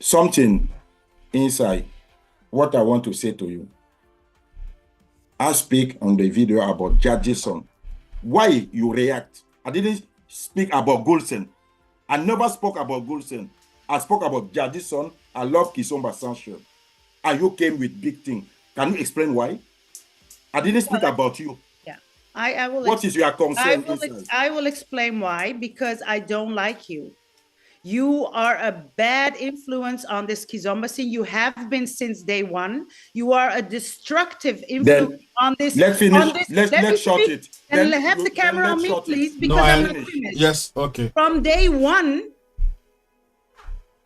Something inside what I want to say to you. I speak on the video about Jilson. Why you react? I didn't speak about Jilson. I never spoke about Jilson. I spoke about Jilson. I love Kizomba Sensual. And you came with big thing. Can you explain why? I didn't speak about you. Yeah, I will. What is your concern? I will explain why. Because I don't like you. You are a bad influence on this Kizomba scene. You have been since day one. You are a destructive influence on this. Let's finish. Let's short it. And have the camera on me, please, because I'm not finished. Yes, okay. From day one.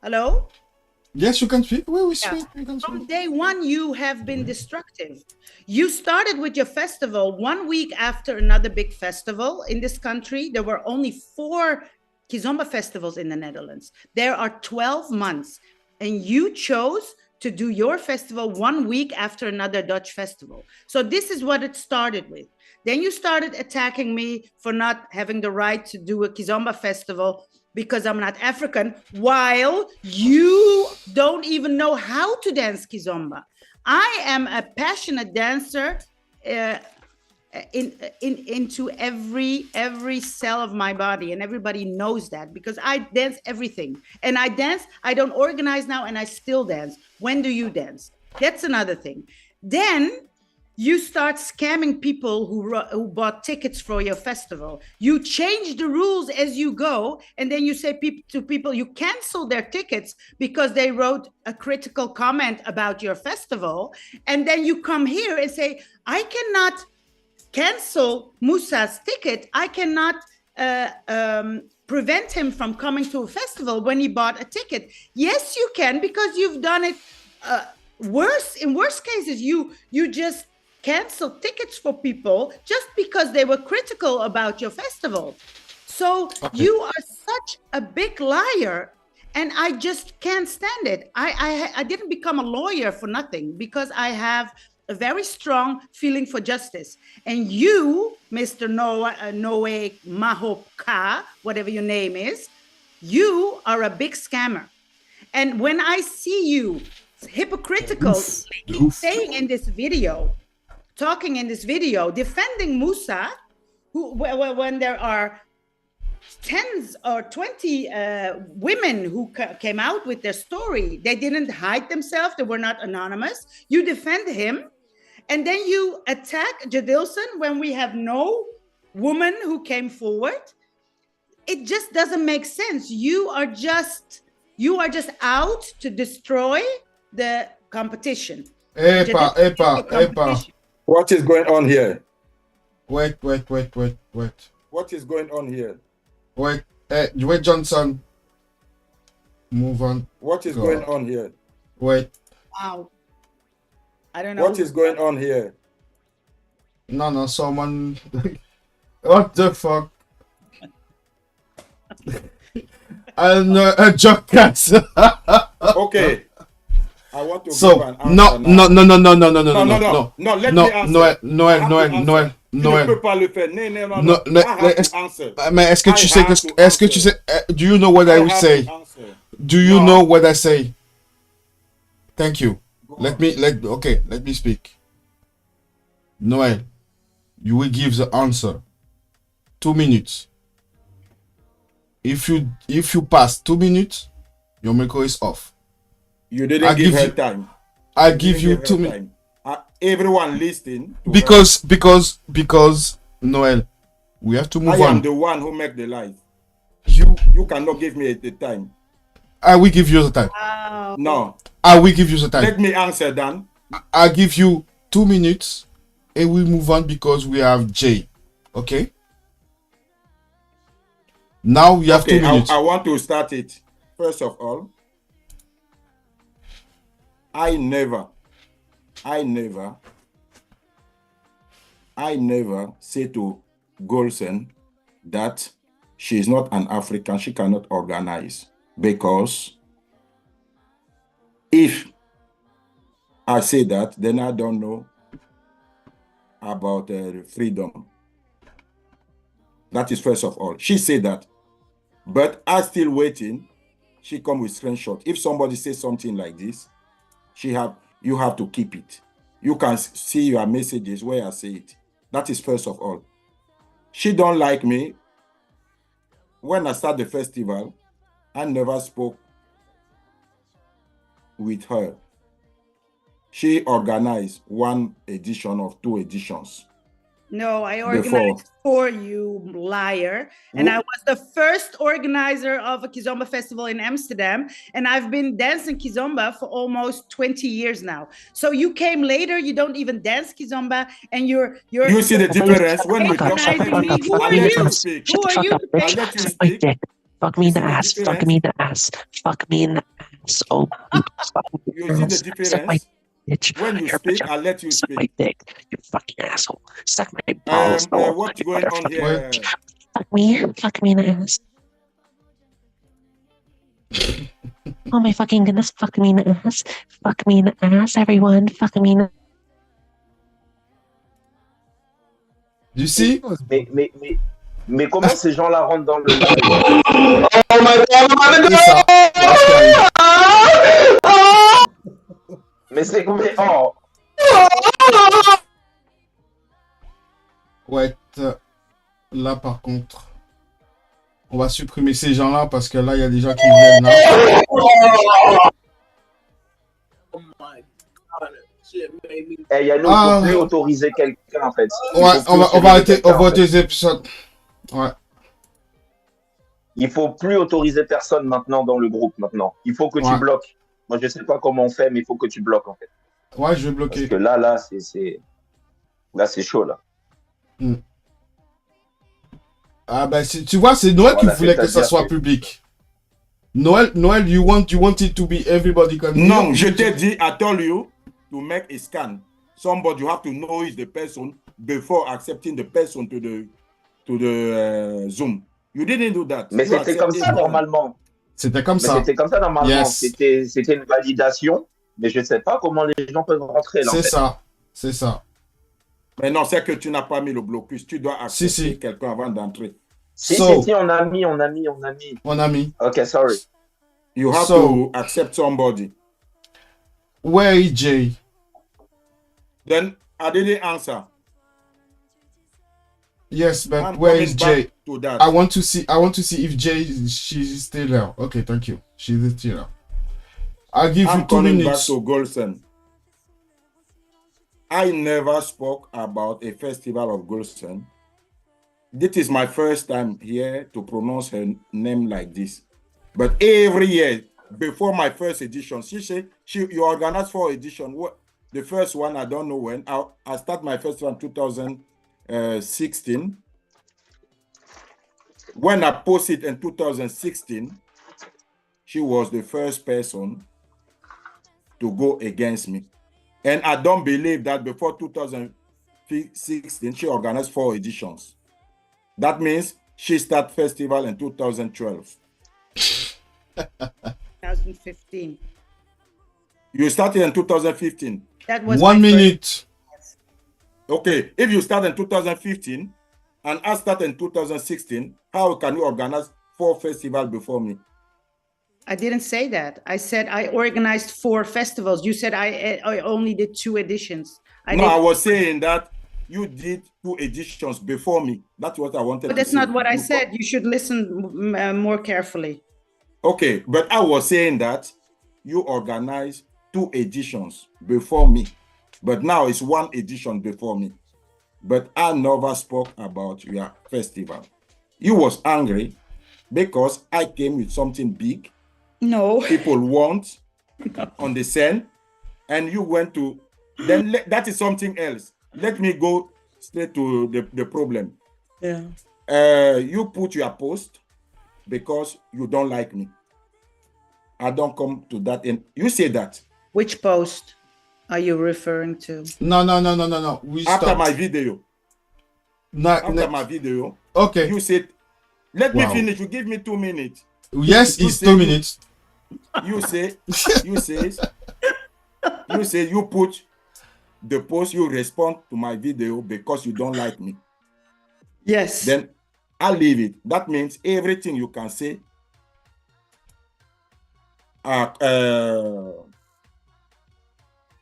Hello? Yes, you can speak. We Yeah. speak. You can From speak. day one, you have been destructive. You started with your festival 1 week after another big festival in this country. There were only 4 Kizomba festivals in the Netherlands. There are 12 months, and you chose to do your festival 1 week after another Dutch festival. So this is what it started with. Then you started attacking me for not having the right to do a Kizomba festival because I'm not African, while you don't even know how to dance Kizomba. I am a passionate dancer into every cell of my body, and everybody knows that because I dance everything. And I don't organize now, and I still dance. When do you dance? That's another thing. Then you start scamming people who bought tickets for your festival. You change the rules as you go, and then you say to people you cancel their tickets because they wrote a critical comment about your festival. And then you come here and say, I cannot cancel Musa's ticket. I cannot prevent him from coming to a festival when he bought a ticket. Yes, you can, because you've done it worse. In worst cases, you just cancel tickets for people just because they were critical about your festival. So you are such a big liar, and I just can't stand it. I didn't become a lawyer for nothing, because I have a very strong feeling for justice. And you, Mr. Noel Mahoka, whatever your name is, you are a big scammer. And when I see you hypocritical, saying in this video, talking in this video, defending Musa, when there are 10s or 20 women who came out with their story, they didn't hide themselves, they were not anonymous. You defend him, and then you attack Jilson when we have no woman who came forward. It just doesn't make sense. You are just out to destroy the competition. Epa. What is going on here? Wait. What is going on here? Wait, Johnson. Move on. What is going on here? Wait. Wow. I don't know. What is going on here? No, someone. What the fuck? And Jokers. Okay. I want to so give an answer no. Let me answer. Noel. Tu ne peux pas le faire. Non. Mais est-ce que tu sais, do you know what I would say? Do you know what I say? Thank you. Let me speak. Noel, you will give the answer. 2 minutes. If you pass 2 minutes, your micro is off. You didn't give her time. I give you 2 minutes. Everyone listening. Because Noel, we have to move on. I am the one who make the life. You cannot give me the time. I will give you the time. No. I will give you the time. Let me answer then. I give you 2 minutes and we move on because we have Jay. Okay? Now we have 2 minutes. I want to start it. First of all, I never say to Jilson that she is not an African, she cannot organize. Because if I say that, then I don't know about freedom. That is first of all. She said that. But I'm still waiting. She come with screenshot. If somebody says something like this, you have to keep it. You can see your messages where I say it. That is first of all. She don't like me. When I start the festival, I never spoke with her. She organized 1 edition or 2 editions. No, I organized for you, liar. And I was the first organizer of a Kizomba festival in Amsterdam. And I've been dancing Kizomba for almost 20 years now. So you came later, you don't even dance Kizomba, and you're You see the difference when you talk. Who are you? Who are you? Fuck me in the ass. Fuck me in the ass. Fuck me in the ass. Oh, you see the difference? Bitch. When you speak, I'll let you speak. My dick, you fucking asshole. Suck my balls. What's going on here? Fuck me in the ass. Oh my fucking goodness, fuck me in the ass. Fuck me in the ass, everyone. Fuck me in the... You see? Mais comment ces gens-là rentrent dans le live? Oh my god! Mais c'est comme... Oh. Ouais, là par contre, on va supprimer ces gens-là parce que là, il y a des gens qui viennent là. Oh my god. Il y a nous, faut plus autoriser quelqu'un en fait. Ouais, on va arrêter, on va autoriser personne. Ouais. Il faut plus autoriser personne maintenant dans le groupe maintenant. Il faut que tu bloques. Moi, je sais pas comment on fait, mais il faut que tu bloques en fait. Ouais, je vais bloquer. Parce que là, c'est chaud là. Ah ben, tu vois, c'est Noël qui voulait que ça soit public. Noël, you want it to be everybody can. Non, je t'ai dit, I told you to make a scan. Somebody, you have to know is the person before accepting the person to the Zoom. You didn't do that. Mais c'était comme ça normalement. C'était comme ça. C'était comme ça normalement. Yes. C'était une validation, mais je ne sais pas comment les gens peuvent rentrer là. C'est ça. Mais non, c'est que tu n'as pas mis le blocus. Tu dois accepter quelqu'un avant d'entrer. Si, on a mis. On a mis. Okay, sorry. You have to accept somebody. Where is Jay? Then I didn't answer. Yes, but where is Jay? I want to see if Jay she's still there. Okay, thank you. She's still there. I'll give you 2 minutes. Back to Jilson. I never spoke about a festival of Jilson. This is my first time here to pronounce her name like this. But every year, before my first edition, she said you organized 4 editions. The first one, I don't know when. I started my first one in 2016. When I posted in 2016, she was the first person to go against me. And I don't believe that before 2016, she organized 4 editions. That means she started festival in 2012. 2015. You started in 2015. That was 1 minute. Okay, if you start in 2015 and I start in 2016, how can you organize 4 festivals before me? I didn't say that. I said I organized 4 festivals. You said I only did 2 editions. I was saying that you did 2 editions before me. That's what I wanted But to that's say. not what I said. You should listen more carefully. Okay, but I was saying that you organized 2 editions before me, but now it's 1 edition before me. But I never spoke about your festival. You was angry because I came with something big. No. People want on the scene, and you went to, then that is something else. Let me go straight to the problem. Yeah. You put your post because you don't like me. I don't come to that, and you say that. Which post are you referring to? No. After my video. After my video. Okay. You said, let me finish. You give me 2 minutes. Yes, it's 2 minutes. You put the post, you respond to my video because you don't like me. Yes. Then I'll leave it. That means everything you can say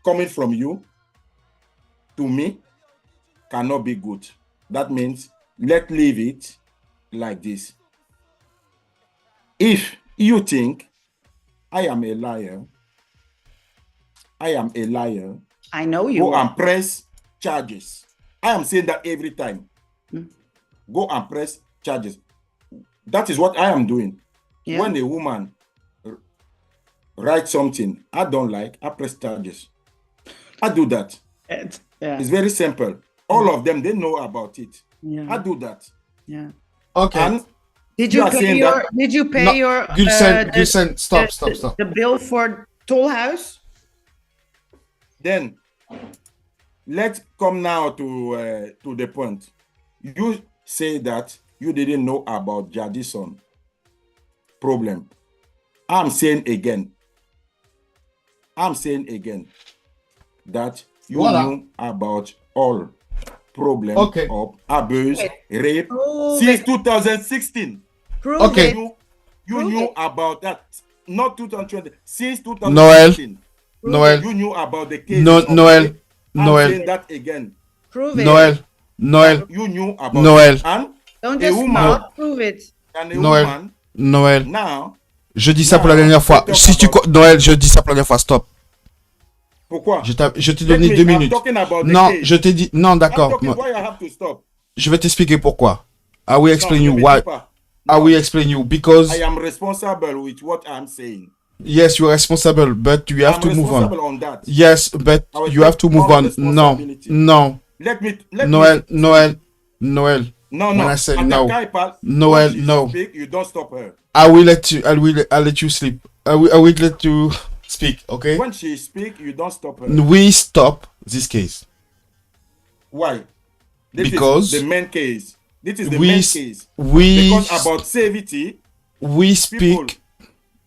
coming from you to me cannot be good. That means let's leave it like this. If you think I am a liar, I know you go are. and press charges. I am saying that every time. Go and press charges. That is what I am doing. Yeah. When a woman writes something I don't like, I press charges. I do that. It's very simple. All of them, they know about it. Yeah. I do that. Yeah. Okay. And Did you pay your? Did you pay your? Gilson, stop. The bill for Toll House. Then let's come now to the point. You say that you didn't know about Jilson problem. I'm saying again that you knew about all problem of abuse, rape since 2016. You knew about that. Not 2020, since 2016. Noel. You knew about the case. Noel. I'm saying that again. Prove it. Noel. You knew about Noel. it. And don't just not prove it. And a woman, Noel. now, je dis ça pour la dernière fois. Si tu Noël, je dis ça pour la dernière fois. Stop. Pourquoi? Je t'ai donné 2 minutes. Non, je t'ai dit non, d'accord. Je vais t'expliquer pourquoi. I will explain you why. I will explain you because I am responsible with what I'm saying. Yes, you are responsible, but you have to move on. On that. Yes, but you have to move on. No. Let me Noel. No. When I say no. Noel, no. Speak, you don't stop her. I'll let you sleep. I will let you speak, okay? When she speak, you don't stop her. We stop this case. Why? This because is the main case. This is the main case. Because about safety, we speak.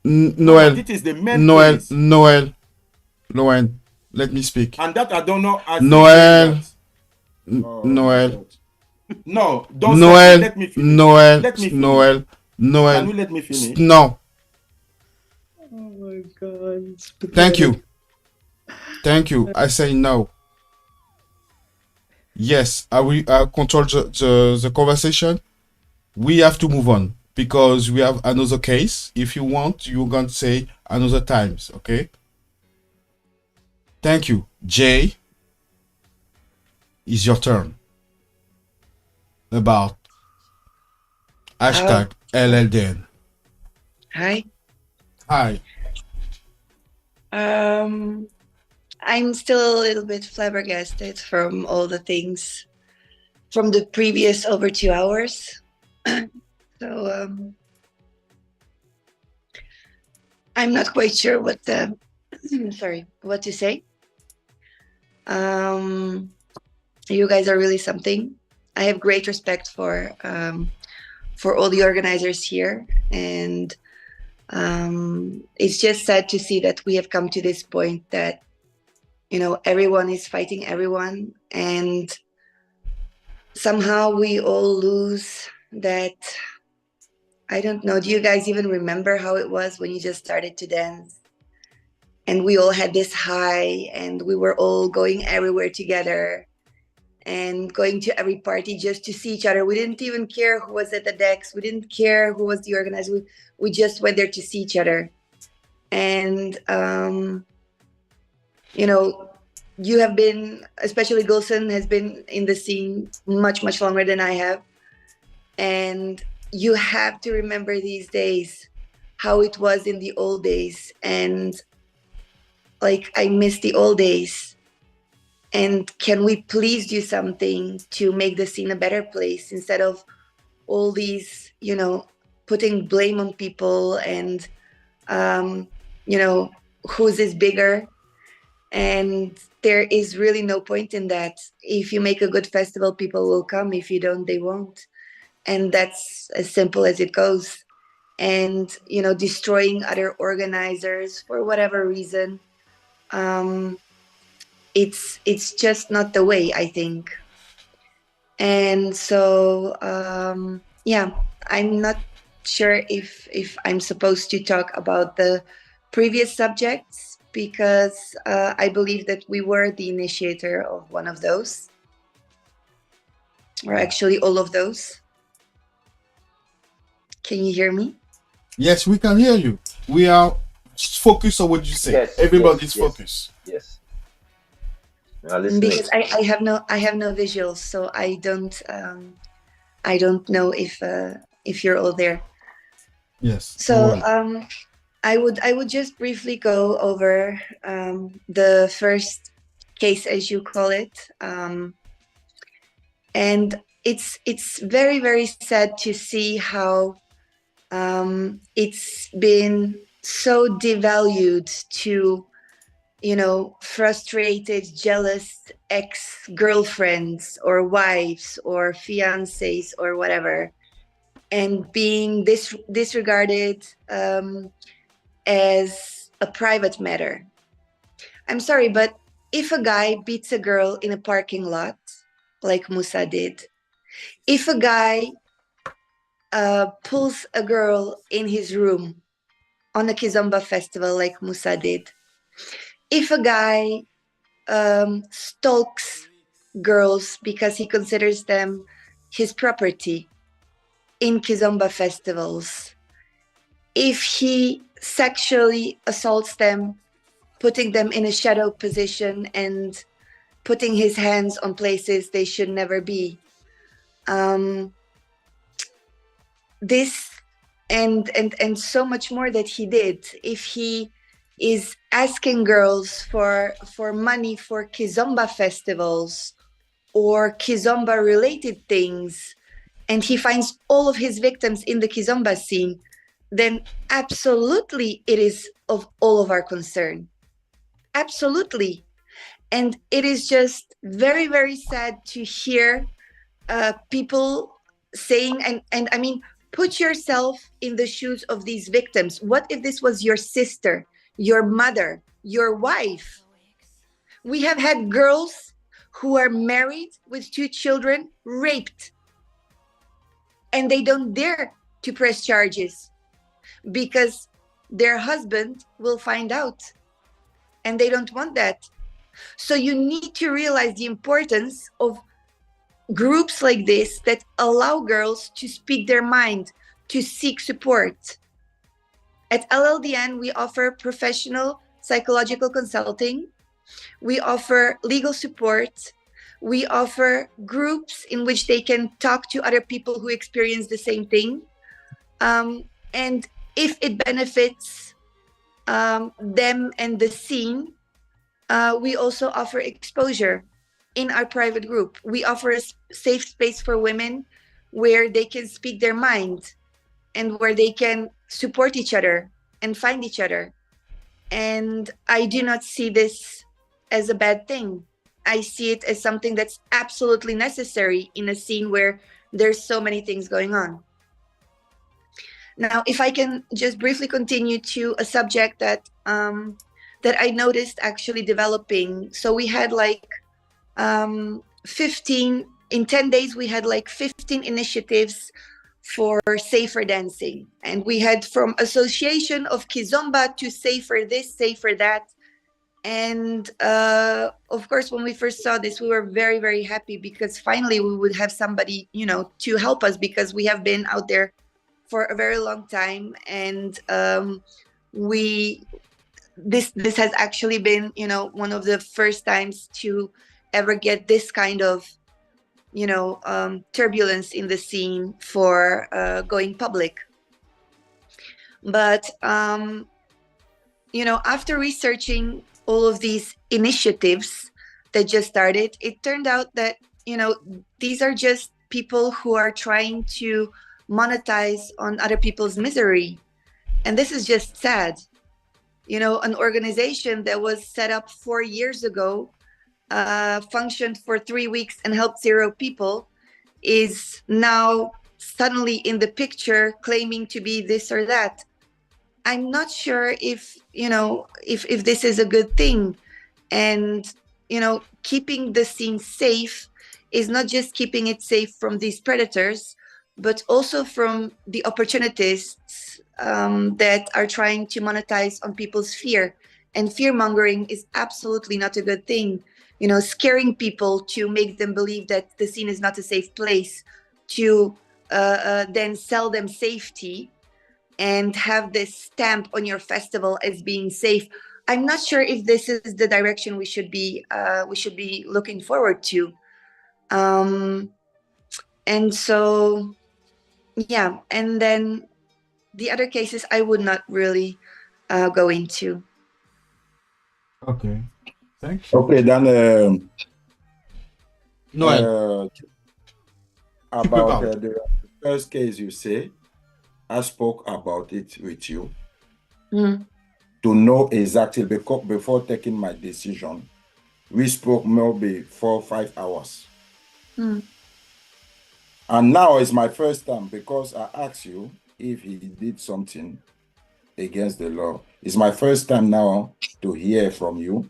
Noel. This is the main case. Noel. Let me speak. And that I don't know. Noel. No, don't Noel. Let me finish. Noel. Let me finish. Noel. Can you let me finish? No. Oh my God. Thank you. I say no. Yes, I will control the conversation. We have to move on because we have another case. If you want, you're going to say another times, okay? Thank you. Jay, it's your turn. About hashtag LLDN. Hi. I'm still a little bit flabbergasted from all the things from the previous over 2 hours. So I'm not quite sure what to say. You guys are really something. I have great respect for all the organizers here, and it's just sad to see that we have come to this point that, you know, everyone is fighting everyone, and somehow we all lose that I don't know. Do you guys even remember how it was when you just started to dance? And we all had this high, and we were all going everywhere together and going to every party just to see each other. We didn't even care who was at the decks. We didn't care who was the organizer. We just went there to see each other. And, you know, you have been, especially Jilson, has been in the scene much, much longer than I have. And you have to remember these days, how it was in the old days. And like, I miss the old days. And can we please do something to make the scene a better place instead of all these, you know, putting blame on people and, you know, whose is bigger? And there is really no point in that. If you make a good festival, people will come. If you don't, they won't. And that's as simple as it goes. And, you know, destroying other organizers for whatever reason, it's just not the way, I think. And so, yeah, I'm not sure if I'm supposed to talk about the previous subjects, because I believe that we were the initiator of one of those, or actually all of those. Can you hear me? Yes, we can hear you. We are focused on what you say. Yes, Everybody's yes, focused. Yes. Listening. Because I have no visuals, so I don't know if you're all there. Yes. So I would just briefly go over the first case, as you call it, and it's very, very sad to see how it's been so devalued to, you know, frustrated, jealous ex-girlfriends or wives or fiancés or whatever, and being disregarded as a private matter. I'm sorry, but if a guy beats a girl in a parking lot, like Musa did, if a guy pulls a girl in his room on a Kizomba festival, like Musa did, if a guy stalks girls because he considers them his property in Kizomba festivals, if he sexually assaults them, putting them in a shadow position and putting his hands on places they should never be, this and so much more that he did, if he is asking girls for money for Kizomba festivals or Kizomba related things, and he finds all of his victims in the Kizomba scene, then absolutely it is of all of our concern. Absolutely. And it is just very, very sad to hear people saying, and I mean, put yourself in the shoes of these victims. What if this was your sister, your mother, your wife? We have had girls who are married with 2 children raped, and they don't dare to press charges because their husband will find out, and they don't want that. So you need to realize the importance of groups like this that allow girls to speak their mind, to seek support. At LLDN, we offer professional psychological consulting. We offer legal support. We offer groups in which they can talk to other people who experience the same thing. And if it benefits them and the scene, we also offer exposure in our private group. We offer a safe space for women where they can speak their mind and where they can support each other and find each other. And I do not see this as a bad thing. I see it as something that's absolutely necessary in a scene where there's so many things going on. Now, if I can just briefly continue to a subject that that I noticed actually developing. So we had like 15, in 10 days, we had like 15 initiatives for safer dancing. And we had from association of Kizomba to safer this, safer that. And of course, when we first saw this, we were very, very happy because finally we would have somebody, you know, to help us, because we have been out there for a very long time. And this has actually been, you know, one of the first times to ever get this kind of, you know, turbulence in the scene for going public. But, you know, after researching all of these initiatives that just started, it turned out that, you know, these are just people who are trying to monetize on other people's misery. And this is just sad. You know, an organization that was set up 4 years ago, functioned for 3 weeks and helped 0 people, is now suddenly in the picture claiming to be this or that. I'm not sure if, you know, if this is a good thing. And, you know, keeping the scene safe is not just keeping it safe from these predators, but also from the opportunists that are trying to monetize on people's fear. And fear mongering is absolutely not a good thing. You know, scaring people to make them believe that the scene is not a safe place, to then sell them safety and have this stamp on your festival as being safe. I'm not sure if this is the direction we should be looking forward to. And so, yeah. And then the other cases I would not really go into. Okay, thank you. Okay, then Noel. About the first case you say, I spoke about it with you to know exactly, because before taking my decision, we spoke maybe 4 or 5 hours. And now it's my first time, because I asked you if he did something against the law. It's my first time now to hear from you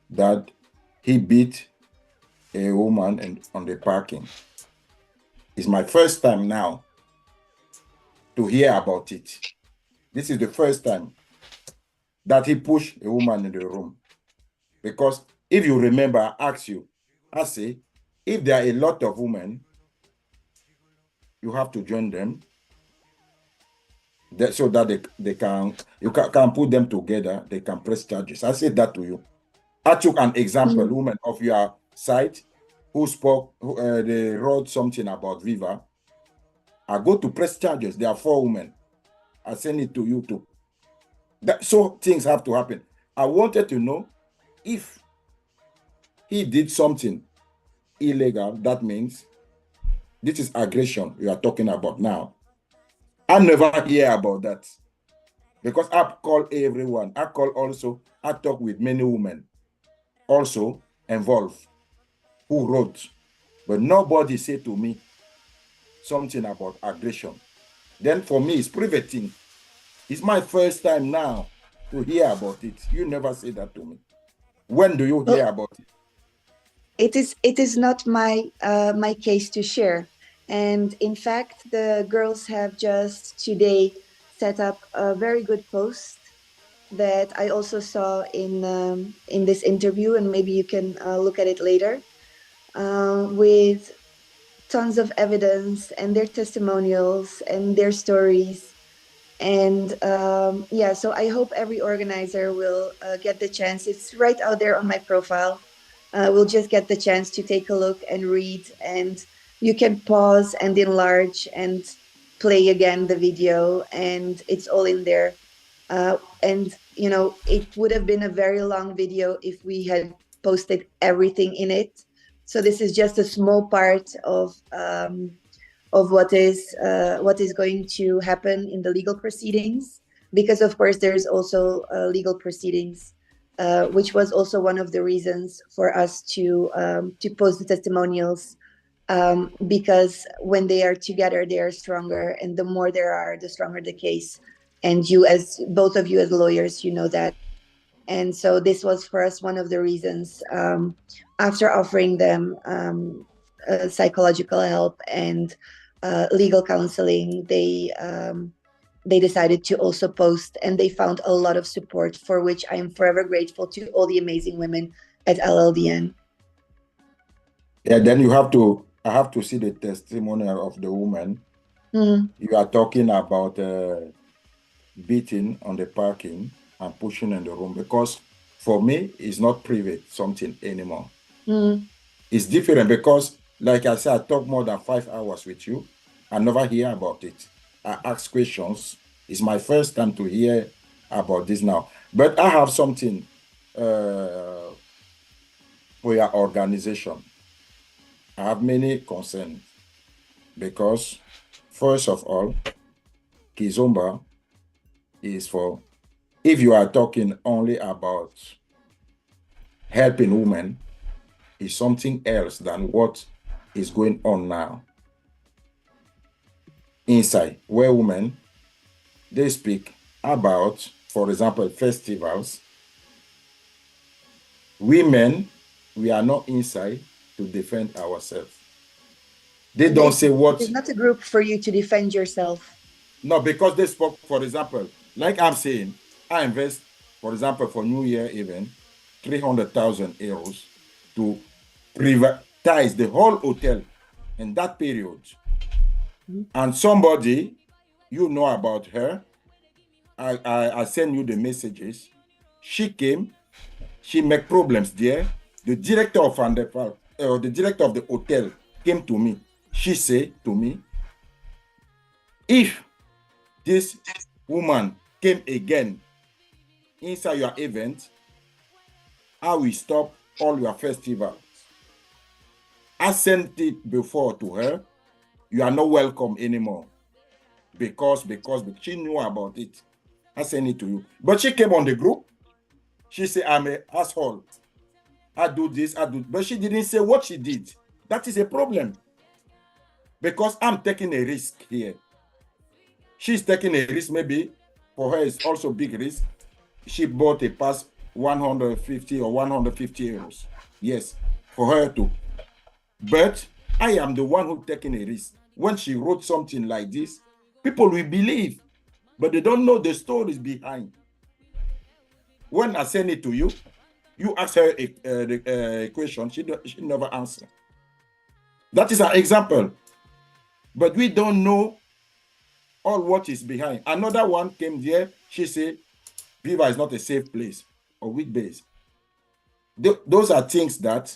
that he beat a woman on the parking. It's my first time now to hear about it. This is the first time that he pushed a woman in the room. Because if you remember, I asked you, I say, if there are a lot of women, you have to join them so that they can, you can put them together, they can press charges. I said that to you. I took an example, woman of your side who spoke, they wrote something about Viva. I go to press charges. There are 4 women. I send it to you too. So things have to happen. I wanted to know if he did something illegal. That means this is aggression you are talking about now. I never hear about that, because I call everyone. I call also, I talk with many women also involved who wrote, but nobody said to me something about aggression. Then for me, it's private thing. It's my first time now to hear about it. You never say that to me. When do you hear about it? It is not my my case to share. And in fact, the girls have just today set up a very good post that I also saw in this interview, and maybe you can look at it later, with tons of evidence and their testimonials and their stories. And yeah, so I hope every organizer will get the chance. It's right out there on my profile. We'll just get the chance to take a look and read, and you can pause and enlarge and play again the video, and it's all in there. And, you know, it would have been a very long video if we had posted everything in it. So this is just a small part of what is going to happen in the legal proceedings, because of course there's also legal proceedings, which was also one of the reasons for us to post the testimonials, because when they are together, they are stronger, and the more there are, the stronger the case. And you, as both of you as lawyers, you know that. And so this was for us one of the reasons, after offering them psychological help and legal counseling. They decided to also post, and they found a lot of support, for which I am forever grateful to all the amazing women at LLDN. Yeah, then I have to see the testimonial of the woman. Mhm. You are talking about beating on the parking and pushing in the room, because for me, it's not private something anymore. Mhm. It's different because, like I said, I talk more than 5 hours with you. I never hear about it. I ask questions. It's my first time to hear about this now. But I have something for your organization. I have many concerns because, first of all, Kizomba is for, if you are talking only about helping women, is something else than what is going on now. Inside, where women, they speak about, for example, festivals. Women, we are not inside to defend ourselves. They don't say what. It's not a group for you to defend yourself. No, because they spoke, for example, like I'm saying, I invest, for example, for New Year event, 300,000 euros to privatize the whole hotel in that period. And somebody, you know about her, I send you the messages. She came, she make problems there. The director of the director of the hotel came to me. She said to me, if this woman came again inside your event, I will stop all your festivals. I sent it before to her. You are not welcome anymore. Because she knew about it. I sent it to you. But she came on the group. She said, I'm an asshole. I do this, I do. But she didn't say what she did. That is a problem. Because I'm taking a risk here. She's taking a risk, maybe for her it's also big risk. She bought a pass 150 or 150 euros. Yes, for her too. But I am the one who taking a risk. When she wrote something like this, people will believe, but they don't know the stories behind. When I send it to you, you ask her a question, she never answer. That is an example. But we don't know all what is behind. Another one came there, she said, Viva is not a safe place or weak base. Those are things that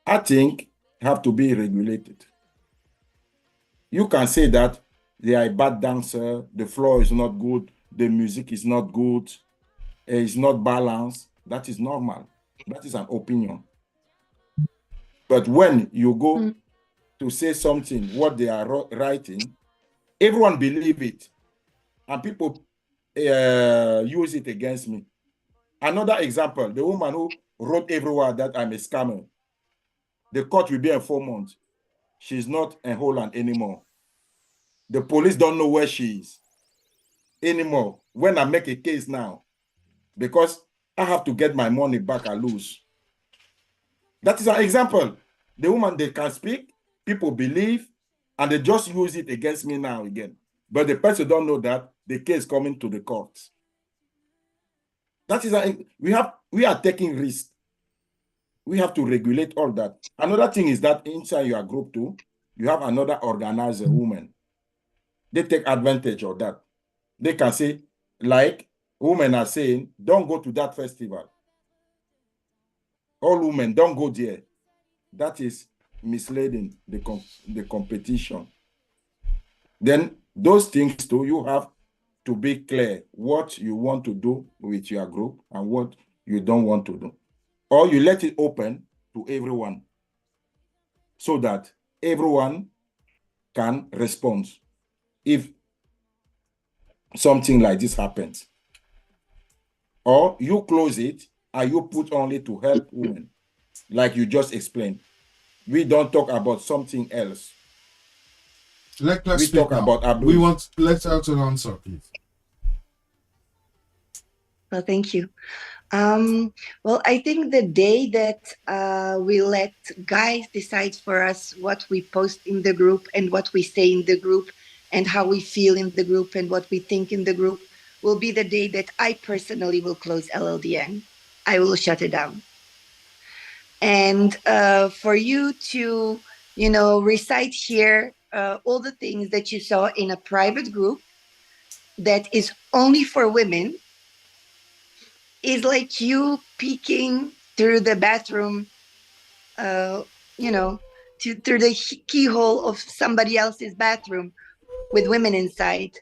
I think have to be regulated. You can say that they are a bad dancer, the floor is not good, the music is not good, it's not balanced. That is normal. That is an opinion. But when you go to say something, what they are writing, everyone believe it. And people use it against me. Another example, the woman who wrote everywhere that I'm a scammer. The court will be in 4 months. She's not in Holland anymore. The police don't know where she is anymore. When I make a case now, because I have to get my money back, I lose. That is an example. The woman, they can speak, people believe, and they just use it against me now again. But the person don't know that the case coming to the courts. That is we are taking risk. We have to regulate all that. Another thing is that inside your group too, you have another organizer, woman. They take advantage of that. They can say, like women are saying, don't go to that festival. All women, don't go there. That is misleading the competition. Then those things too, you have to be clear what you want to do with your group and what you don't want to do. Or you let it open to everyone so that everyone can respond if something like this happens. Or you close it and you put only to help women, like you just explained. We don't talk about something else. Let's talk about abuse. Let's answer, please. Well, thank you. Well, I think the day that we let guys decide for us what we post in the group and what we say in the group and how we feel in the group and what we think in the group will be the day that I personally will close LLDN. I will shut it down. And for you to, recite here all the things that you saw in a private group that is only for women is like you peeking through the bathroom, through the keyhole of somebody else's bathroom with women inside.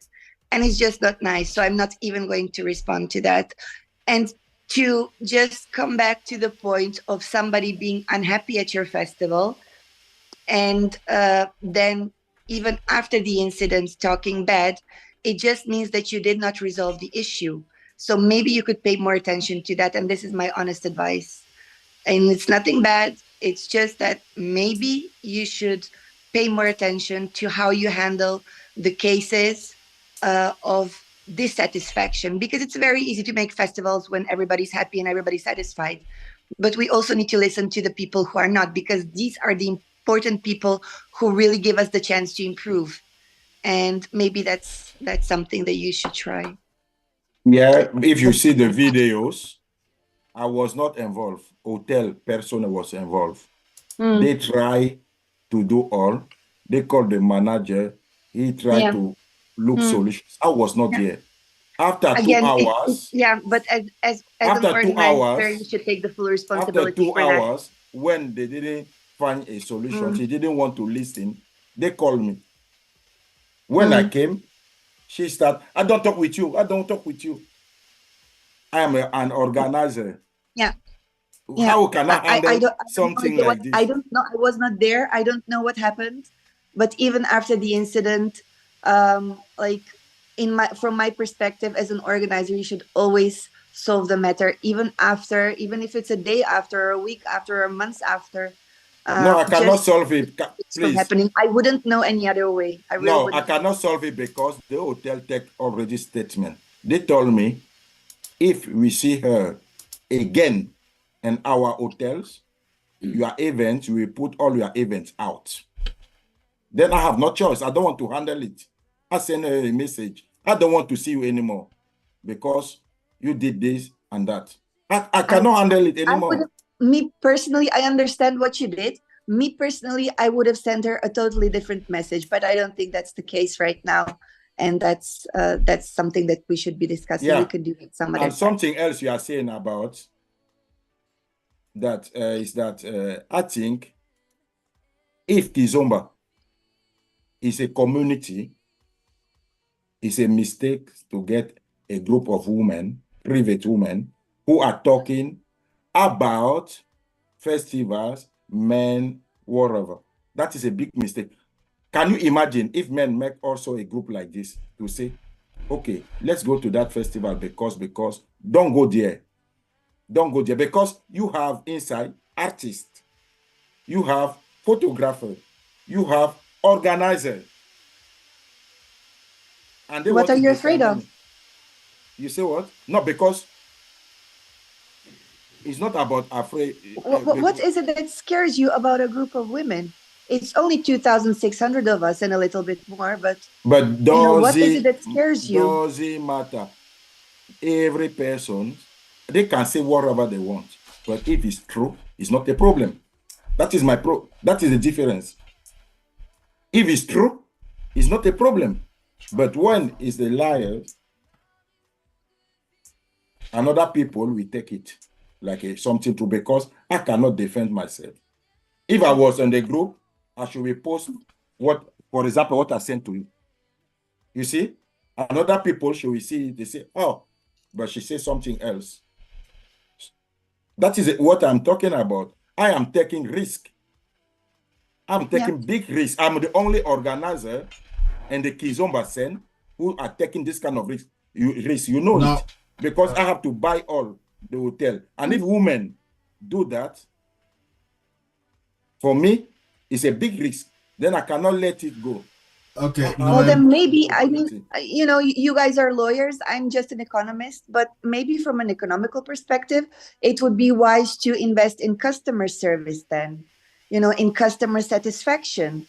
And it's just not nice. So I'm not even going to respond to that. And to just come back to the point of somebody being unhappy at your festival and then even after the incident talking bad, it just means that you did not resolve the issue. So maybe you could pay more attention to that. And this is my honest advice. And it's nothing bad. It's just that maybe you should pay more attention to how you handle the cases of dissatisfaction, because it's very easy to make festivals when everybody's happy and everybody's satisfied. But we also need to listen to the people who are not, because these are the important people who really give us the chance to improve. And maybe that's something that you should try. Yeah, if you see the videos, I was not involved. Hotel person was involved. They try to do all. They call the manager. He tried to look solutions. I was not there. After Again, 2 hours. But as an organizer, you should take the full responsibility. After 2 for hours, when they didn't find a solution, she didn't want to listen. They called me. When I came, she started, I don't talk with you. I don't talk with you. I am an organizer. Yeah. How can I handle something like this? I don't know. I was not there. I don't know what happened. But even after the incident, like from my perspective as an organizer, you should always solve the matter, even if it's a day after, or a week after, or months after. No, I cannot solve it. Please. Happening. I wouldn't know any other way. I cannot solve it because the hotel take already statement. They told me if we see her again in our hotels, your events, we will put all your events out. Then I have no choice. I don't want to handle it. I send her a message. I don't want to see you anymore because you did this and that. I cannot handle it anymore. Me personally, I understand what you did. Me personally, I would have sent her a totally different message, but I don't think that's the case right now. And that's something that we should be discussing. Yeah. We could do it some other And time. something else you are saying about that is that I think if Kizomba is a community, it's a mistake to get a group of women, private women, who are talking about festivals, men, whatever. That is a big mistake. Can you imagine if men make also a group like this to say, okay, let's go to that festival because don't go there. Don't go there because you have inside artists, you have photographer, you have organizer. And they What are you afraid of? You say what? No, because it's not about afraid. What is it that scares you about a group of women? It's only 2,600 of us and a little bit more, but what is it that scares you? Doesn't matter. Every person, they can say whatever they want, but if it's true, it's not a problem. That is that is the difference. If it's true, it's not a problem. But when it's the liars, and other people will take it like something true because I cannot defend myself. If I was in the group, I should repost for example, what I sent to you. You see? And other people should see it, they say, oh, but she said something else. That is what I'm talking about. I am taking risk. I'm taking big risk. I'm the only organizer in the Kizomba scene who are taking this kind of risk. You know it. Because I have to buy all the hotel. And if women do that, for me, it's a big risk. Then I cannot let it go. Okay, Well, Noel. then maybe, I mean, you know, you guys are lawyers. I'm just an economist, but maybe from an economical perspective, it would be wise to invest in customer service then, you know, in customer satisfaction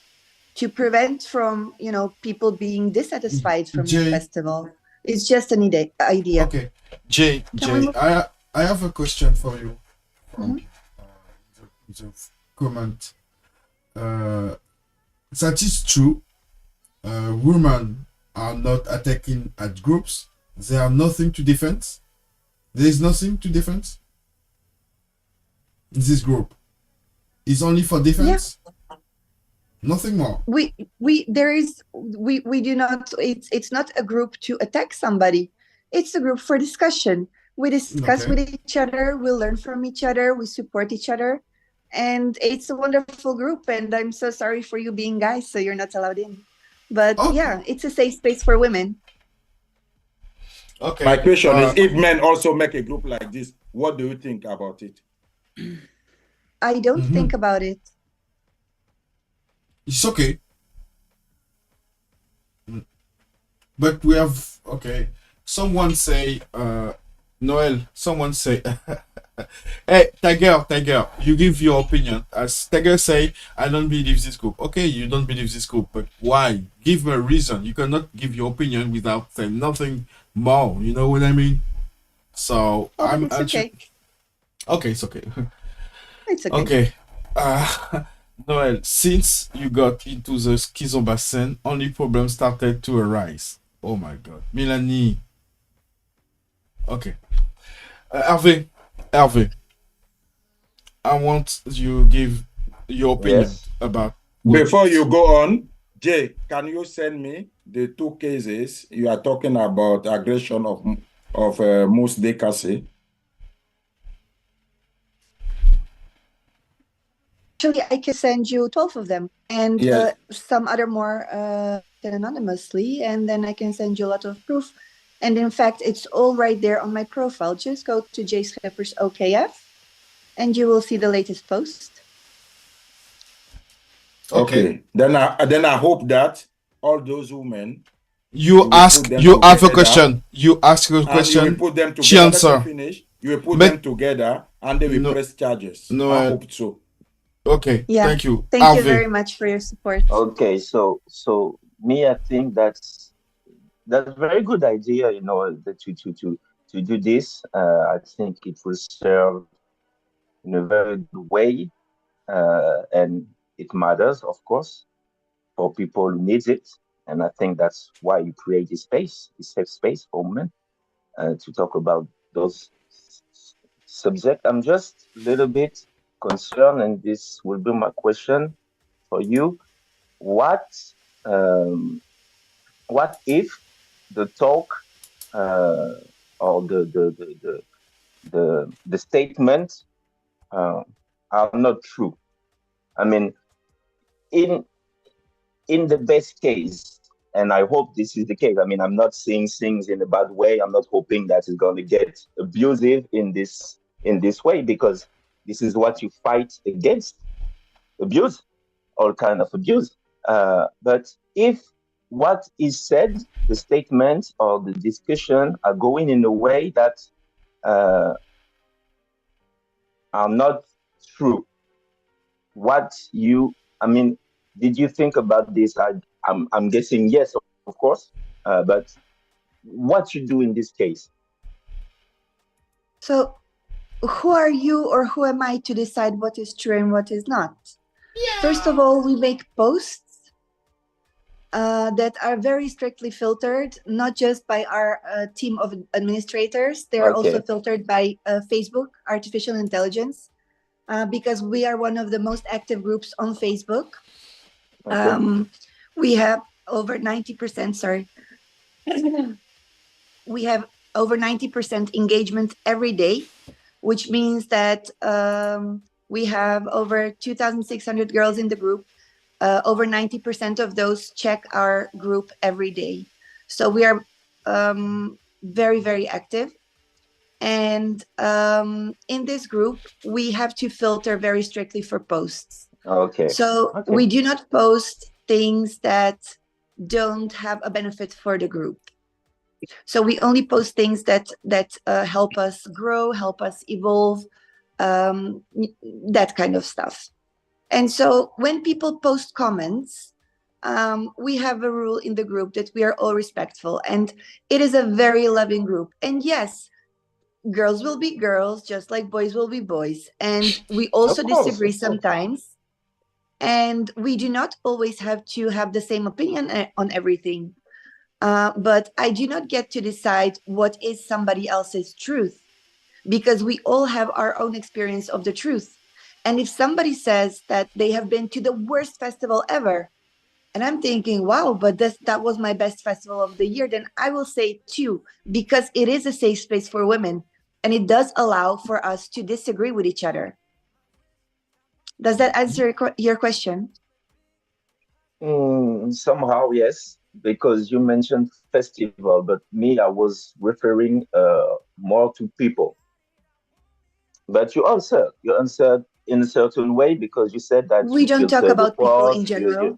to prevent from, you know, people being dissatisfied from your Jay. festival. It's just an idea. Okay, Jay, Can we move- I have a question for you from Mhm. the comment. That is true. Women are not attacking at groups. They are nothing to defend. There is nothing to defend. This group is only for defense. Nothing more. We do not, it's not a group to attack somebody. It's a group for discussion. We discuss with each other, we learn from each other, we support each other, and it's a wonderful group. And I'm so sorry for you being guys, so you're not allowed in. But yeah, it's a safe space for women. Okay. My question is, if men also make a group like this, what do you think about it? I don't think about it. It's okay. But we have, okay. Someone say, Noel, someone say, hey, Tiger, you give your opinion. As Tiger say, I don't believe this group. Okay, you don't believe this group, but why? Give me a reason. You cannot give your opinion without saying nothing more. You know what I mean? So, It's okay. Okay, it's okay. It's okay. Okay. Noel, since you got into the Kizomba scene, only problems started to arise. Oh my God. Melanie. Okay. Hervé, I want you give your opinion about... Before you go on, Jay, can you send me the 2 cases you are talking about aggression of Mouss DKC? Actually, I can send you 12 of them and some other more anonymously, and then I can send you a lot of proof. And in fact, it's all right there on my profile. Just go to Jay Schepper's OKF and you will see the latest post. Okay. Then I hope that all those women... You ask a question. You ask a question. You will put them She together. answer. Finish. You will put them together and they will press charges. No, I hope so. Okay, Yeah. thank you. Thank you very much for your support. Okay, so me, I think that's a very good idea, you know, that to do this. I think it will serve in a very good way, and it matters, of course, for people who need it. And I think that's why you create this space, this safe space for women, to talk about those subjects. I'm just a little bit concerned, and this will be my question for you. What if the talk or the statement are not true? I mean, in the best case, and I hope this is the case. I mean, I'm not saying things in a bad way. I'm not hoping that it's going to get abusive in this way, because this is what you fight against: abuse, all kind of abuse. But if what is said, the statement or the discussion are going in a way that are not true, did you think about this? I'm guessing yes, of course, but what you do in this case? So who are you or who am I to decide what is true and what is not? First of all, we make posts that are very strictly filtered, not just by our team of administrators. They are also filtered by Facebook, artificial intelligence, because we are one of the most active groups on Facebook. We have over 90%, sorry. We have over 90% engagement every day, which means that we have over 2,600 girls in the group. Over 90% of those check our group every day. So we are very, very active. And in this group, we have to filter very strictly for posts. Okay. So we do not post things that don't have a benefit for the group. So we only post things that help us grow, help us evolve, that kind of stuff. And so when people post comments, we have a rule in the group that we are all respectful, and it is a very loving group. And yes, girls will be girls, just like boys will be boys. And we also disagree sometimes. And we do not always have to have the same opinion on everything. But I do not get to decide what is somebody else's truth, because we all have our own experience of the truth. And if somebody says that they have been to the worst festival ever, and I'm thinking, wow, but that was my best festival of the year, then I will say it too, because it is a safe space for women. And it does allow for us to disagree with each other. Does that answer your question? Somehow, yes, because you mentioned festival, but me, I was referring more to people. But you answered in a certain way, because you said that We you don't talk filter the about people in post. general.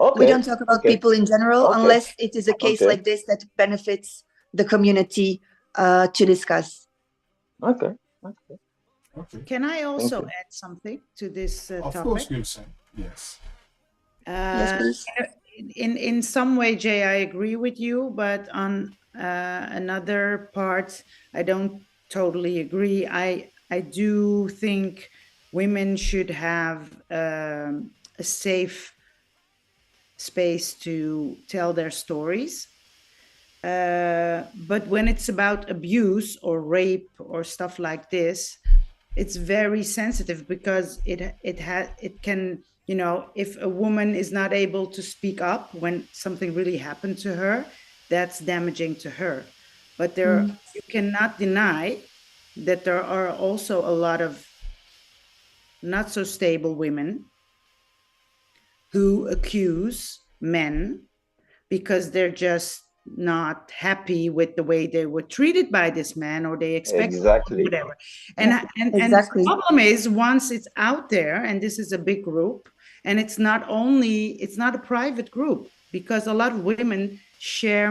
Okay. We don't talk about people in general unless it is a case like this that benefits the community to discuss. Okay. Can I also you. add something to this Of topic? course, Jilson. Yes. Yes, please. In some way, Jay, I agree with you, but on another part, I don't totally agree. I do think women should have a safe space to tell their stories. But when it's about abuse or rape or stuff like this, it's very sensitive, because it can, you know, if a woman is not able to speak up when something really happened to her, that's damaging to her. But you cannot deny that there are also a lot of not so stable women who accuse men because they're just not happy with the way they were treated by this man, or they expect whatever. And Exactly. the problem is, once it's out there, and this is a big group, and it's not a private group, because a lot of women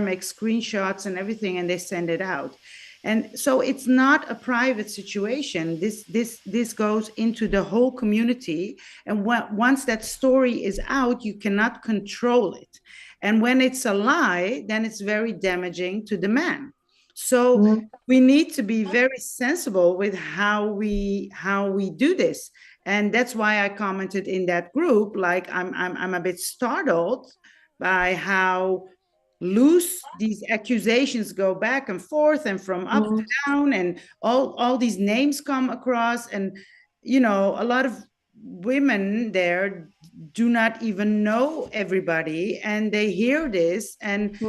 make screenshots and everything, and they send it out. And so it's not a private situation. This goes into the whole community. And once that story is out, you cannot control it. And when it's a lie, then it's very damaging to the man. So we need to be very sensible with how we do this. And that's why I commented in that group, like I'm a bit startled by how loose these accusations go back and forth, and from up to down, and all these names come across. And you know, a lot of women there do not even know everybody, and they hear this, and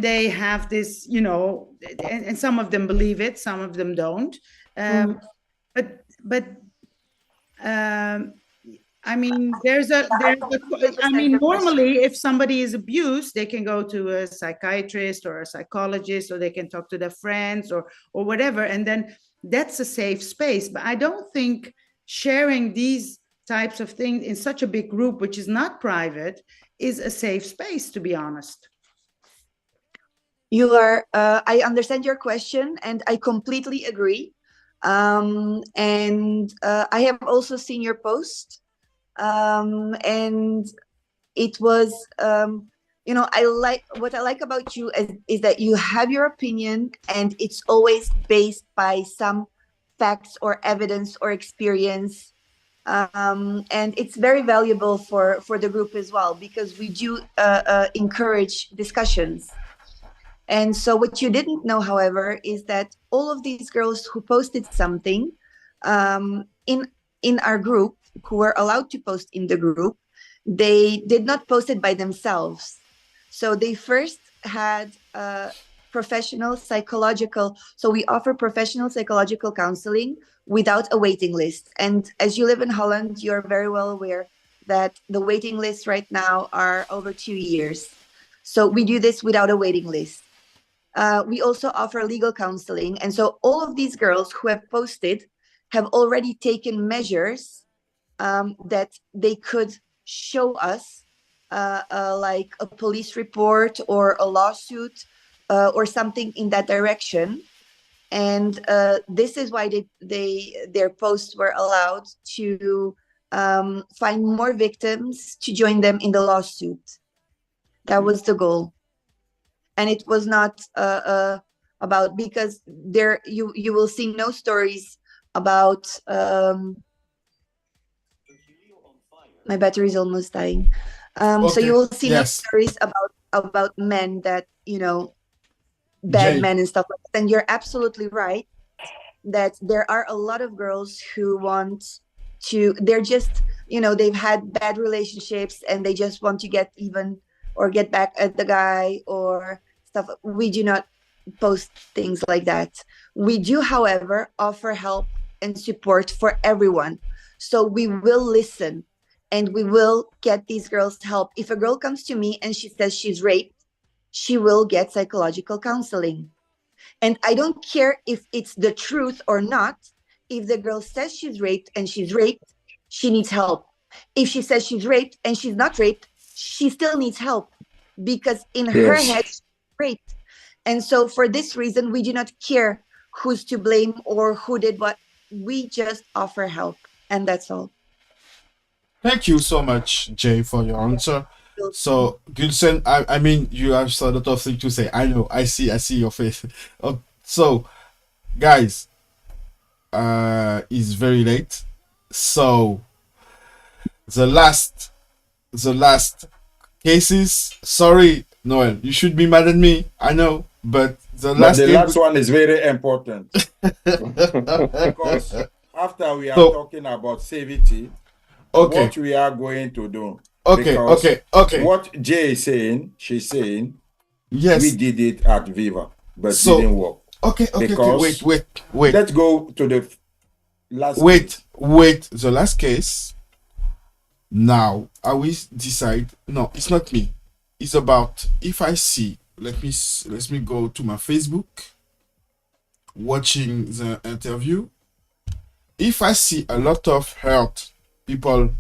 they have this, you know, and some of them believe it, some of them don't. But I mean, normally if somebody is abused, they can go to a psychiatrist or a psychologist, or they can talk to their friends or whatever, and then that's a safe space. But I don't think sharing these types of things in such a big group, which is not private, is a safe space, to be honest. You are, I understand your question, and I completely agree. And I have also seen your post, and it was, you know, what I like about you is that you have your opinion, and it's always based by some facts or evidence or experience. And it's very valuable for the group as well, because we do encourage discussions. And so what you didn't know, however, is that all of these girls who posted something in our group, who were allowed to post in the group, they did not post it by themselves. So they first had professional psychological, so we offer professional psychological counseling without a waiting list. And as you live in Holland, you're very well aware that the waiting lists right now are over 2 years. So we do this without a waiting list. We also offer legal counseling. And so all of these girls who have posted have already taken measures that they could show us like a police report or a lawsuit or something in that direction. And this is why their posts were allowed to find more victims to join them in the lawsuit. That was the goal. And it was not about, because there you will see no stories about my battery is almost dying. So you will see no stories about men that, you know, bad men and stuff like that. And you're absolutely right that there are a lot of girls who want to, they're just, you know, they've had bad relationships and they just want to get even or get back at the guy or stuff. We do not post things like that. We do, however, offer help and support for everyone. So we will listen and we will get these girls help. If a girl comes to me and she says she's raped, she will get psychological counseling. And I don't care if it's the truth or not. If the girl says she's raped and she's raped, she needs help. If she says she's raped and she's not raped, she still needs help, because in her head, she's raped. And so for this reason, we do not care who's to blame or who did what. We just offer help, and that's all. Thank you so much, Jay, for your answer. So, Gilson, I mean, you have a lot of things to say. I know, I see your face. So, guys, it's very late. So, the last cases. Sorry, Noel, you should be mad at me. I know, but the last one is very important. Because after we are talking about safety, what we are going to do. Okay. What Jay is saying, she's saying, yes, we did it at Viva, but didn't work. Okay. Wait. Let's go to the last. Wait. The last case. Now, I will decide. No, it's not me. It's about if I see. Let me go to my Facebook. Watching the interview. If I see a lot of hurt people,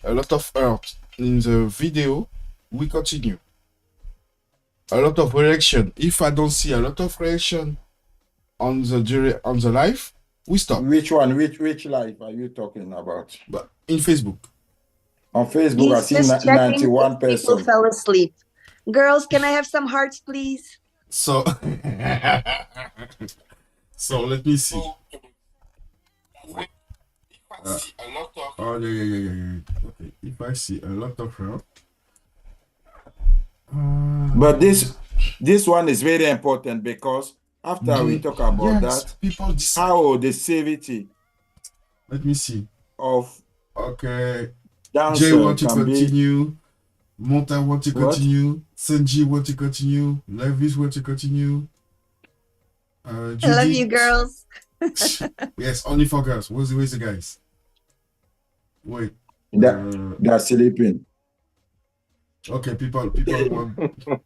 a lot of hurt in the video, we continue. A lot of reaction. If I don't see a lot of reaction on the live, we stop. Which one? Which live are you talking about? But in Facebook. On Facebook, I see 91 people fell asleep. Girls, can I have some hearts, please? So, so let me see. Yeah. Okay. If I see a lot of hurt. But this one is very important, because after we talk about that, people decide. How the safety. Let me see. Of Jay want to continue. Monta want to continue. Senji want to continue. Levis want to continue. I love you, girls. Yes, only for girls. Where's the guys? Wait. They're sleeping. Okay, people want.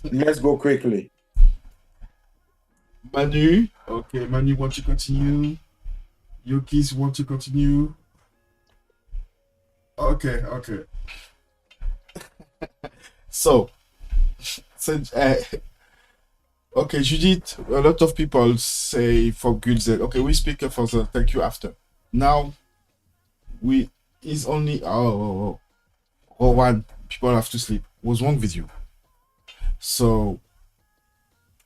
Let's go quickly. Manu. Okay, Manu want to continue. Yokis want to continue. Okay. So, okay, Judith, a lot of people say for Gulzen. Okay, we speak for the thank you after. Now, is only one. People have to sleep. What's wrong with you? So,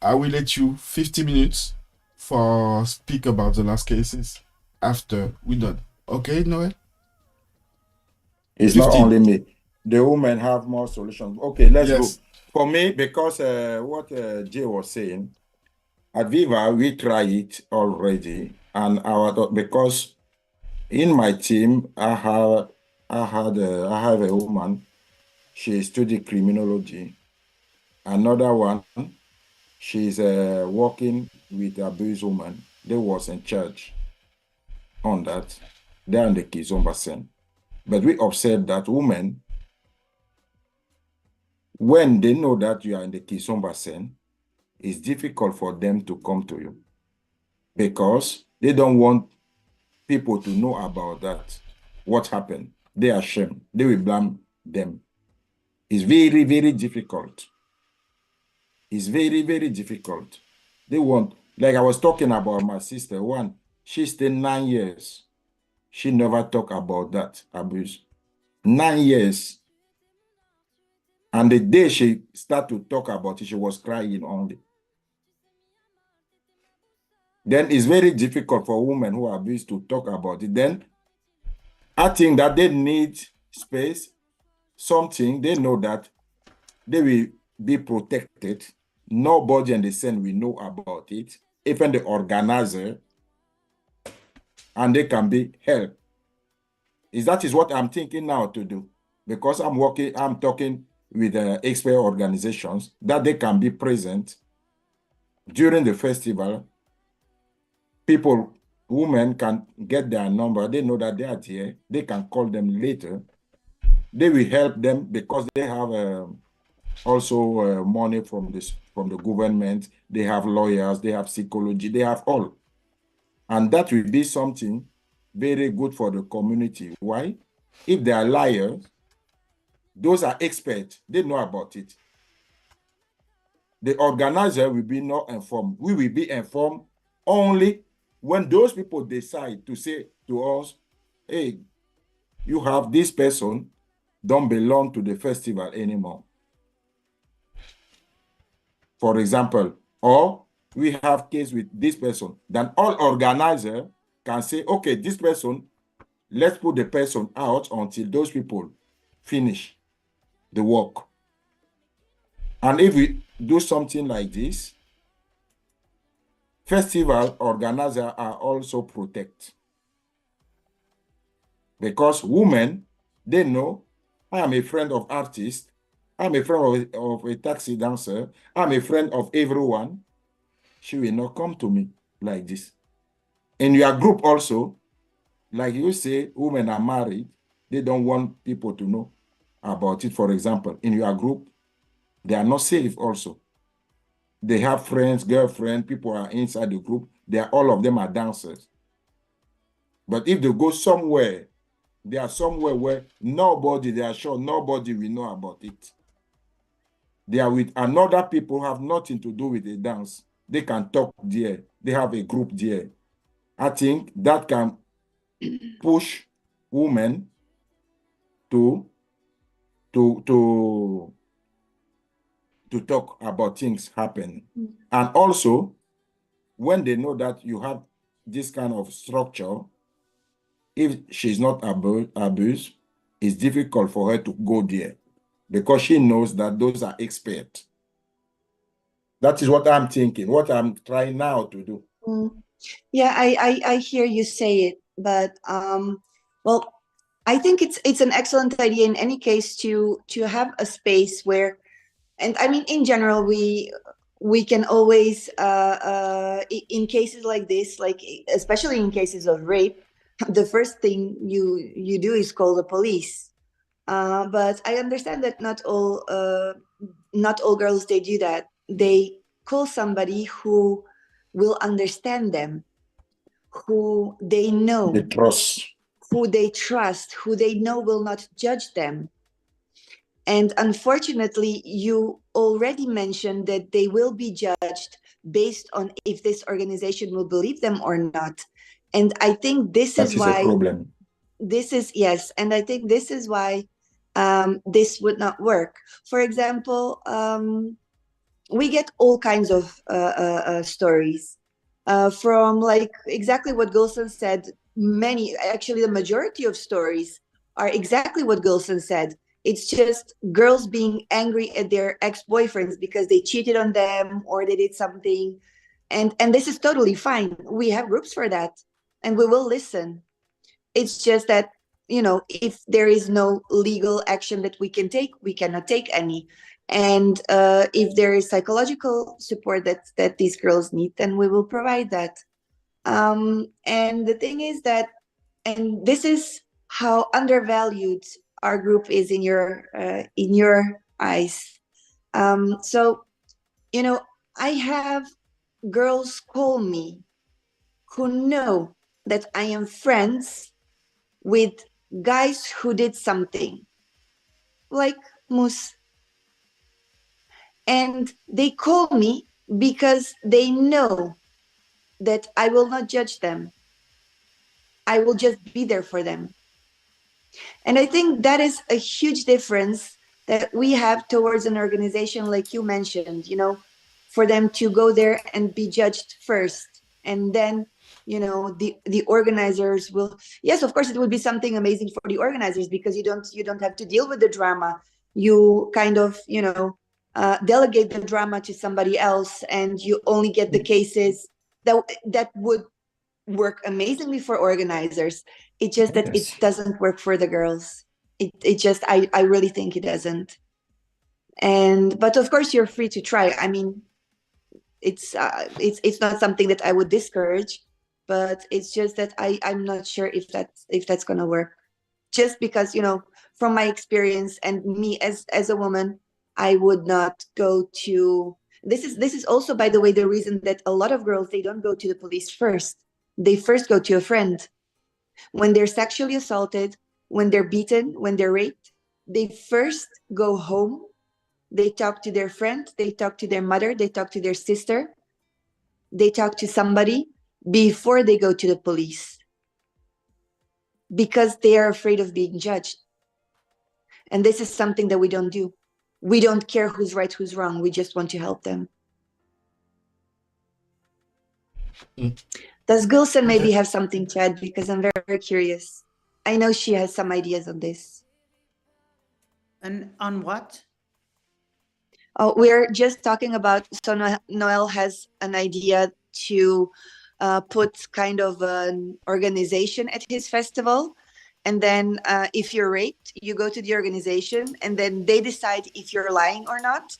I will let you 50 minutes for speak about the last cases after we done. Okay, Noel? It's 15. Not only me. The women have more solutions. Okay, let's go. For me, because what Jay was saying, at Viva, we try it already. And because in my team, I have a woman. She studied criminology. Another one, she's working with abused woman. They was in charge on that. They're in the Kizomba scene. But we observed that women, when they know that you are in the Kizomba scene, it's difficult for them to come to you because they don't want people to know about that. What happened? They are ashamed. They will blame them It's very, very difficult. It's very, very difficult. They want, like I was talking about my sister, one, she stayed 9 years. She never talked about that abuse. 9 years. And the day she started to talk about it, she was crying only. Then it's very difficult for women who are abused to talk about it. Then I think that they need space, something, they know that they will be protected. Nobody in the scene will know about it, even the organizer, and they can be helped. That is what I'm thinking now to do, because I'm talking with expert organizations that they can be present during the festival. People, women can get their number. They know that they are there. They can call them later. They will help them because they have also money from the government. They have lawyers. They have psychology. They have all, and that will be something very good for the community. Why? If they are liars, those are experts. They know about it. The organizer will be not informed. We will be informed only when those people decide to say to us, hey, you have this person, don't belong to the festival anymore. For example, or we have case with this person, then all organizer can say, okay, this person, let's put the person out until those people finish the work. And if we do something like this, festival organizers are also protected. Because women, they know, I am a friend of artists, I'm a friend of a taxi dancer, I'm a friend of everyone. She will not come to me like this. In your group also, like you say, women are married, they don't want people to know about it. For example, in your group, they are not safe also. They have friends, girlfriends, people are inside the group. All of them are dancers. But if they go somewhere, they are somewhere where they are sure nobody will know about it. They are with another people who have nothing to do with the dance. They can talk there. They have a group there. I think that can push women to talk about things happening. And also, when they know that you have this kind of structure, if she's not abused, it's difficult for her to go there because she knows that those are experts. That is what I'm thinking, what I'm trying now to do. Yeah, I hear you say it, but well, I think it's an excellent idea in any case to have a space where, and I mean in general, we can always in cases like this, like especially in cases of rape, the first thing you do is call the police. But I understand that not all girls, they do that. They call somebody who will understand them, who they know, who they trust, who they know will not judge them. And unfortunately, you already mentioned that they will be judged based on if this organization will believe them or not. And I think this is why a problem. Yes, and I think this is why this would not work. For example, we get all kinds of stories from, like, exactly what Jilson said. Actually, the majority of stories are exactly what Jilson said. It's just girls being angry at their ex-boyfriends because they cheated on them or they did something. And this is totally fine. We have groups for that, and we will listen. It's just that, if there is no legal action that we can take, we cannot take any. And if there is psychological support that these girls need, then we will provide that. And the thing is that, and this is how undervalued our group is in your eyes. So, I have girls call me who know that I am friends with guys who did something, like Mouss. And they call me because they know that I will not judge them. I will just be there for them. And I think that is a huge difference that we have towards an organization like you mentioned, you know, for them to go there and be judged first. And then, you know, the organizers will, yes, of course, it will be something amazing for the organizers because you don't have to deal with the drama. You kind of, you know, delegate the drama to somebody else and you only get the cases that would work amazingly for organizers. It's just that it doesn't work for the girls. It just I really think it doesn't. And but of course you're free to try. I mean, it's not something that I would discourage, but it's just that I'm not sure if that's gonna work. Just because, you know, from my experience and me as a woman, I would not go to this is also, by the way, the reason that a lot of girls, they don't go to the police first. They first go to a friend. When they're sexually assaulted, when they're beaten, when they're raped, they first go home. They talk to their friend, they talk to their mother, they talk to their sister, they talk to somebody before they go to the police because they are afraid of being judged. And this is something that we don't do. We don't care who's right, who's wrong. We just want to help them. Does Gilson maybe have something to add? Because I'm very, very curious. I know she has some ideas on this. And on what? Oh, we're just talking about, so Noel has an idea to put kind of an organization at his festival. And then if you're raped, you go to the organization and then they decide if you're lying or not.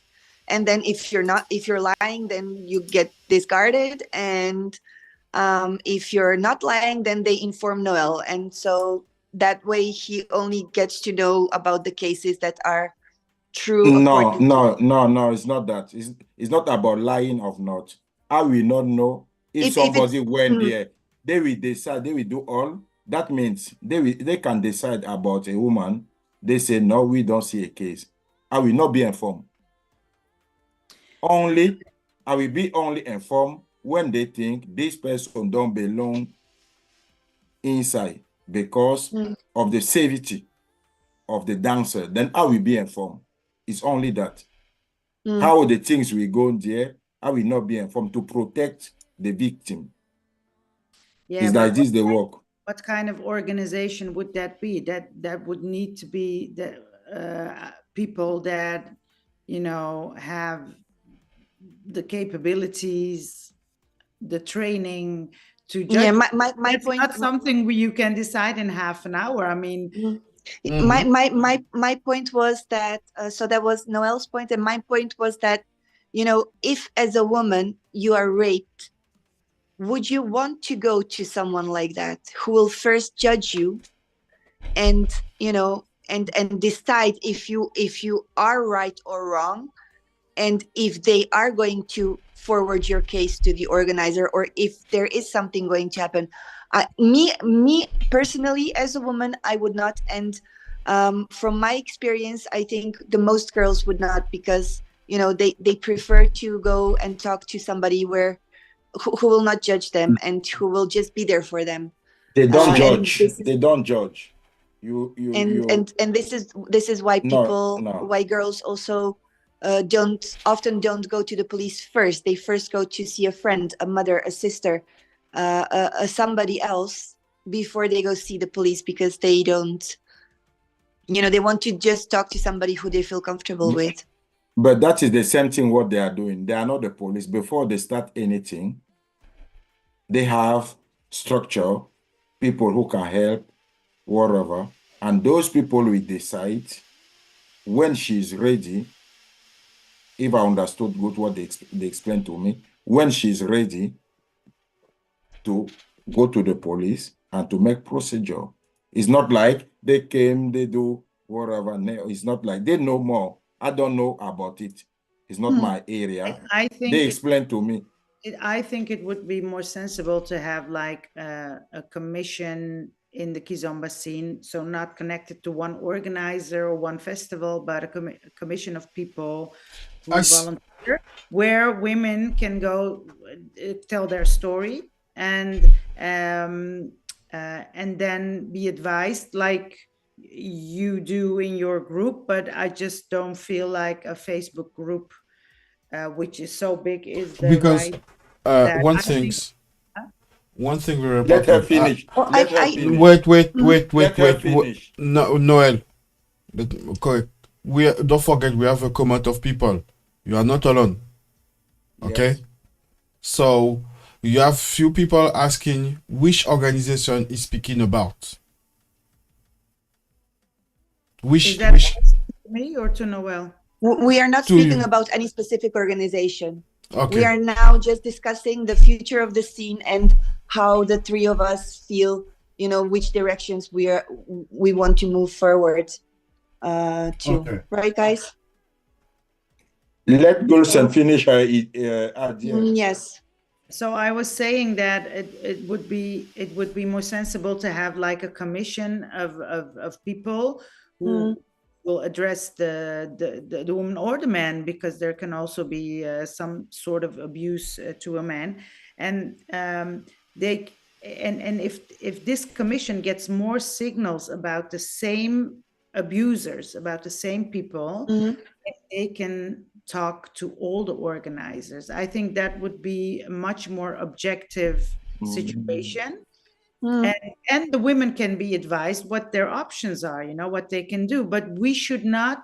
And then if you're lying, then you get discarded. And if you're not lying, then they inform Noel. And so that way he only gets to know about the cases that are true. No, it's not that. It's not about lying or not. I will not know if somebody went there. They will decide, they will do all. That means they can decide about a woman. They say, no, we don't see a case. I will not be informed. I will be only informed when they think this person don't belong inside because of the safety of the dancer. Then I will be informed. It's only that. How the things will go there, I will not be informed to protect the victim. Yeah, it's like this, they work. What kind of organization would that be? That would need to be the people that, you know, have the capabilities, the training to judge. Yeah, my point. Not something you can decide in half an hour. I mean, my point was that so that was Noel's point, and my point was that, you know, if as a woman you are raped, would you want to go to someone like that who will first judge you and, you know, and decide if you are right or wrong, and if they are going to forward your case to the organizer, or if there is something going to happen? Me personally, as a woman, I would not. And from my experience, I think the most girls would not, because, you know, they prefer to go and talk to somebody who will not judge them and who will just be there for them. They don't judge. They don't judge. And this is why why girls also often don't go to the police first. They first go to see a friend, a mother, a sister, somebody else before they go see the police, because they don't, you know, they want to just talk to somebody who they feel comfortable with. But that is the same thing what they are doing. They are not the police. Before they start anything, they have structure, people who can help, whatever. And those people will decide when she's ready. If I understood good what they explained to me, when she's ready to go to the police and to make procedure. It's not like they came, they do whatever. No, it's not like they know more. I don't know about it. It's not my area. I think they explained to me. I think it would be more sensible to have like a commission in the Kizomba scene, so not connected to one organizer or one festival, but a commission of people volunteer, where women can go tell their story and then be advised like you do in your group. But I just don't feel like a Facebook group, which is so big, is the Because right. That one I thing, think- one thing very Let her important. finish. Well, Let her I- finish. Wait, Let her finish. No, Noel. Correct. Don't forget we have a comment of people. You are not alone. Okay. Yes. So you have few people asking which organization is speaking about. Is that to me or to Noel? We are not To speaking you. about any specific organization. Okay. We are now just discussing the future of the scene and how the three of us feel, you know, which directions we want to move forward to. Okay. Right, guys? Let Jilson finish her idea. Yes. So I was saying that it would be more sensible to have like a commission of people who will address the woman or the man, because there can also be some sort of abuse to a man, and if this commission gets more signals about the same abusers, about the same people, they can talk to all the organizers. I think that would be a much more objective situation. And the women can be advised what their options are, you know, what they can do. But we should not,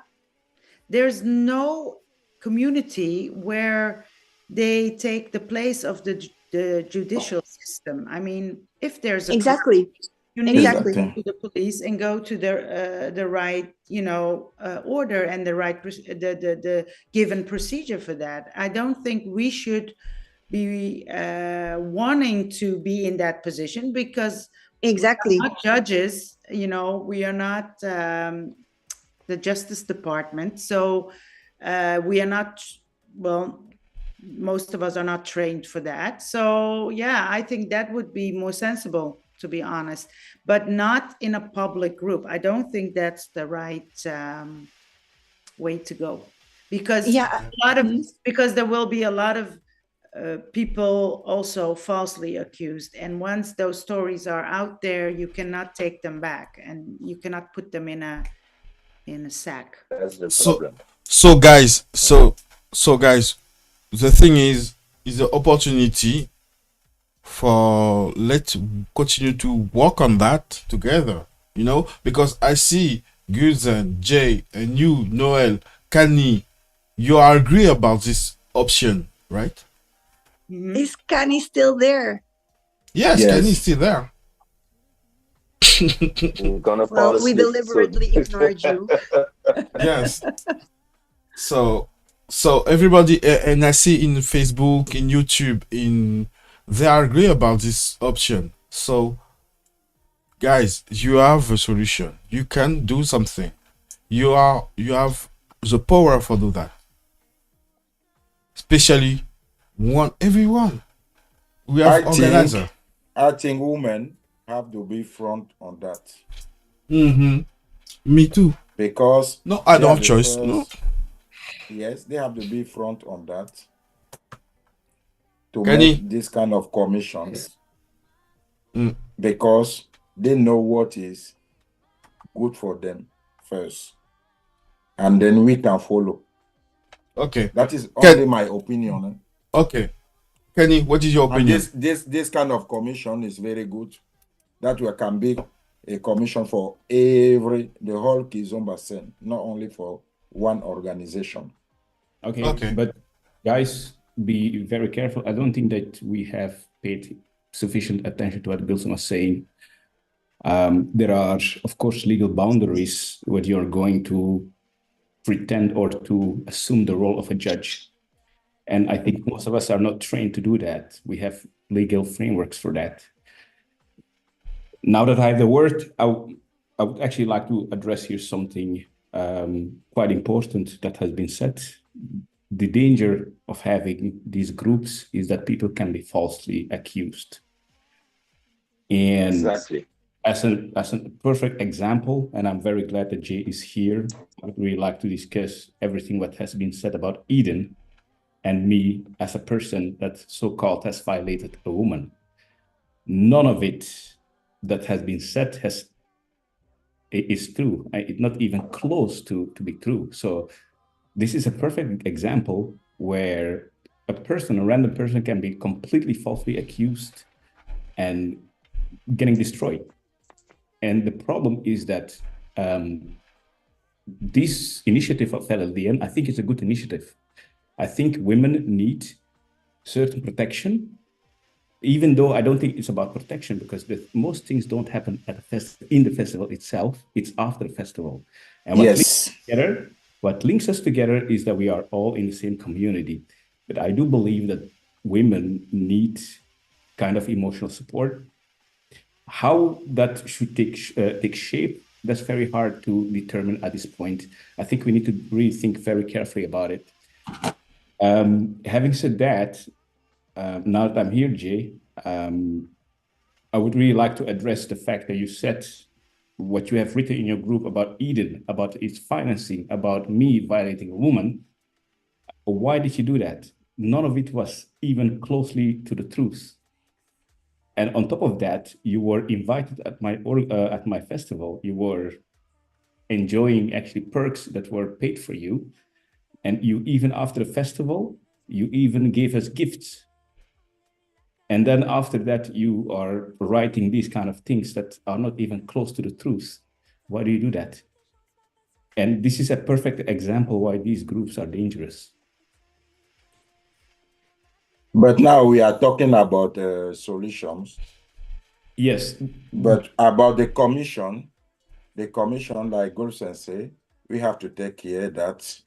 there's no community where they take the place of the judicial system. I mean, if there's a Exactly. you need Exactly. to go to the police and go to the right, you know, order and the right the given procedure for that. I don't think we should be wanting to be in that position, because exactly, we're not judges, you know, we are not the Justice Department, so we are not, well, most of us are not trained for that. So yeah, I think that would be more sensible, to be honest, but not in a public group. I don't think that's the right way to go, because because there will be a lot of people also falsely accused, and once those stories are out there, you cannot take them back, and you cannot put them in a sack. That's the problem. So guys, the thing is the opportunity for let's continue to work on that together, you know, because I see Gilson, Jay, and you, Noel, Kani, you are agree about this option, right? Is Kani still there? Yes, Kani is still there. We're gonna fall Well, we asleep deliberately soon. ignored you. Yes. So everybody, and I see in Facebook, in YouTube, they agree about this option. So guys, you have a solution. You can do something. You have the power for do that. Especially everyone. We have organizer. I think women have to be front on that. Me too. Because no, I don't have choice. No. Yes, they have to be front on that to Kenny. make this kind of commissions, because they know what is good for them first, and then we can follow. Okay, that is only my opinion. Okay, Kenny, what is your opinion? And this kind of commission is very good. That we can be a commission for the whole Kizomba scene, not only for one organization. Okay, but guys, be very careful. I don't think that we have paid sufficient attention to what Jilson was saying. There are, of course, legal boundaries where you're going to pretend or to assume the role of a judge. And I think most of us are not trained to do that. We have legal frameworks for that. Now that I have the word, I would actually like to address here something quite important that has been said. The danger of having these groups is that people can be falsely accused. And Exactly. as a perfect example, and I'm very glad that Jay is here. I would really like to discuss everything what has been said about Eden and me as a person that so-called has violated a woman. None of it that has been said is true. It's not even close to be true. So this is a perfect example where a random person can be completely falsely accused and getting destroyed. And the problem is that this initiative of LLDN, I think it's a good initiative. I think women need certain protection, even though I don't think it's about protection, because most things don't happen at in the festival itself. It's after the festival. And what links us together is that we are all in the same community. But I do believe that women need kind of emotional support. How that should take shape, that's very hard to determine at this point. I think we need to really think very carefully about it. Having said that, now that I'm here, Jay, I would really like to address the fact that you said what you have written in your group about Eden, about its financing, about me violating a woman. Why did you do that? None of it was even closely to the truth. And on top of that, you were invited at my festival. You were enjoying actually perks that were paid for you. And you even after the festival, you even gave us gifts. And then after that, you are writing these kind of things that are not even close to the truth. Why do you do that? And this is a perfect example why these groups are dangerous. But now we are talking about solutions. Yes. But about the commission, like Jilson say, we have to take care that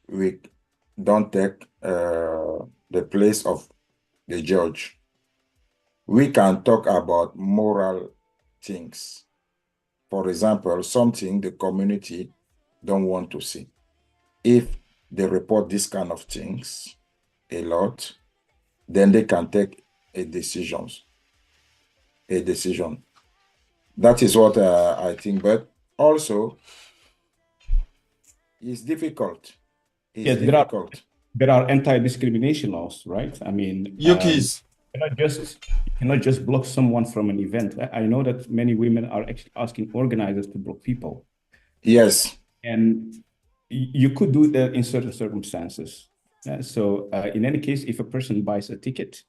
we don't take the place of the judge. We can talk about moral things. For example, something the community don't want to see. If they report this kind of things a lot, then they can take a decision. That is what I think. But also, it's difficult. Yes, there are anti-discrimination laws, right? I mean, you cannot just block someone from an event. I know that many women are actually asking organizers to block people. Yes. And you could do that in certain circumstances. So in any case, if a person buys a ticket,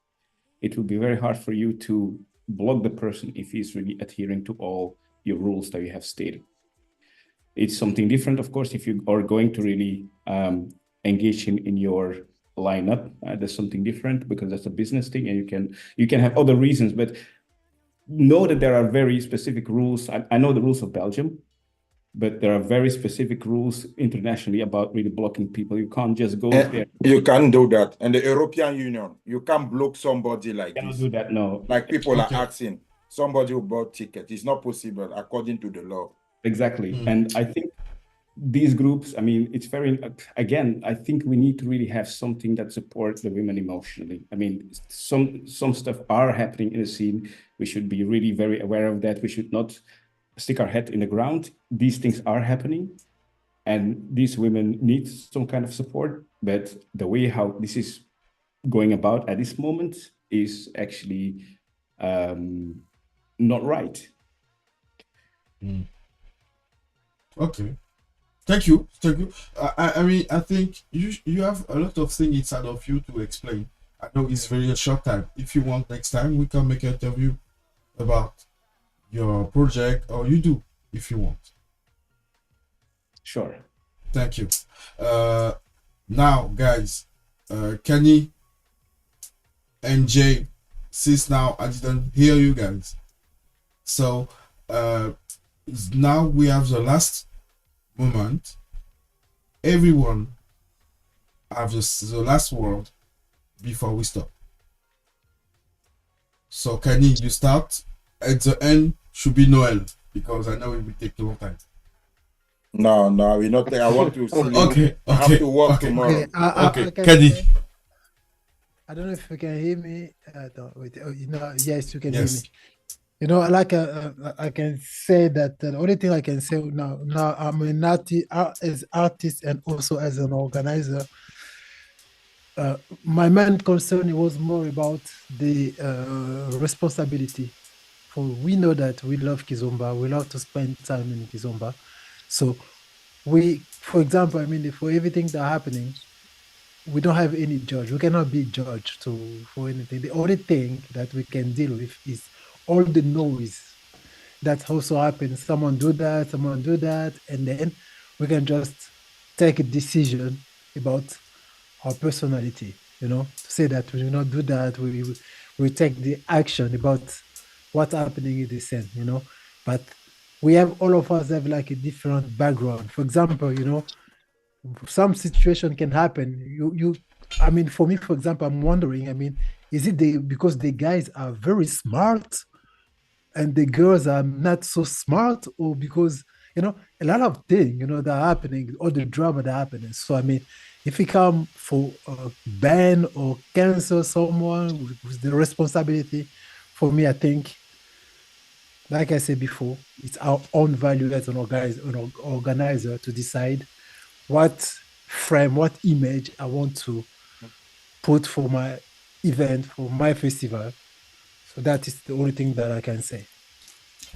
it will be very hard for you to block the person if he's really adhering to all your rules that you have stated. It's something different, of course, if you are going to really engage in your lineup. There's something different because that's a business thing, and you can have other reasons, but know that there are very specific rules. I know the rules of Belgium, but there are very specific rules internationally about really blocking people. You can't just go there. You can't do that. And the European Union, you can't block somebody like this. You cannot do that, no. Like people are asking, somebody who bought ticket. It's not possible according to the law. Exactly. And I think these groups, I mean, it's very, again, I think we need to really have something that supports the women emotionally. I mean, some stuff are happening in the scene. We should be really very aware of that. We should not stick our head in the ground. These things are happening, and these women need some kind of support. But the way how this is going about at this moment is actually not right. Okay. Thank you. I mean, I think you have a lot of things inside of you to explain. I know it's very short time. If you want, next time we can make an interview about your project, or you do if you want. Sure. Thank you. Now, guys, Kenny and Jay, since now I didn't hear you guys, so now we have the last moment. Everyone have the last word before we stop. So Kenny, you start. At the end should be Noel, because I know it will take a long time. No, we not. I want to see. Okay. I have to work tomorrow. Okay, Kenny. I don't know if you can hear me. No, wait. Oh, yes, you can hear me. You know, like I can say that the only thing I can say now I'm an as artist and also as an organizer. My main concern was more about the responsibility. For we know that we love Kizomba, we love to spend time in Kizomba. So for example, I mean, for everything that happening, we don't have any judge. We cannot be judged for anything. The only thing that we can deal with is all the noise that also happens. Someone do that, and then we can just take a decision about our personality. You know, to say that we will not do that. We take the action about what's happening in the scene. You know, but we have all of us have like a different background. For example, you know, some situation can happen. I mean, for me, for example, I'm wondering, I mean, is it because the guys are very smart and the girls are not so smart, or because, you know, a lot of things, you know, that are happening, all the drama that happening. So, I mean, if we come for ban or cancel someone with the responsibility, for me, I think, like I said before, it's our own value as an organizer to decide what frame, what image I want to put for my event, for my festival. So that is the only thing that I can say.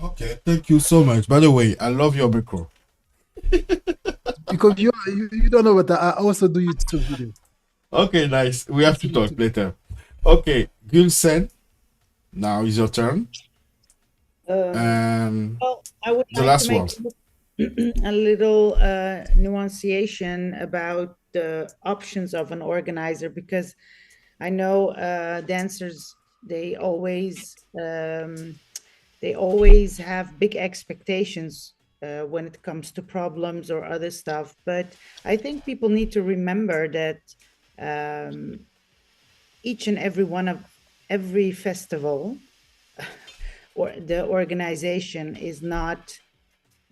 Okay, thank you so much. By the way, I love your micro. Because you don't know what I also do YouTube video. Okay, nice. We have to talk later. Okay, Jilson, now is your turn. Well, I would the like last to make one. a little nuanciation about the options of an organizer, because I know dancers, they always have big expectations when it comes to problems or other stuff. But I think people need to remember that each and every one of every festival or the organization is not,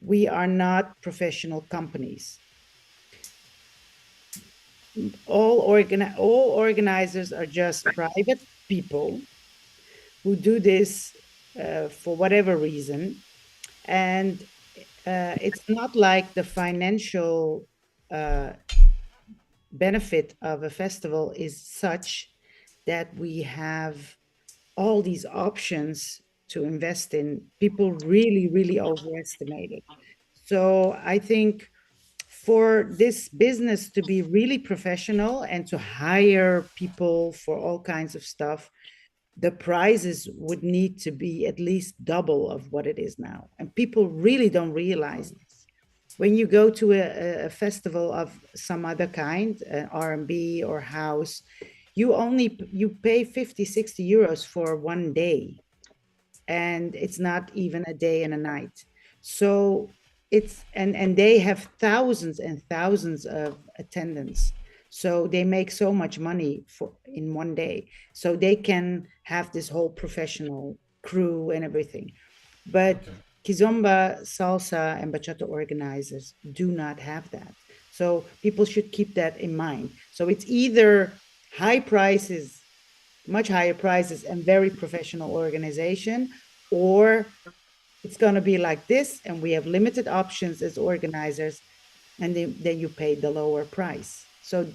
we are not professional companies. All organizers are just private people who do this for whatever reason. And it's not like the financial benefit of a festival is such that we have all these options to invest in. People really overestimate it. So I think for this business to be really professional and to hire people for all kinds of stuff, the prices would need to be at least double of what it is now. And people really don't realize this. When you go to a festival of some other kind, R&B or house, you pay 50, 60 euros for one day. And it's not even a day and a night. So it's, and they have thousands and thousands of attendants. So they make so much money in one day. So they can have this whole professional crew and everything. But Kizomba, salsa, and bachata organizers do not have that. So people should keep that in mind. So it's either high prices, much higher prices, and very professional organization, or it's going to be like this, and we have limited options as organizers, and then you pay the lower price. So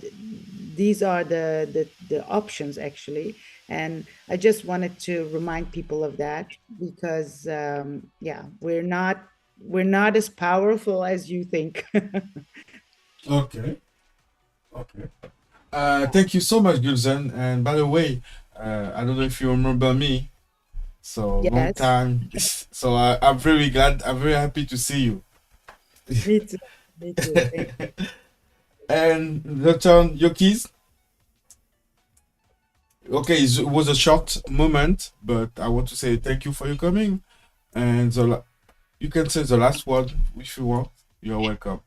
these are the options, actually. And I just wanted to remind people of that, because yeah, we're not as powerful as you think. Okay. Thank you so much, Jilson. And by the way, I don't know if you remember me. So long Yes. time. So I'm very glad. I'm very happy to see you. Me too. Me too. Thank you. And the turn, your keys. Okay, it was a short moment, but I want to say thank you for your coming. And you can say the last word if you want. You're welcome.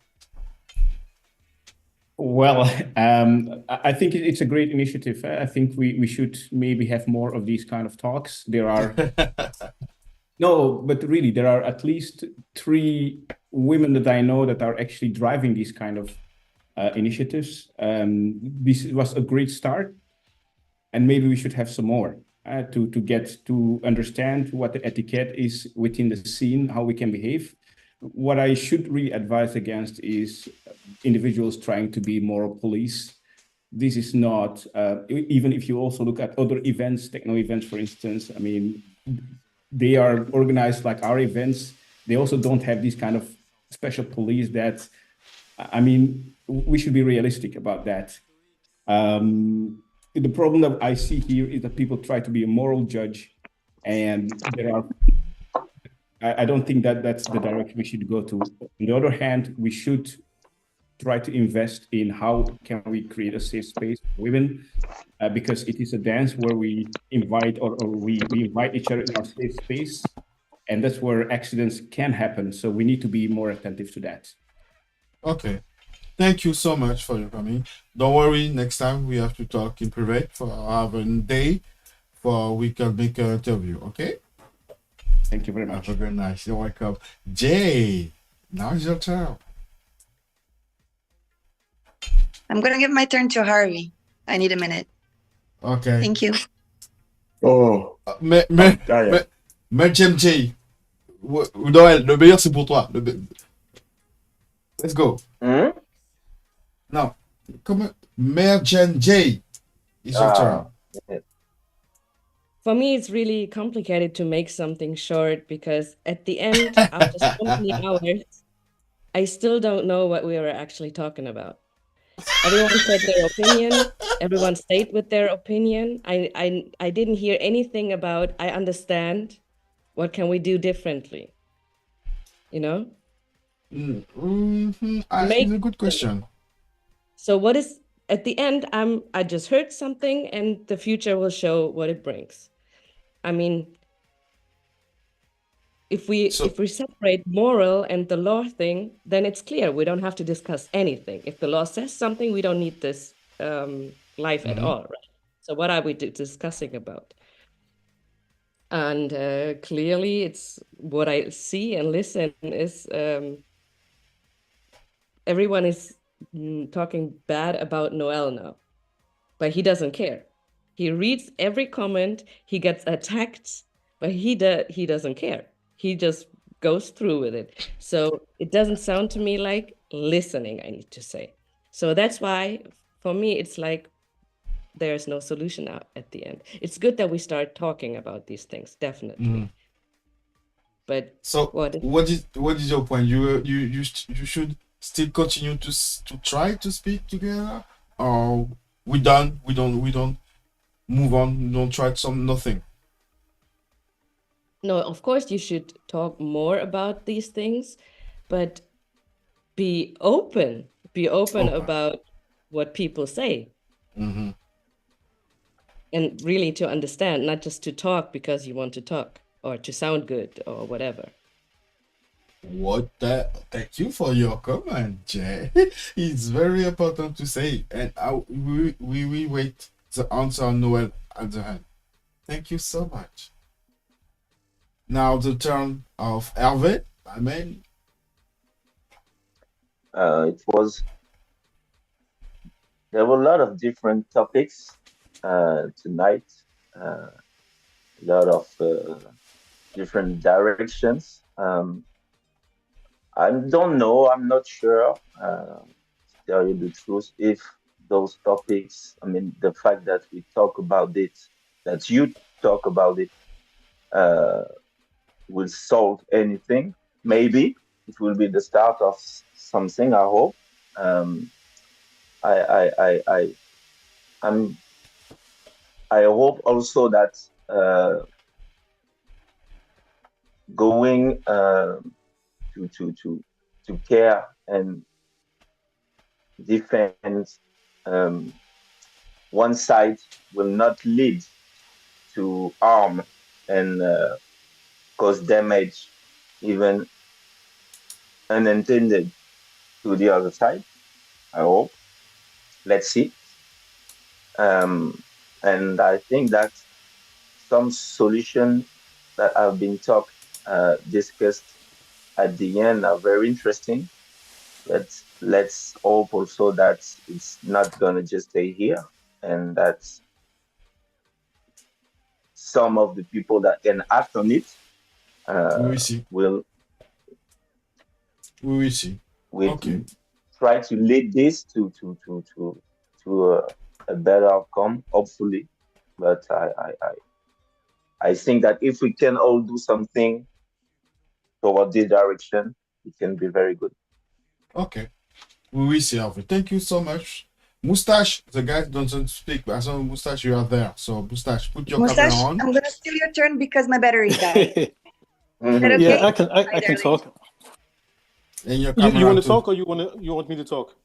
Well, I think it's a great initiative. I think we should maybe have more of these kind of talks. There are no, but really there are at least 3 women that I know that are actually driving these kind of initiatives. This was a great start, and maybe we should have some more. to get to understand what the etiquette is within the scene, how we can behave. What I should really advise against is individuals trying to be moral police. This is not, even if you also look at other events, techno events, for instance, I mean, they are organized like our events. They also don't have this kind of special police that, I mean, we should be realistic about that. The problem that I see here is that people try to be a moral judge, and there are, I don't think that that's the direction we should go to. On the other hand, we should try to invest in how can we create a safe space for women, because it is a dance where we invite or we invite each other in our safe space, and that's where accidents can happen. So we need to be more attentive to that. Okay. Thank you so much for your coming. Don't worry, next time we have to talk in private for have a day for we can make an interview, okay? Thank you very much. Have a good night. You're welcome. Jay, now it's your turn. I'm gonna give my turn to Harvey. I need a minute. Okay. Thank you. Oh. Mais j'aime Jay. Noël, le meilleur c'est pour toi. Let's go. No. Come on. Jay. It's your turn. For me, it's really complicated to make something short because at the end, after so many hours, I still don't know what we were actually talking about. Everyone said their opinion. Everyone stayed with their opinion. I didn't hear anything about, I understand. What can we do differently? You know? It's a good question. So what is, at the end, I just heard something and the future will show what it brings. I mean, if we separate moral and the law thing, then it's clear we don't have to discuss anything. If the law says something, we don't need this life at all, right? So what are we discussing about? And clearly, it's what I see and listen is everyone is talking bad about Noel now, but he doesn't care. He reads every comment, he gets attacked, but he doesn't care. He just goes through with it. So it doesn't sound to me like listening, I need to say. So that's why, for me, it's like there's no solution out at the end. It's good that we start talking about these things, definitely. But so what is your point? You should still continue to try to speak together, or we don't move on, we don't try nothing. No, of course you should talk more about these things, but be open about what people say. And really to understand, not just to talk because you want to talk or to sound good or whatever. Thank you for your comment, Jay. It's very important to say, and we wait the answer on Noel at the end. Thank you so much. Now the turn of Hervé. I mean, there were a lot of different topics tonight, a lot of different directions. I don't know, I'm not sure, to tell you the truth, if those topics, I mean, the fact that we talk about it, that you talk about it, will solve anything. Maybe it will be the start of something, I hope. I hope also that going to care and defend one side will not lead to harm and cause damage, even unintended, to the other side. I hope. Let's see. And I think that some solutions that have been discussed at the end are very interesting. But let's hope also that it's not gonna just stay here, and that some of the people that can act on it We will see. will Okay. try to lead this to a better outcome, hopefully. But I think that if we can all do something toward this direction, it can be very good. Okay. We will see, Alfred. Thank you so much. Mustache, the guy doesn't speak, but I saw Mustache, you are there. So, Mustache, put your Mustache, camera on. I'm gonna steal your turn because my battery died. Is that okay? Yeah, I can talk. And your You camera want to too. talk or you want me to talk?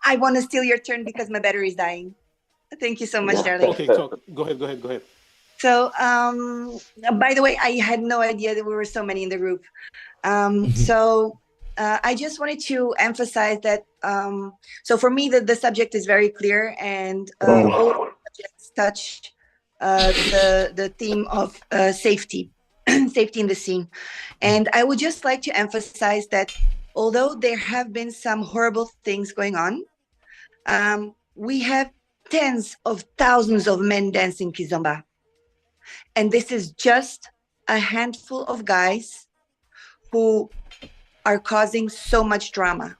I want to steal your turn because my battery is dying. Thank you so much, darling. Okay, talk. Go ahead. So, by the way, I had no idea that we were so many in the group. I just wanted to emphasize that. So for me, the subject is very clear, and all subjects touch the theme of safety, safety in the scene. And I would just like to emphasize that although there have been some horrible things going on, we have tens of thousands of men dancing Kizomba. And this is just a handful of guys who are causing so much drama.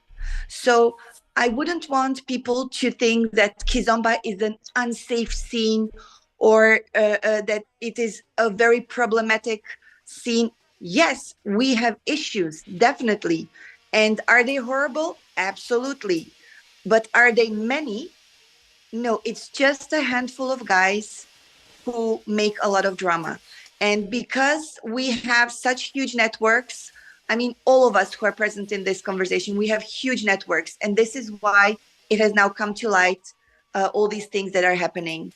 So I wouldn't want people to think that Kizomba is an unsafe scene or that it is a very problematic scene. Yes, we have issues, definitely. And are they horrible? Absolutely. But are they many? No, it's just a handful of guys who make a lot of drama. And because we have such huge networks, I mean, all of us who are present in this conversation, we have huge networks. And this is why it has now come to light, all these things that are happening.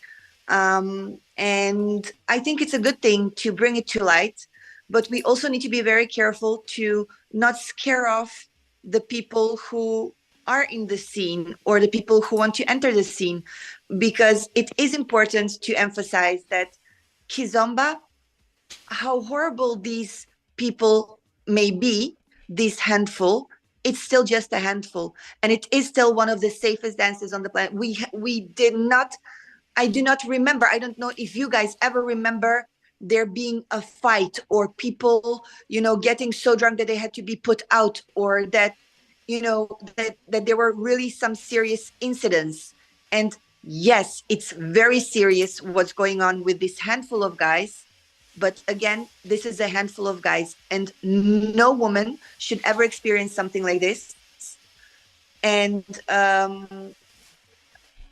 And I think it's a good thing to bring it to light, but we also need to be very careful to not scare off the people who are in the scene or the people who want to enter the scene, because it is important to emphasize that Kizomba, how horrible these people may be, this handful, it's still just a handful, and it is still one of the safest dances on the planet. I do not remember, I don't know if you guys ever remember there being a fight or people, getting so drunk that they had to be put out, or that, that there were really some serious incidents. And yes, it's very serious what's going on with this handful of guys. But again, this is a handful of guys, and no woman should ever experience something like this. And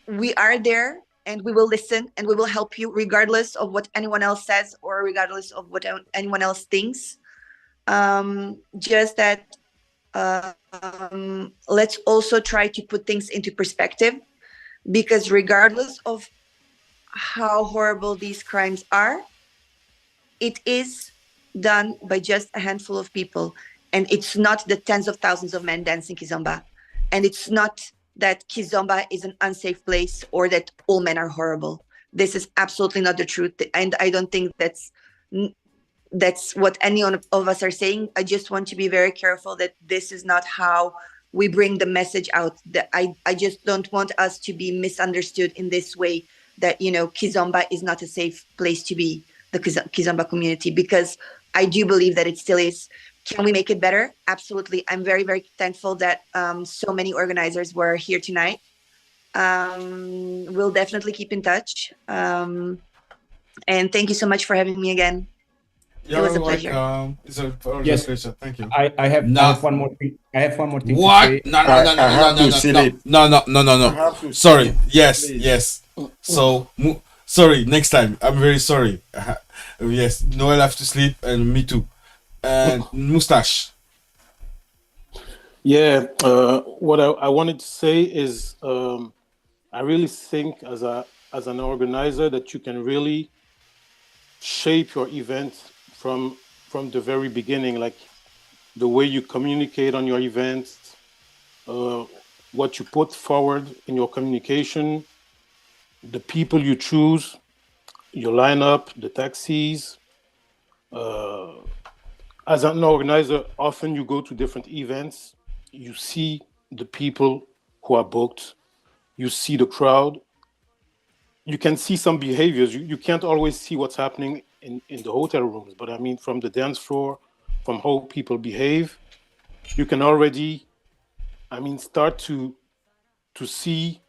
we are there, and we will listen, and we will help you regardless of what anyone else says or regardless of what anyone else thinks. Just that let's also try to put things into perspective, because regardless of how horrible these crimes are, it is done by just a handful of people. And it's not the tens of thousands of men dancing Kizomba. And it's not that Kizomba is an unsafe place or that all men are horrible. This is absolutely not the truth. And I don't think that's what any of us are saying. I just want to be very careful that this is not how we bring the message out. That I just don't want us to be misunderstood in this way, that, Kizomba is not a safe place to be, the Kizomba community, because I do believe that it still is. Can we make it better? Absolutely. I'm very, very thankful that so many organizers were here tonight. We'll definitely keep in touch. And thank you so much for having me again. It was a pleasure. It's a pleasure. Thank you. I have one more thing. I have one more thing What? to say. No. Sorry. Yes. So, sorry. Next time. I'm very sorry. Yes, Noel have to sleep, and me too. And Mustache. Yeah. What I wanted to say is, I really think as an organizer that you can really shape your event from the very beginning, like the way you communicate on your events, what you put forward in your communication, the people you choose, your lineup, the taxis. As an organizer, often you go to different events, you see the people who are booked, you see the crowd, you can see some behaviors. You can't always see what's happening in the hotel rooms, but I mean from the dance floor, from how people behave, you can already, I mean, start to see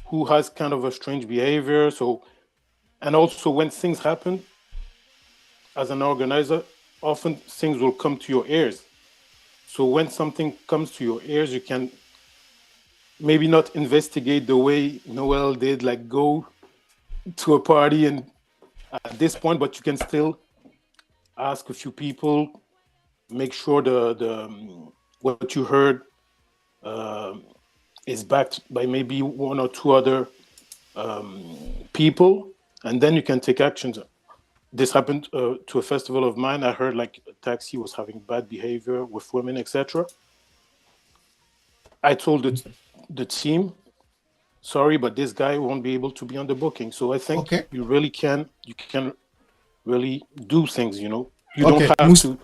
who has kind of a strange behavior. So, and also when things happen, as an organizer, often things will come to your ears. So when something comes to your ears, you can maybe not investigate the way Noel did, like go to a party and at this point, but you can still ask a few people, make sure the what you heard is backed by maybe one or two other people, and then you can take actions. This happened to a festival of mine. I heard like a taxi was having bad behavior with women, etc. I told the team, sorry, but this guy won't be able to be on the booking. So I think you can really do things, you know. You don't have to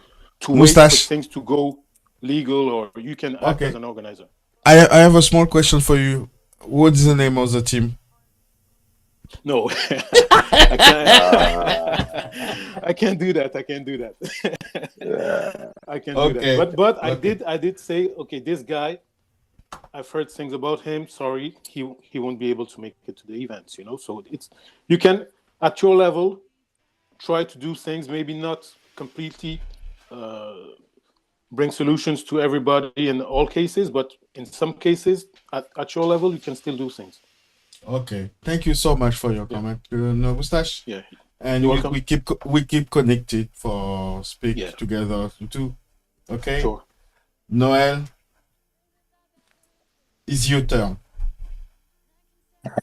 wait for things to go legal, or you can act as an organizer. I have a small question for you. What's the name of the team? No, I can't. I can't do that. I can't do that. I can't do that. But I did say, okay, this guy, I've heard things about him. Sorry, he won't be able to make it to the events. You know, so you can at your level try to do things. Maybe not completely bring solutions to everybody in all cases, but in some cases, at your level, you can still do things. Okay, thank you so much for your comment, no Moustache. Yeah, and we keep connected for speak together too. Okay, sure. Noel, it's your turn.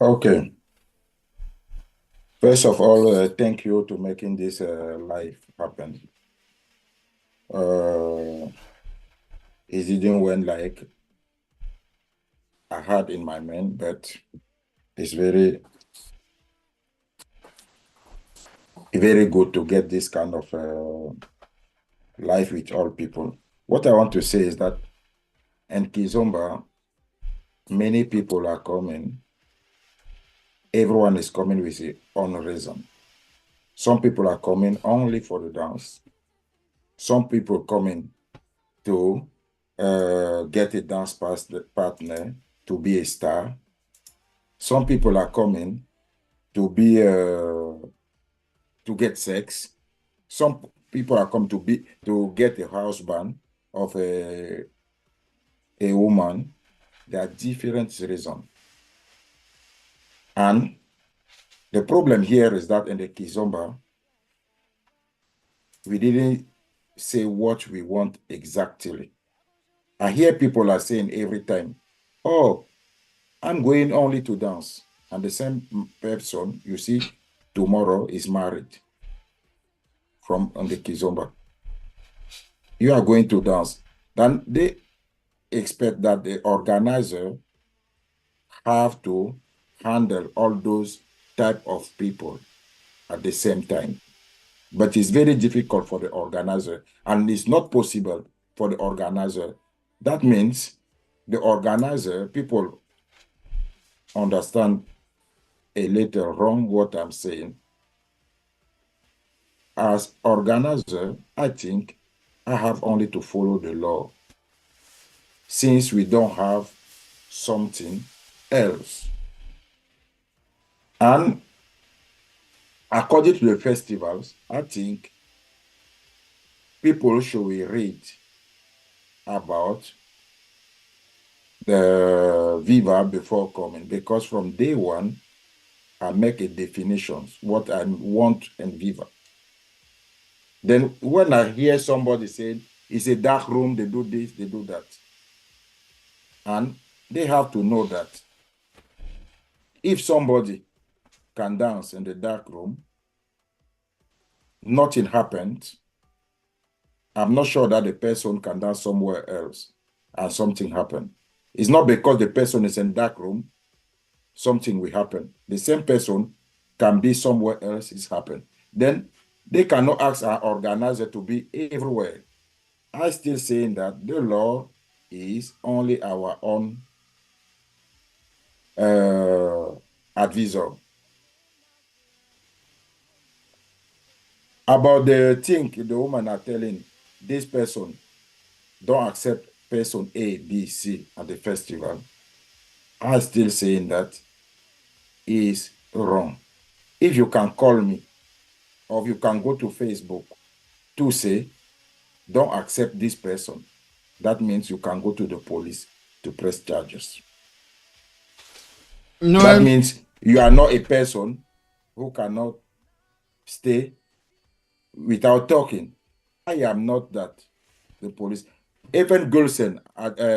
Okay. First of all, thank you to making this live happen. It didn't went like I had in my mind, but it's very good to get this kind of life with all people. What I want to say is that in Kizomba, many people are coming. Everyone is coming with their own reason. Some people are coming only for the dance. Some people coming to get a dance partner, to be a star. Some people are coming to be to get sex. Some people are coming to get a husband of a woman. There are different reasons. And the problem here is that in the Kizomba, we didn't say what we want exactly. I hear people are saying every time, oh, I'm going only to dance. And the same person, you see, tomorrow is married on the Kizomba. You are going to dance. Then they expect that the organizer have to handle all those type of people at the same time. But it's very difficult for the organizer, and it's not possible for the organizer. That means the organizer, people understand a little wrong what I'm saying. As organizer, I think I have only to follow the law, since we don't have something else. And according to the festivals, I think people should read about the Viva before coming, because from day one, I make a definition what I want in Viva. Then when I hear somebody saying it's a dark room, they do this, they do that. And they have to know that if somebody can dance in the dark room, nothing happened, I'm not sure that the person can dance somewhere else and something happened. It's not because the person is in dark room, something will happen. The same person can be somewhere else, it's happened. Then they cannot ask our organizer to be everywhere. I still saying that the law is only our own advisor. About the thing the woman are telling this person don't accept person A, B, C at the festival. I'm still saying that is wrong. If you can call me or you can go to Facebook to say, don't accept this person, that means you can go to the police to press charges. No, that means you are not a person who cannot stay without talking. I am not that. The police. Even Gilson,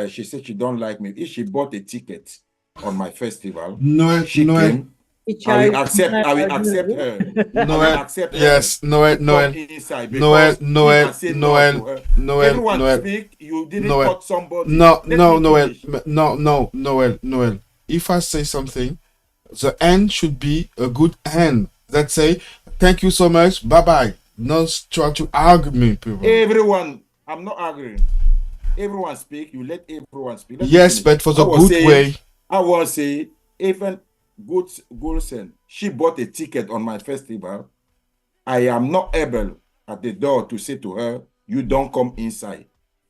she said she don't like me. If she bought a ticket on my festival, Noel, she Noel. came. I will accept her. I will accept Noel, her yes, Noel, to Noel, come inside Noel, because Noel, if I say no Noel, to her, Noel, everyone Noel, speak. You didn't Noel. cut somebody. No, Let no, me Noel, finish. no, Noel. If I say something, the end should be a good end. That say, thank you so much, bye bye. Not try to argue me, people. Everyone, I'm not arguing. Everyone speak. You let everyone speak. Let me Yes, finish. but for the I was good saying, way. I was saying, even Gulsen, she bought a ticket on my festival. I am not able at the door to say to her, you don't come inside.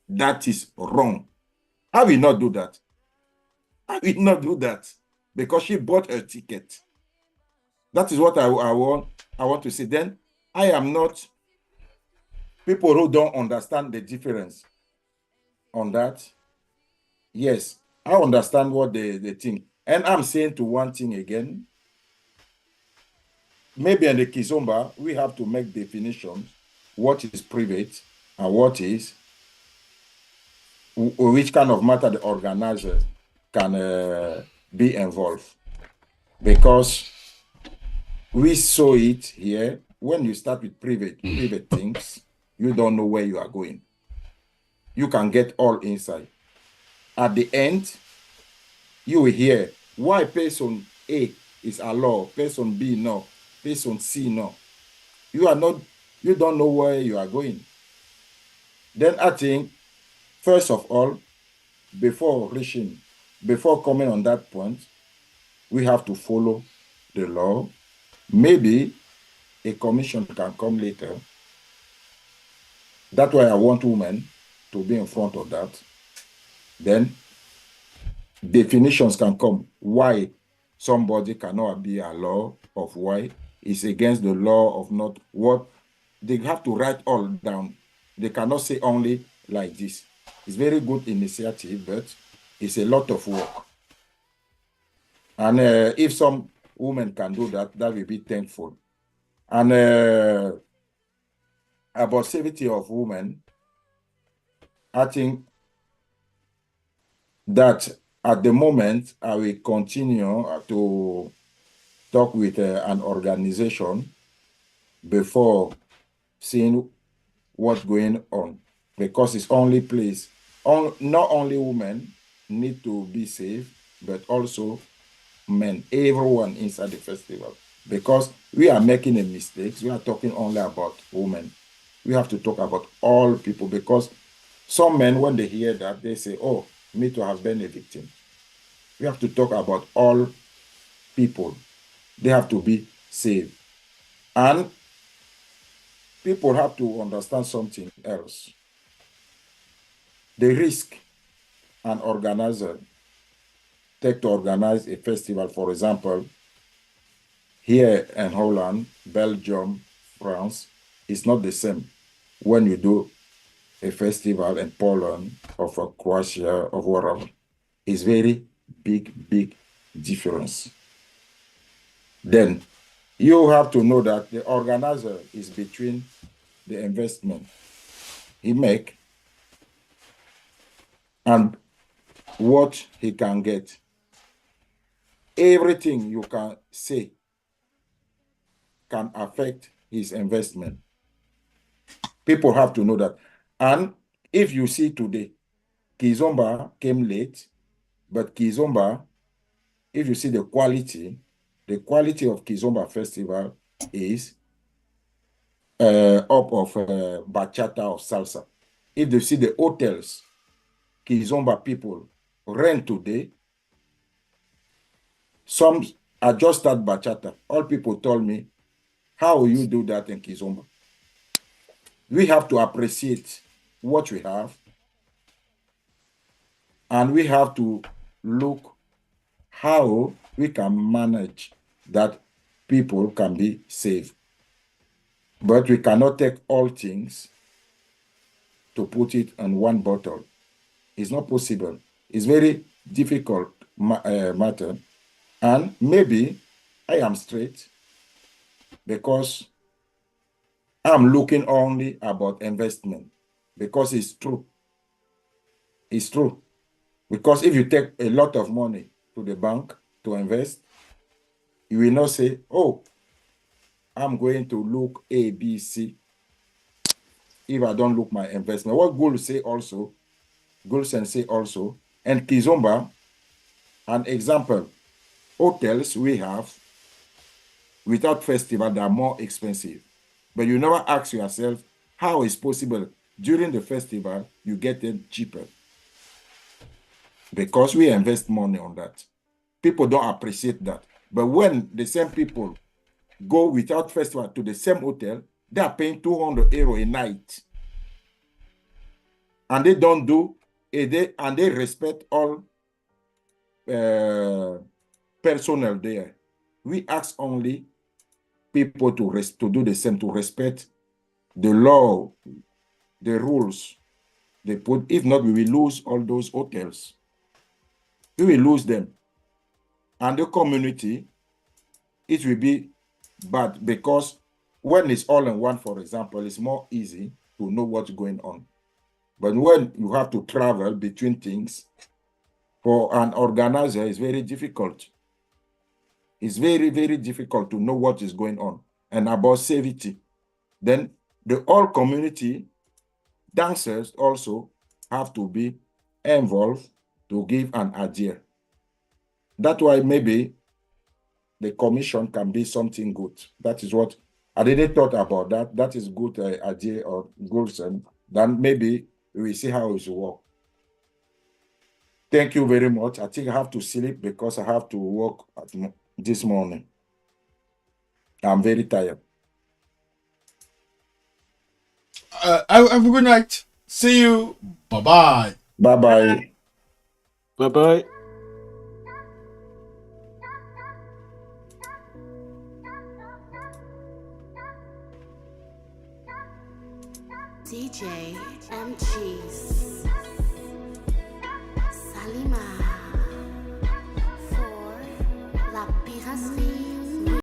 That is wrong. I will not do that. I will not do that because she bought a ticket. That is what I want to say. Then I am not people who don't understand the difference on that. Yes, I understand what they think. And I'm saying to one thing again, maybe in the Kizomba, we have to make definitions, what is private and what is, which kind of matter the organizer can be involved. Because we saw it here, when you start with private things, you don't know where you are going. You can get all inside. At the end, you will hear why person A is allowed, person B no, person C no. You don't know where you are going. Then I think, first of all, before coming on that point, we have to follow the law. Maybe a commission can come later. That's why I want women to be in front of that. Then definitions can come. Why somebody cannot be a law of why it's against the law of not what they have to write all down. They cannot say only like this. It's very good initiative, but it's a lot of work. And if some women can do that, that will be thankful. And about safety of women, I think that at the moment, I will continue to talk with an organization before seeing what's going on, because it's only place, not only women need to be safe, but also men, everyone inside the festival, because we are making a mistake. We are talking only about women. We have to talk about all people, because some men, when they hear that, they say, oh, me to have been a victim. We have to talk about all people. They have to be saved. And people have to understand something else. The risk an organizer take to organize a festival, for example, here in Holland, Belgium, France, is not the same when you do a festival in Poland or for Croatia or wherever. It's very big difference. Then you have to know that the organizer is between the investment he make and what he can get. Everything you can say can affect his investment. People have to know that. And if you see today, Kizomba came late, but Kizomba, if you see the quality of Kizomba Festival is up of bachata or salsa. If you see the hotels Kizomba people rent today, some are just at bachata. All people told me, how will you do that in Kizomba? we have to appreciate what we have, and we have to look how we can manage that people can be safe. But we cannot take all things to put it in one bottle. It's not possible. It's very difficult matter. And maybe I am straight because I'm looking only about investment, because it's true. It's true. Because if you take a lot of money to the bank to invest, you will not say, oh, I'm going to look A, B, C if I don't look my investment. What Jilson say also, and Kizomba, an example, hotels we have without festival, they are more expensive. But you never ask yourself, how is possible during the festival you get it cheaper? Because we invest money on that. People don't appreciate that. But when the same people go without festival to the same hotel, they are paying €200 a night. And they don't do it, and they respect all personnel there. We ask only people to do the same, to respect the law, the rules they put. If not, we will lose all those hotels. We will lose them. And the community, it will be bad, because when it's all in one, for example, it's more easy to know what's going on. But when you have to travel between things, for an organizer, it's very difficult. It's very, very difficult to know what is going on and about safety. Then the whole community, dancers also have to be involved to give an idea. That's why maybe the commission can be something good. That is what I didn't thought about that. That is good idea or Jilson. Then maybe we see how it will work. Thank you very much. I think I have to sleep because I have to work this morning. I'm very tired. Have a good night. See you. Bye-bye. Bye-bye. Bye-bye. DJ M Cheese.